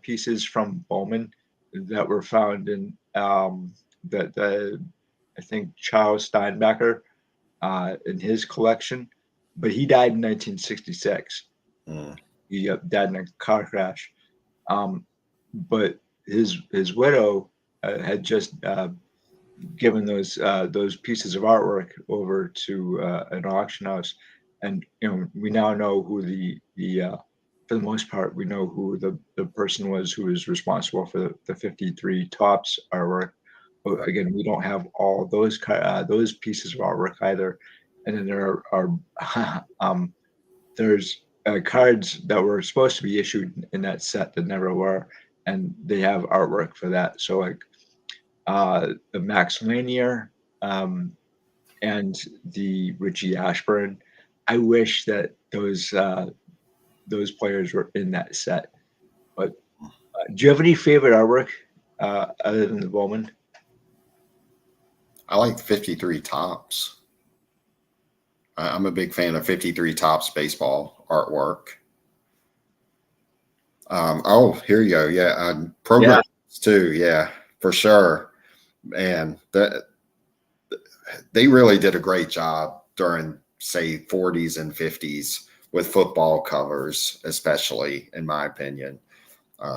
pieces from Bowman that were found in the I think Charles Steinbecker in his collection, but he died in 1966. He died in a car crash. But his widow had just given those pieces of artwork over to an auction house, and we now know who the for the most part we know who the person was who was responsible for the 53 tops artwork. But again, we don't have all those pieces of artwork either. And then there are there's cards that were supposed to be issued in that set that never were, and they have artwork for that. So like the Max Lanier and the Richie Ashburn. I wish that those players were in that set. But do you have any favorite artwork other than the Bowman? I like 53 tops. I'm a big fan of 53 tops baseball artwork. Oh, here you go. Yeah, programs too. Yeah, for sure. Man, they really did a great job during, say, 40s and 50s with football covers, especially in my opinion.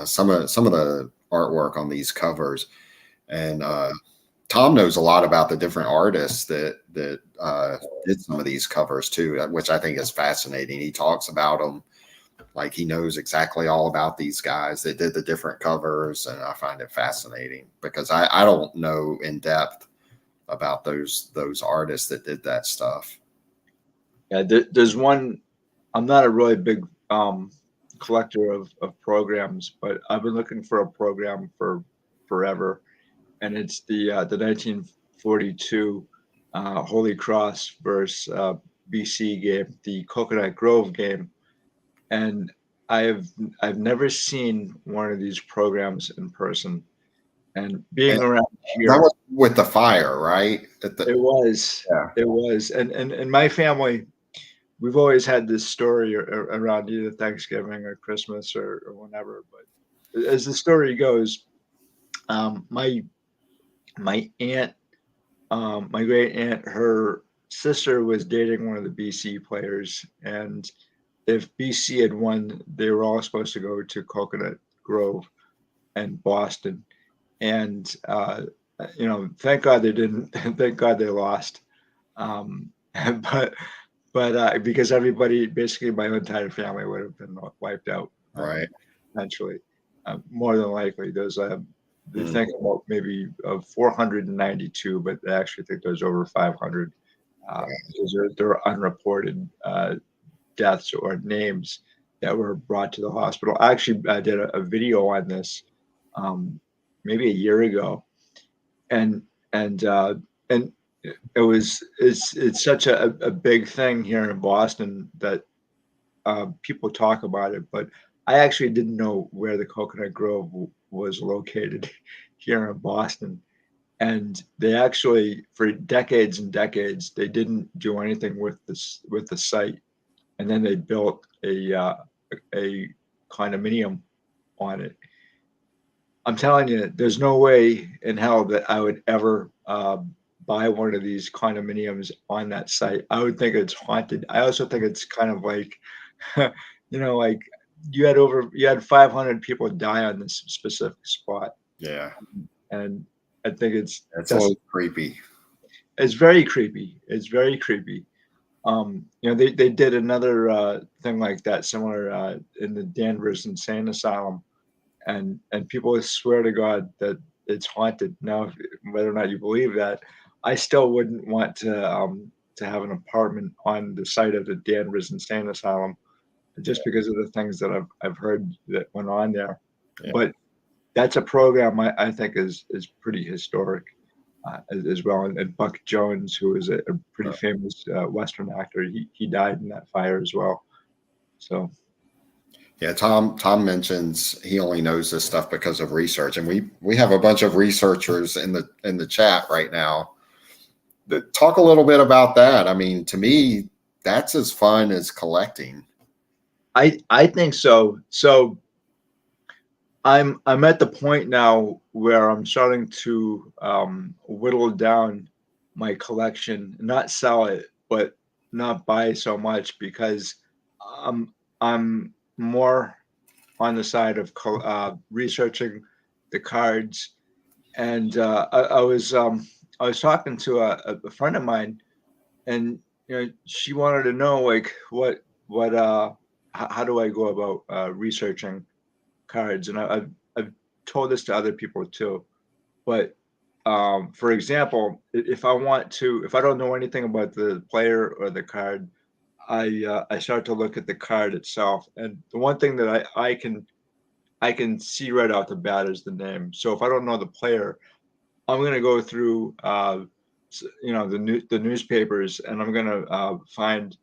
Some of the artwork on these covers, and Tom knows a lot about the different artists that did some of these covers too, which I think is fascinating. He talks about them like he knows exactly all about these guys that did the different covers, and I find it fascinating because I don't know in depth about those artists that did that stuff. Yeah, there's one. I'm not a really big collector of programs, but I've been looking for a program for forever, and it's the 1942 Holy Cross versus BC game, the Coconut Grove game, and I've never seen one of these programs in person, And being And around that here, was with the fire, right? it was, Yeah, it was, and my family, we've always had this story around either Thanksgiving or Christmas or whenever. But as the story goes, my aunt, my great aunt, her sister was dating one of the BC players, and if BC had won, they were all supposed to go to Coconut Grove and Boston. And thank God they didn't. Thank God they lost. Um, but because everybody, basically my entire family, would have been wiped out right. eventually, more than likely. There's they Mm, think about maybe 492, but they actually think there's over 500 because there are unreported deaths or names that were brought to the hospital. I actually did a video on this um, maybe a year ago, and and uh, and it's such a big thing here in Boston that people talk about it, but I actually didn't know where the Coconut Grove was located here in Boston. And they actually, for decades and decades, they didn't do anything with the site, and then they built a condominium on it. I'm telling you, there's no way in hell that I would ever buy one of these condominiums on that site. I would think it's haunted. I also think it's kind of like, like you had 500 people die on this specific spot, yeah, and I think it's a little creepy. it's very creepy. It's very creepy. They did another thing like that, similar in the Danvers Insane Asylum, and people swear to God that it's haunted. Now, whether or not you believe that, I still wouldn't want to have an apartment on the site of the Danvers Insane Asylum, just because of the things that I've heard that went on there. Yeah, But that's a program I think is pretty historic as well. And Buck Jones, who is a pretty yeah. famous Western actor, he died in that fire as well. So Yeah, Tom mentions he only knows this stuff because of research, and we have a bunch of researchers in the chat right now that talk a little bit about that. I mean, to me, that's as fun as collecting. I think so. So I'm at the point now where I'm starting to whittle down my collection, not sell it, but not buy so much because I'm more on the side of researching the cards. And I was talking to a friend of mine, and she wanted to know like what how do I go about researching cards, and I've told this to other people too. But for example, if I don't know anything about the player or the card, I start to look at the card itself, and the one thing that I can see right off the bat is the name. So if I don't know the player, I'm gonna go through the newspapers, and I'm gonna find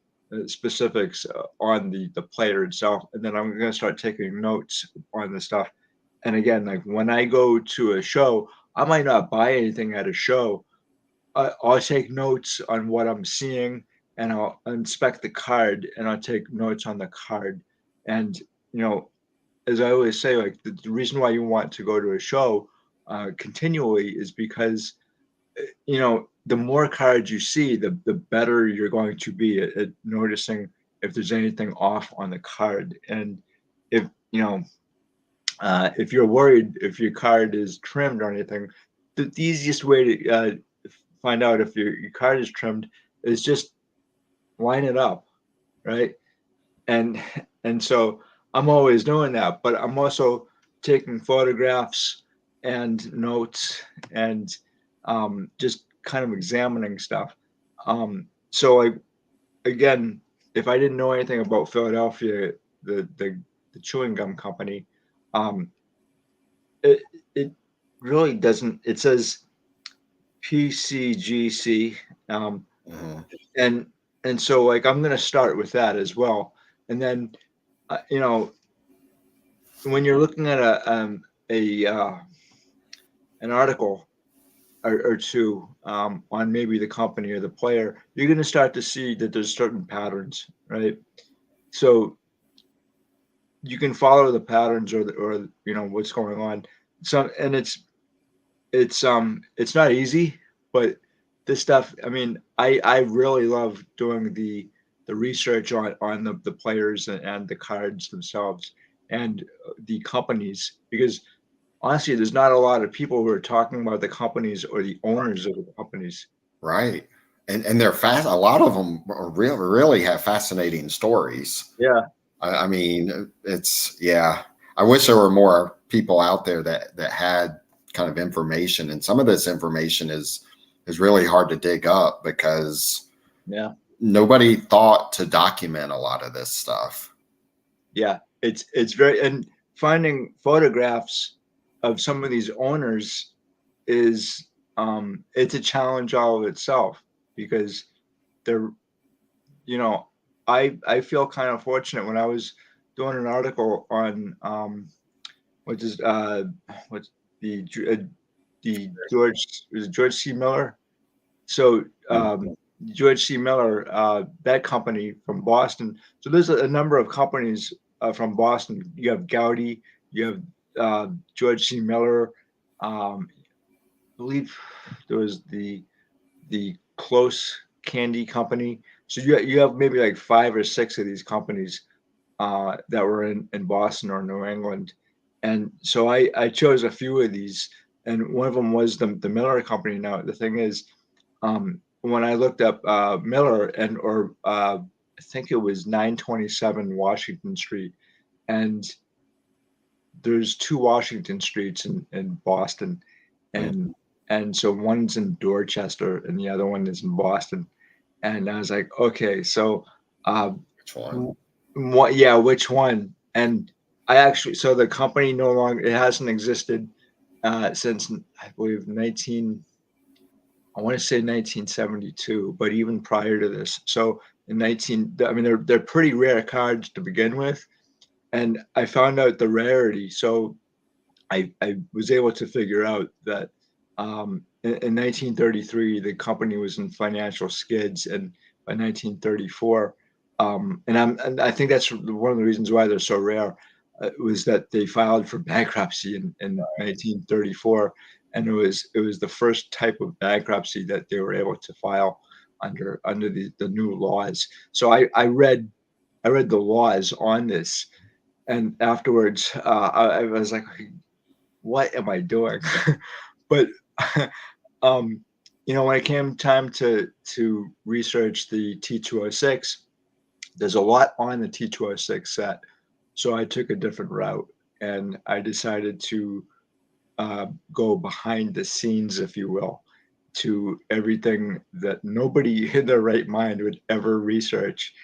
specifics on the player itself, and then I'm gonna start taking notes on the stuff. And again, like when I go to a show, I might not buy anything at a show. I'll take notes on what I'm seeing, and I'll inspect the card, and I'll take notes on the card. And you know, as I always say, like the reason why you want to go to a show continually is because the more cards you see, the better you're going to be at noticing if there's anything off on the card. And if if you're worried if your card is trimmed or anything, the easiest way to find out if your card is trimmed is just line it up, right? And and so I'm always doing that, but I'm also taking photographs and notes and just kind of examining stuff. So like again, if I didn't know anything about Philadelphia, the chewing gum company, um, it it really doesn't. It says PCGC, um, Mhm. and so like I'm gonna start with that as well, and then you know when you're looking at a an article or two on maybe the company or the player, you're going to start to see that there's certain patterns, right? So you can follow the patterns or what's going on. So and it's not easy, but this stuff. I mean, I really love doing the research on the players and the cards themselves and the companies because honestly, there's not a lot of people who are talking about the companies or the owners of the companies. Right. And they're fast. A lot of them are really have fascinating stories. Yeah, I mean, it's, yeah. I wish there were more people out there that had kind of information, and some of this information is really hard to dig up because yeah, nobody thought to document a lot of this stuff. yeah. It's very and finding photographs of some of these owners is it's a challenge all of itself because they're I feel kind of fortunate when I was doing an article on which is what's the the George C. Miller. So George C. Miller, that company from Boston. So there's a number of companies from Boston. You have Gaudi, you have George C. Miller. I believe there was the Close Candy Company. So you have maybe like 5 or 6 of these companies that were in Boston or New England. And so I chose a few of these, and one of them was the Miller Company. Now the thing is, when I looked up Miller or I think it was 927 Washington Street, and there's 2 Washington Streets in Boston, and so one's in Dorchester and the other one is in Boston, and I was like, okay, so Which one? what? Yeah, which one? And I actually, so the company no longer, it hasn't existed since I believe 19. I want to say 1972, but even prior to this. So in 19, I mean, they're pretty rare cards to begin with, and I found out the rarity. So I was able to figure out that in 1933 the company was in financial skids, and by 1934, and I think that's one of the reasons why they're so rare, was that they filed for bankruptcy in 1934, and it was the first type of bankruptcy that they were able to file under the new laws. So I read the laws on this, and afterwards I was like, what am I doing? But um, when it came time to research the T206, there's a lot on the T206 set. So I took a different route, and I decided to go behind the scenes, if you will, to everything that nobody in their right mind would ever research.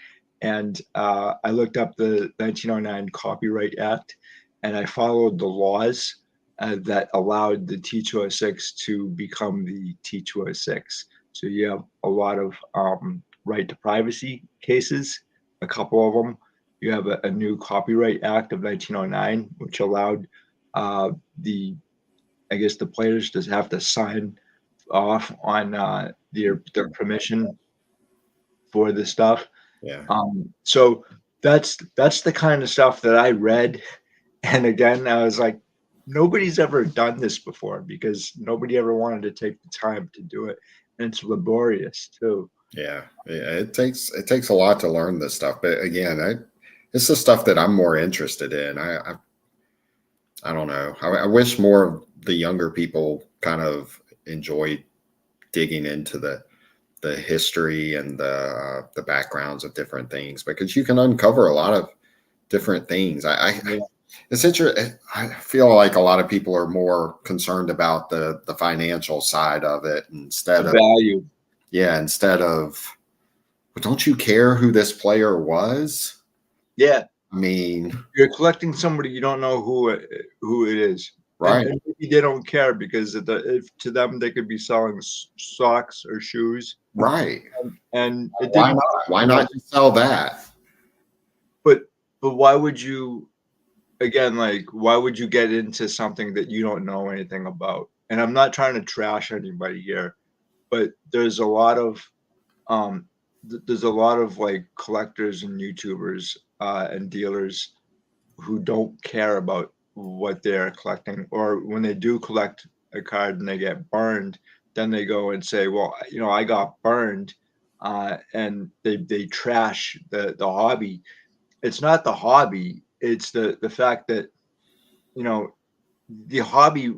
And I looked up the 1909 Copyright Act, and I followed the laws that allowed the T206 to become the T206. So you have a lot of right to privacy cases, a couple of them. You have a new Copyright Act of 1909, which allowed the I guess the players just have to sign off on their permission for the stuff. Yeah. So that's the kind of stuff that I read, and again, I was like, nobody's ever done this before because nobody ever wanted to take the time to do it, and it's laborious too. Yeah. It takes a lot to learn this stuff. But again, it's the stuff that I'm more interested in. I don't know. I wish more of the younger people kind of enjoyed digging into the history and the backgrounds of different things, because you can uncover a lot of different things. Yeah. It's interesting. I feel like a lot of people are more concerned about the financial side of it instead The of, value. well, don't you care who this player was? Yeah, I mean, you're collecting somebody you don't know who it is, right, and maybe they don't care because if to them they could be selling socks or shoes, right. and it Why didn't. not? Why not just sell that? But why would you, again, like, why would you get into something that you don't know anything about? and I'm not trying to trash anybody here, but there's a lot of like collectors and YouTubers and dealers who don't care about what they're collecting, or when they do collect a card and they get burned, then they go and say, well, I got burned, and they trash the hobby. It's not the hobby, it's the fact that, you know, the hobby,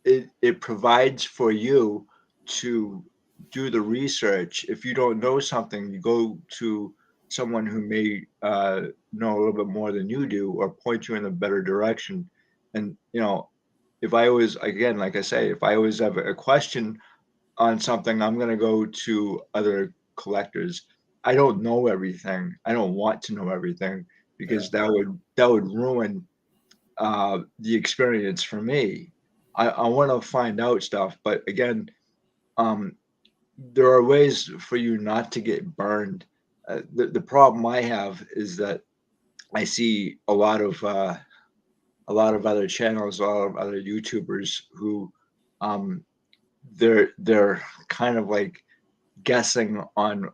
it provides for you to do the research. If you don't know something, you go to someone who may know a little bit more than you do, or point you in a better direction. And if I always, again, like I say, if I always have a question on something, I'm going to go to other collectors. I don't know everything. I don't want to know everything, because that would ruin the experience for me. I want to find out stuff, but again, um, there are ways for you not to get burned. The problem I have is that I see a lot of other channels, a lot of other YouTubers who, um, they're kind of like guessing on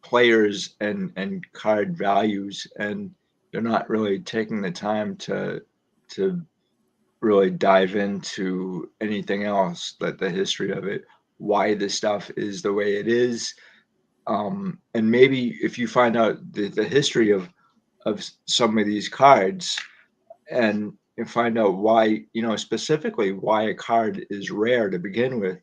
players and card values, and they're not really taking the time to really dive into anything else, that the history of it, why this stuff is the way it is. And maybe if you find out the history of some of these cards, and find out why, specifically why a card is rare to begin with,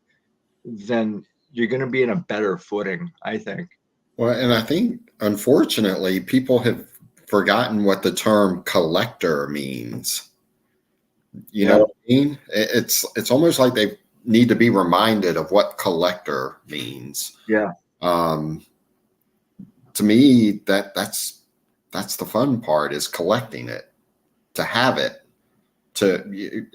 then you're going to be in a better footing, I think. Well, and I think unfortunately people have forgotten what the term collector means. You know Yeah. what I mean? It's almost like they need to be reminded of what collector means. Yeah. Um, to me, that's the fun part, is collecting it, to have it.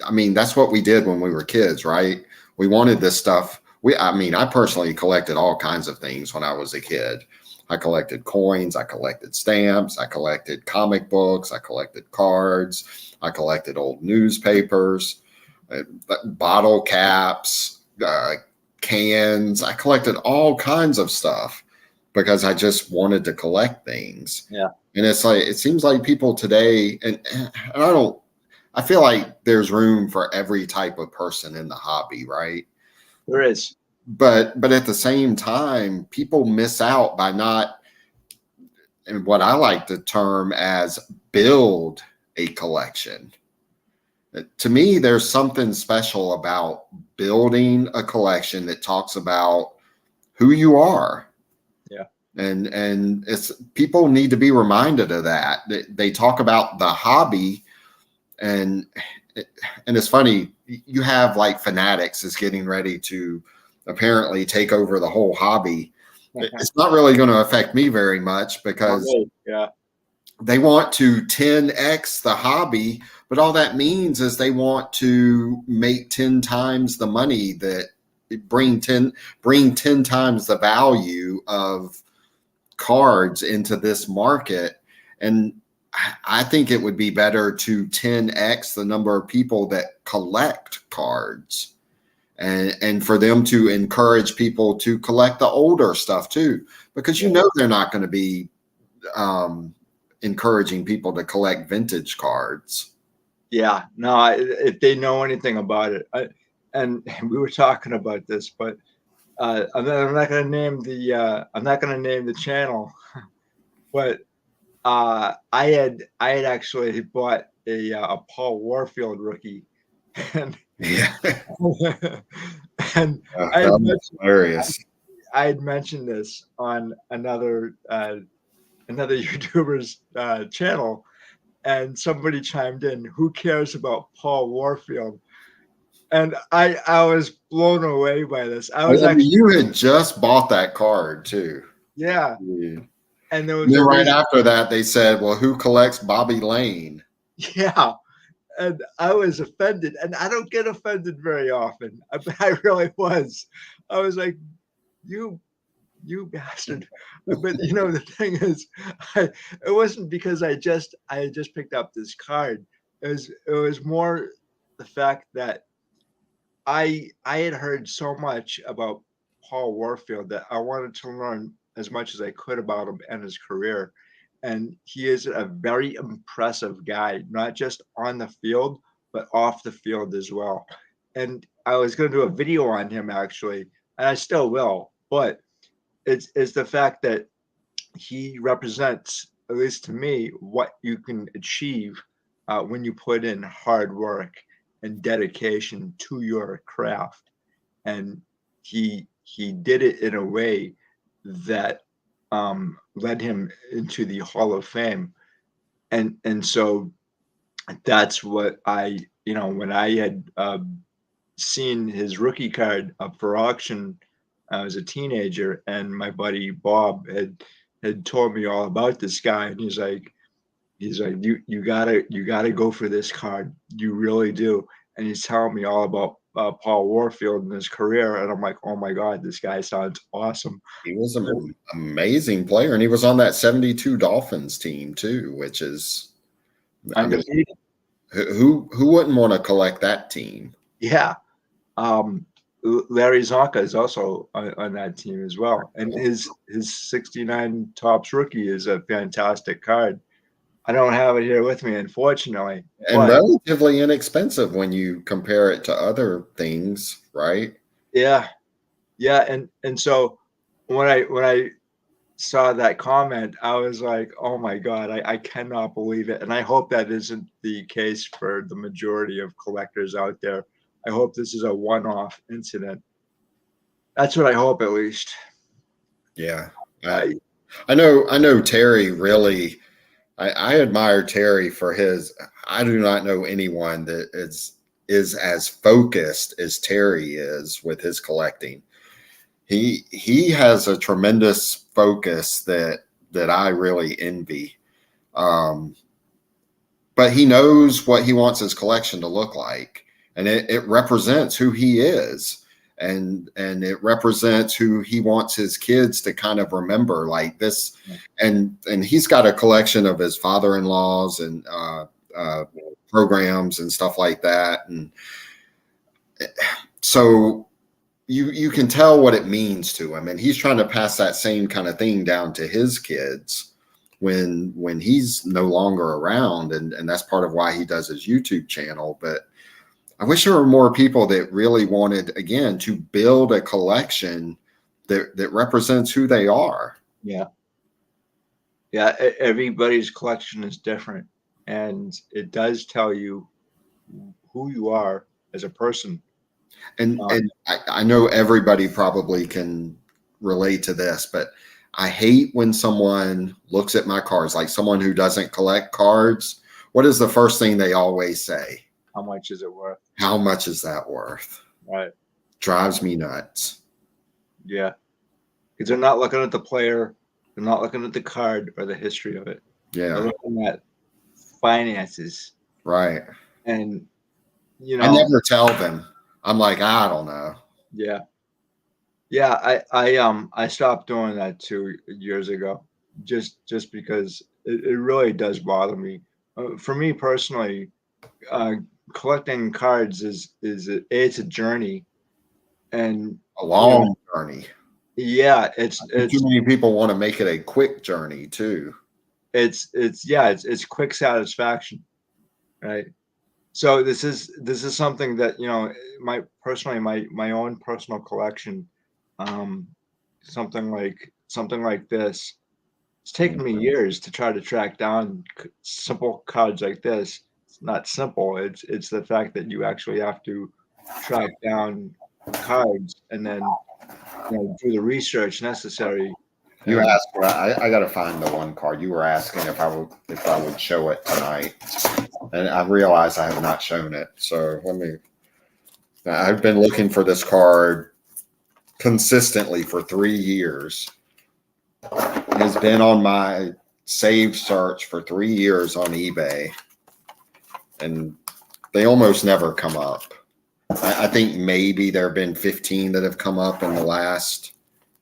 I mean, that's what we did when we were kids, right? We wanted this stuff. I personally collected all kinds of things when I was a kid. I collected coins, I collected stamps, I collected comic books, I collected cards, I collected old newspapers, bottle caps, cans. I collected all kinds of stuff because I just wanted to collect things. Yeah. And it's like, it seems like people today, and I feel like there's room for every type of person in the hobby, right? There is. But at the same time, people miss out by not, and what I like to term as, build a collection. To me, there's something special about building a collection that talks about who you are. Yeah. And it's, people need to be reminded of that. They talk about the hobby, and it's funny, you have like Fanatics is getting ready to apparently take over the whole hobby. It's not really going to affect me very much, because Yeah. they want to 10x the hobby, but all that means is they want to make 10 times the money, that bring 10 times the value of cards into this market. And I think it would be better to 10x the number of people that collect cards, and for them to encourage people to collect the older stuff too, because they're not going to be encouraging people to collect vintage cards. Yeah. No, if they know anything about it, and we were talking about this, but I'm not going to name the channel, but I had actually bought a Paul Warfield rookie, and Yeah. and That was hilarious. I had mentioned this on another YouTuber's channel, and somebody chimed in, "Who cares about Paul Warfield?" And I was blown away by this. I was actually, you had just bought that card too. yeah. Yeah. And there was And then right after that, they said, well, who collects Bobby Lane? Yeah. And I was offended, and I don't get offended very often. I really was. I was like, you bastard. But the thing is, it wasn't because I had just picked up this card. It was more the fact that I had heard so much about Paul Warfield that I wanted to learn as much as I could about him and his career. And he is a very impressive guy, not just on the field, but off the field as well. And I was going to do a video on him actually, and I still will. But it's the fact that he represents, at least to me, what you can achieve when you put in hard work and dedication to your craft. And he did it in a way that led him into the Hall of Fame. And so that's what when I had seen his rookie card up for auction, I was a teenager, and my buddy Bob had told me all about this guy, and he's like you gotta go for this card, you really do. And he's telling me all about Paul Warfield and his career, and I'm like, oh my god, this guy sounds awesome. He was an amazing player, and he was on that 72 Dolphins team too, which is, I mean, Undefeated. who wouldn't want to collect that team? Yeah. Larry Zonka is also on that team as well, and his 69 Topps rookie is a fantastic card. I don't have it here with me, unfortunately, And but relatively inexpensive when you compare it to other things, right? yeah, yeah, and so when I saw that comment, I was like, oh my god, I cannot believe it, and I hope that isn't the case for the majority of collectors out there. I hope this is a one-off incident. That's what I hope, at least. Yeah. I I know Terry really, I admire Terry for his, I do not know anyone that is as focused as Terry is with his collecting. He has a tremendous focus that I really envy. But he knows what he wants his collection to look like, and it represents who he is, and it represents who he wants his kids to kind of remember, like this. And he's got a collection of his father-in-laws and programs and stuff like that, and so you can tell what it means to him, and he's trying to pass that same kind of thing down to his kids when he's no longer around, and that's part of why he does his YouTube channel. But I wish there were more people that really wanted, again, to build a collection that represents who they are. Yeah. Yeah, everybody's collection is different, and it does tell you who you are as a person. And I know everybody probably can relate to this, but I hate when someone looks at my cards, like someone who doesn't collect cards. What is the first thing they always say? How much is it worth? How much is that worth? Right. Drives me nuts. Yeah. Because they're not looking at the player, they're not looking at the card or the history of it. Yeah. They're looking at finances. Right. And I never tell them. I'm like, I don't know. Yeah. Yeah, I stopped doing that 2 years ago, just because it really does bother me. For me personally, collecting cards it's a journey, and A long journey. yeah, Too many people want to make it a quick journey too. it's quick satisfaction, right? So this is something that my own personal collection, something like this. It's taken me years to try to track down simple cards like this. It's not simple. It's the fact that you actually have to track down cards and then do the research necessary. You And asked, I got to find the one card you were asking if I would show it tonight, and I realized I have not shown it. So I've been looking for this card consistently for 3 years. It has been on my saved search for 3 years on eBay, and they almost never come up. I think maybe there have been 15 that have come up in the last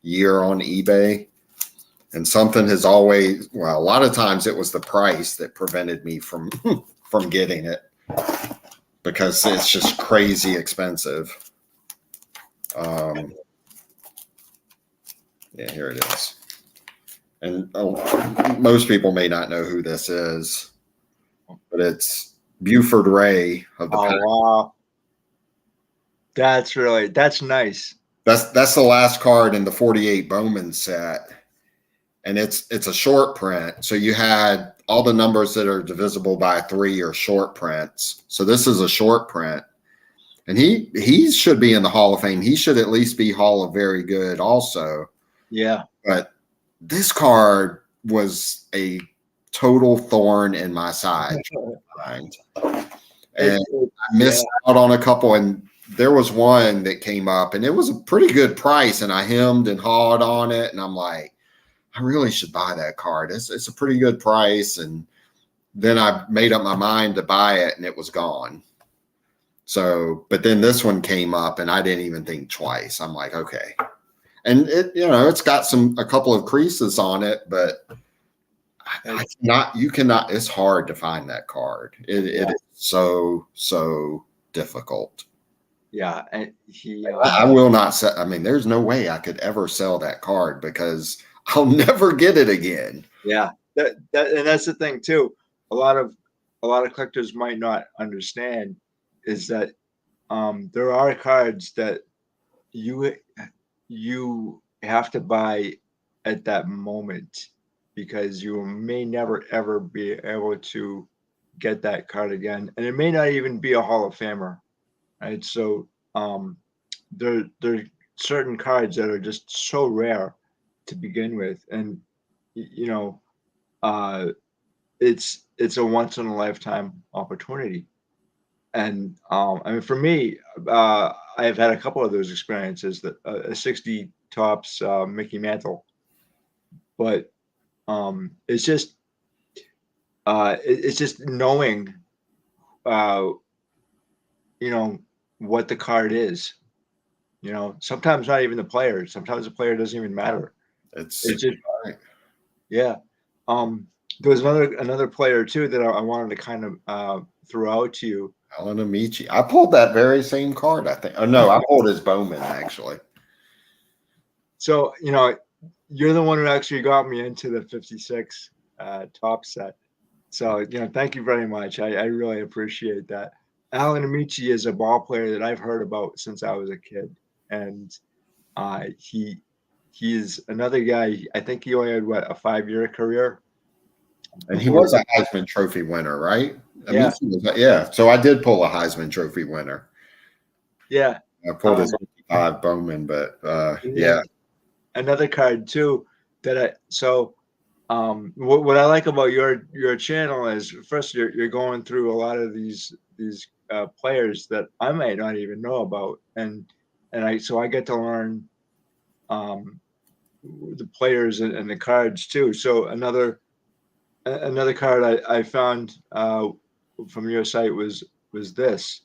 year on eBay. And something has always, well, a lot of times it was the price that prevented me from getting it, because it's just crazy expensive. Yeah, here it is. And most people may not know who this is, but it's Buford Ray of the Pack. Wow. That's nice. That's the last card in the 48 Bowman set. And it's a short print. So you had all the numbers that are divisible by 3 are short prints. So this is a short print. And he should be in the Hall of Fame. He should at least be Hall of Very Good also. Yeah. But this card was a total thorn in my side. And I missed out on a couple, and there was one that came up, and it was a pretty good price, and I hemmed and hawed on it, and I'm like, I really should buy that card. It's a pretty good price, and then I made up my mind to buy it, and it was gone. So, but then this one came up, and I didn't even think twice. I'm like, okay. And it's got a couple of creases on it, but you cannot, it's hard to find that card. It is so difficult. Yeah. And I will not sell. I mean, there's no way I could ever sell that card because I'll never get it again. Yeah. And that's the thing too. A lot of collectors might not understand is that there are cards that you have to buy at that moment because you may never ever be able to get that card again, and it may not even be a Hall of Famer, right? So there are certain cards that are just so rare to begin with, and it's a once in a lifetime opportunity. And I mean, for me, I've had a couple of those experiences. That a 60 tops Mickey Mantle, but it's just knowing, what the card is. Sometimes not even the player. Sometimes the player doesn't even matter. It's just right. Yeah. There was another player too that I wanted to kind of throw out to you. Alan Amici. I pulled that very same card, I think. Oh no, I pulled his Bowman actually. So you're the one who actually got me into the 56 top set. So thank you very much. I really appreciate that. Alan Amici is a ball player that I've heard about since I was a kid, and he is another guy. I think he only had a 5-year career. And he was a Heisman Trophy winner, right? Yeah. Yeah. So I did pull a Heisman Trophy winner. Yeah. I pulled his 55 Bowman, but yeah. Another card too that what I like about your channel is first you're going through a lot of these players that I might not even know about, and I get to learn the players and the cards too. So another card I found from your site was this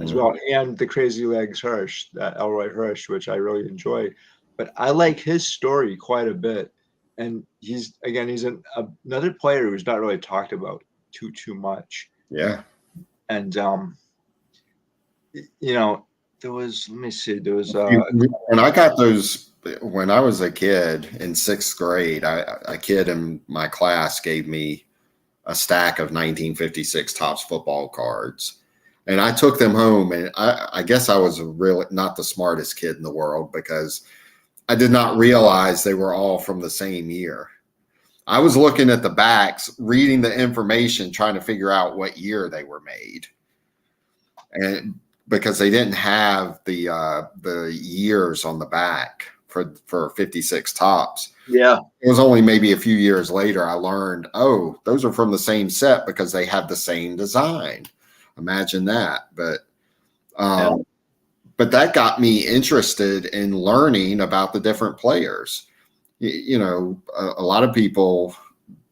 as well, and the Crazy Legs Hirsch, that Elroy Hirsch, which I really enjoy. But I like his story quite a bit, and he's another player who's not really talked about too much. Yeah. And there was, let me see, there was when I got those. When I was a kid in 6th grade, a kid in my class gave me a stack of 1956 Topps football cards. And I took them home, and I guess I was really not the smartest kid in the world because I did not realize they were all from the same year. I was looking at the backs, reading the information, trying to figure out what year they were made. And because they didn't have the years on the back for 56 Topps. Yeah. It was only maybe a few years later I learned, oh, those are from the same set because they have the same design. Imagine that. But that got me interested in learning about the different players. A lot of people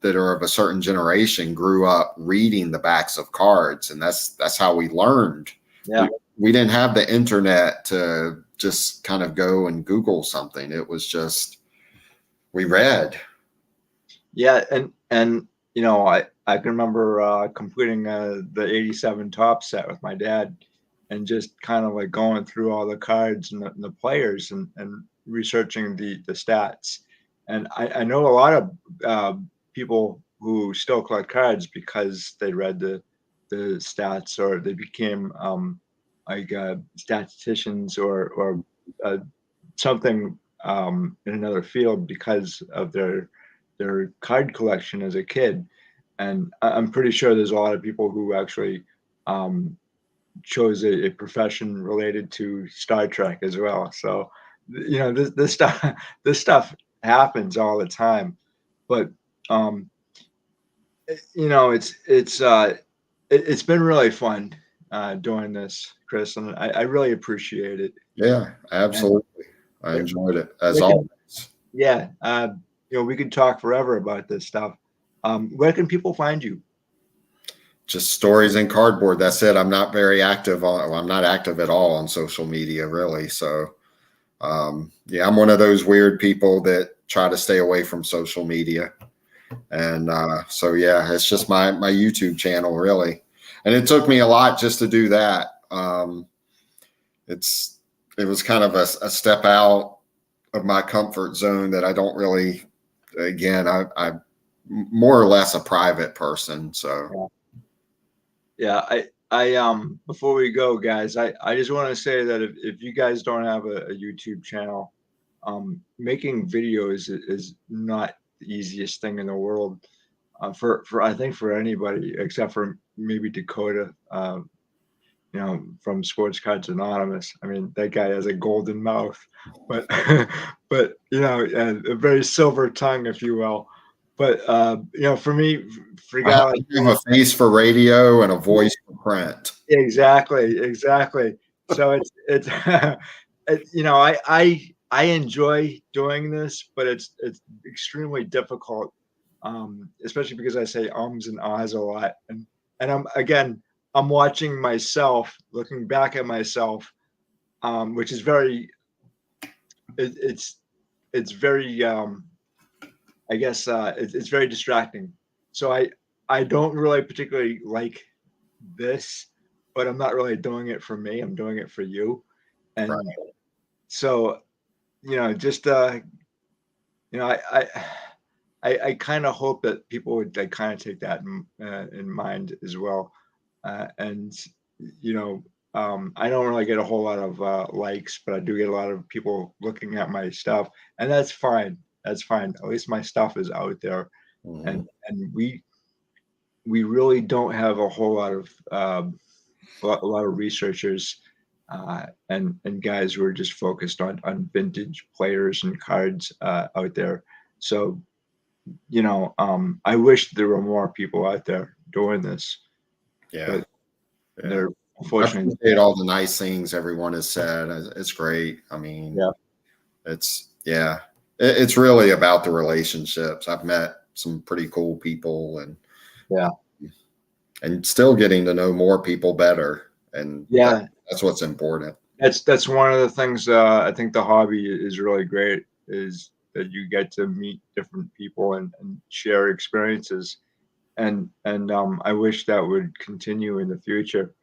that are of a certain generation grew up reading the backs of cards, and that's how we learned. Yeah. We didn't have the internet to just kind of go and Google something. It was just, we read. Yeah. And I can remember completing the 87 top set with my dad. and just kind of like going through all the cards and the players and researching the stats. And I know a lot of people who still collect cards because they read the stats, or they became like statisticians, or uh, something in another field because of their card collection as a kid. And I'm pretty sure there's a lot of people who actually um, chose a profession related to Star Trek as well. So, this stuff this stuff happens all the time. But um, it's been really fun doing this, Chris, and I really appreciate it. Yeah, And absolutely. I enjoyed it as we can, always. yeah, we could talk forever about this stuff. Where can people find you? Just stories and cardboard. That's it. I'm not very active on. Well, I'm not active at all on social media, really. So, yeah, I'm one of those weird people that try to stay away from social media. And so, yeah, it's just my YouTube channel, really. And it took me a lot just to do that. It was kind of a step out of my comfort zone that I don't really. Again, I'm more or less a private person. So. Yeah, I before we go, guys, I just want to say that if you guys don't have a YouTube channel, making videos is not the easiest thing in the world, for I think for anybody except for maybe Dakota, from Sports Cards Anonymous. I mean, that guy has a golden mouth, but but a very silver tongue, if you will. But for me, for a I guy have like a me, face for radio and a voice for print. exactly. So it's I enjoy doing this, but it's extremely difficult, especially because I say ums and ahs a lot, and I'm watching myself, looking back at myself, which is it, it's it's very I guess it's very distracting. So I don't really particularly like this, but I'm not really doing it for me. I'm doing it for you. And Right. so, just you know, I kind of hope that people would like kind of take that in mind as well. And I don't really get a whole lot of likes, but I do get a lot of people looking at my stuff, and that's fine. That's fine. At least my stuff is out there, Mhm. and we really don't have a whole lot of a lot of researchers and guys who are just focused on vintage players and cards out there. So I wish there were more people out there doing this, Yeah. but Yeah. they're I unfortunately appreciate all the nice things everyone has said. It's great. I mean, yeah. yeah, it's really about the relationships. I've met some pretty cool people Yeah. and still getting to know more people better. And Yeah, that's what's important. that's one of the things I think the hobby is really great, is that you get to meet different people and share experiences, and I wish that would continue in the future.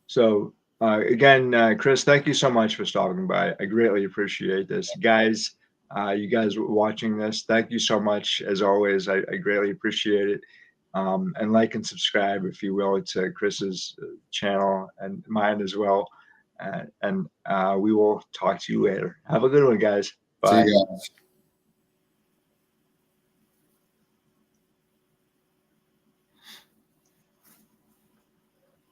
So again, Chris, thank you so much for stopping by. I greatly appreciate this, guys. You guys watching this, thank you so much. As always, I greatly appreciate it. And like and subscribe, if you will, to Chris's channel and mine as well. And we will talk to you later. Have a good one, guys. See Bye. you guys.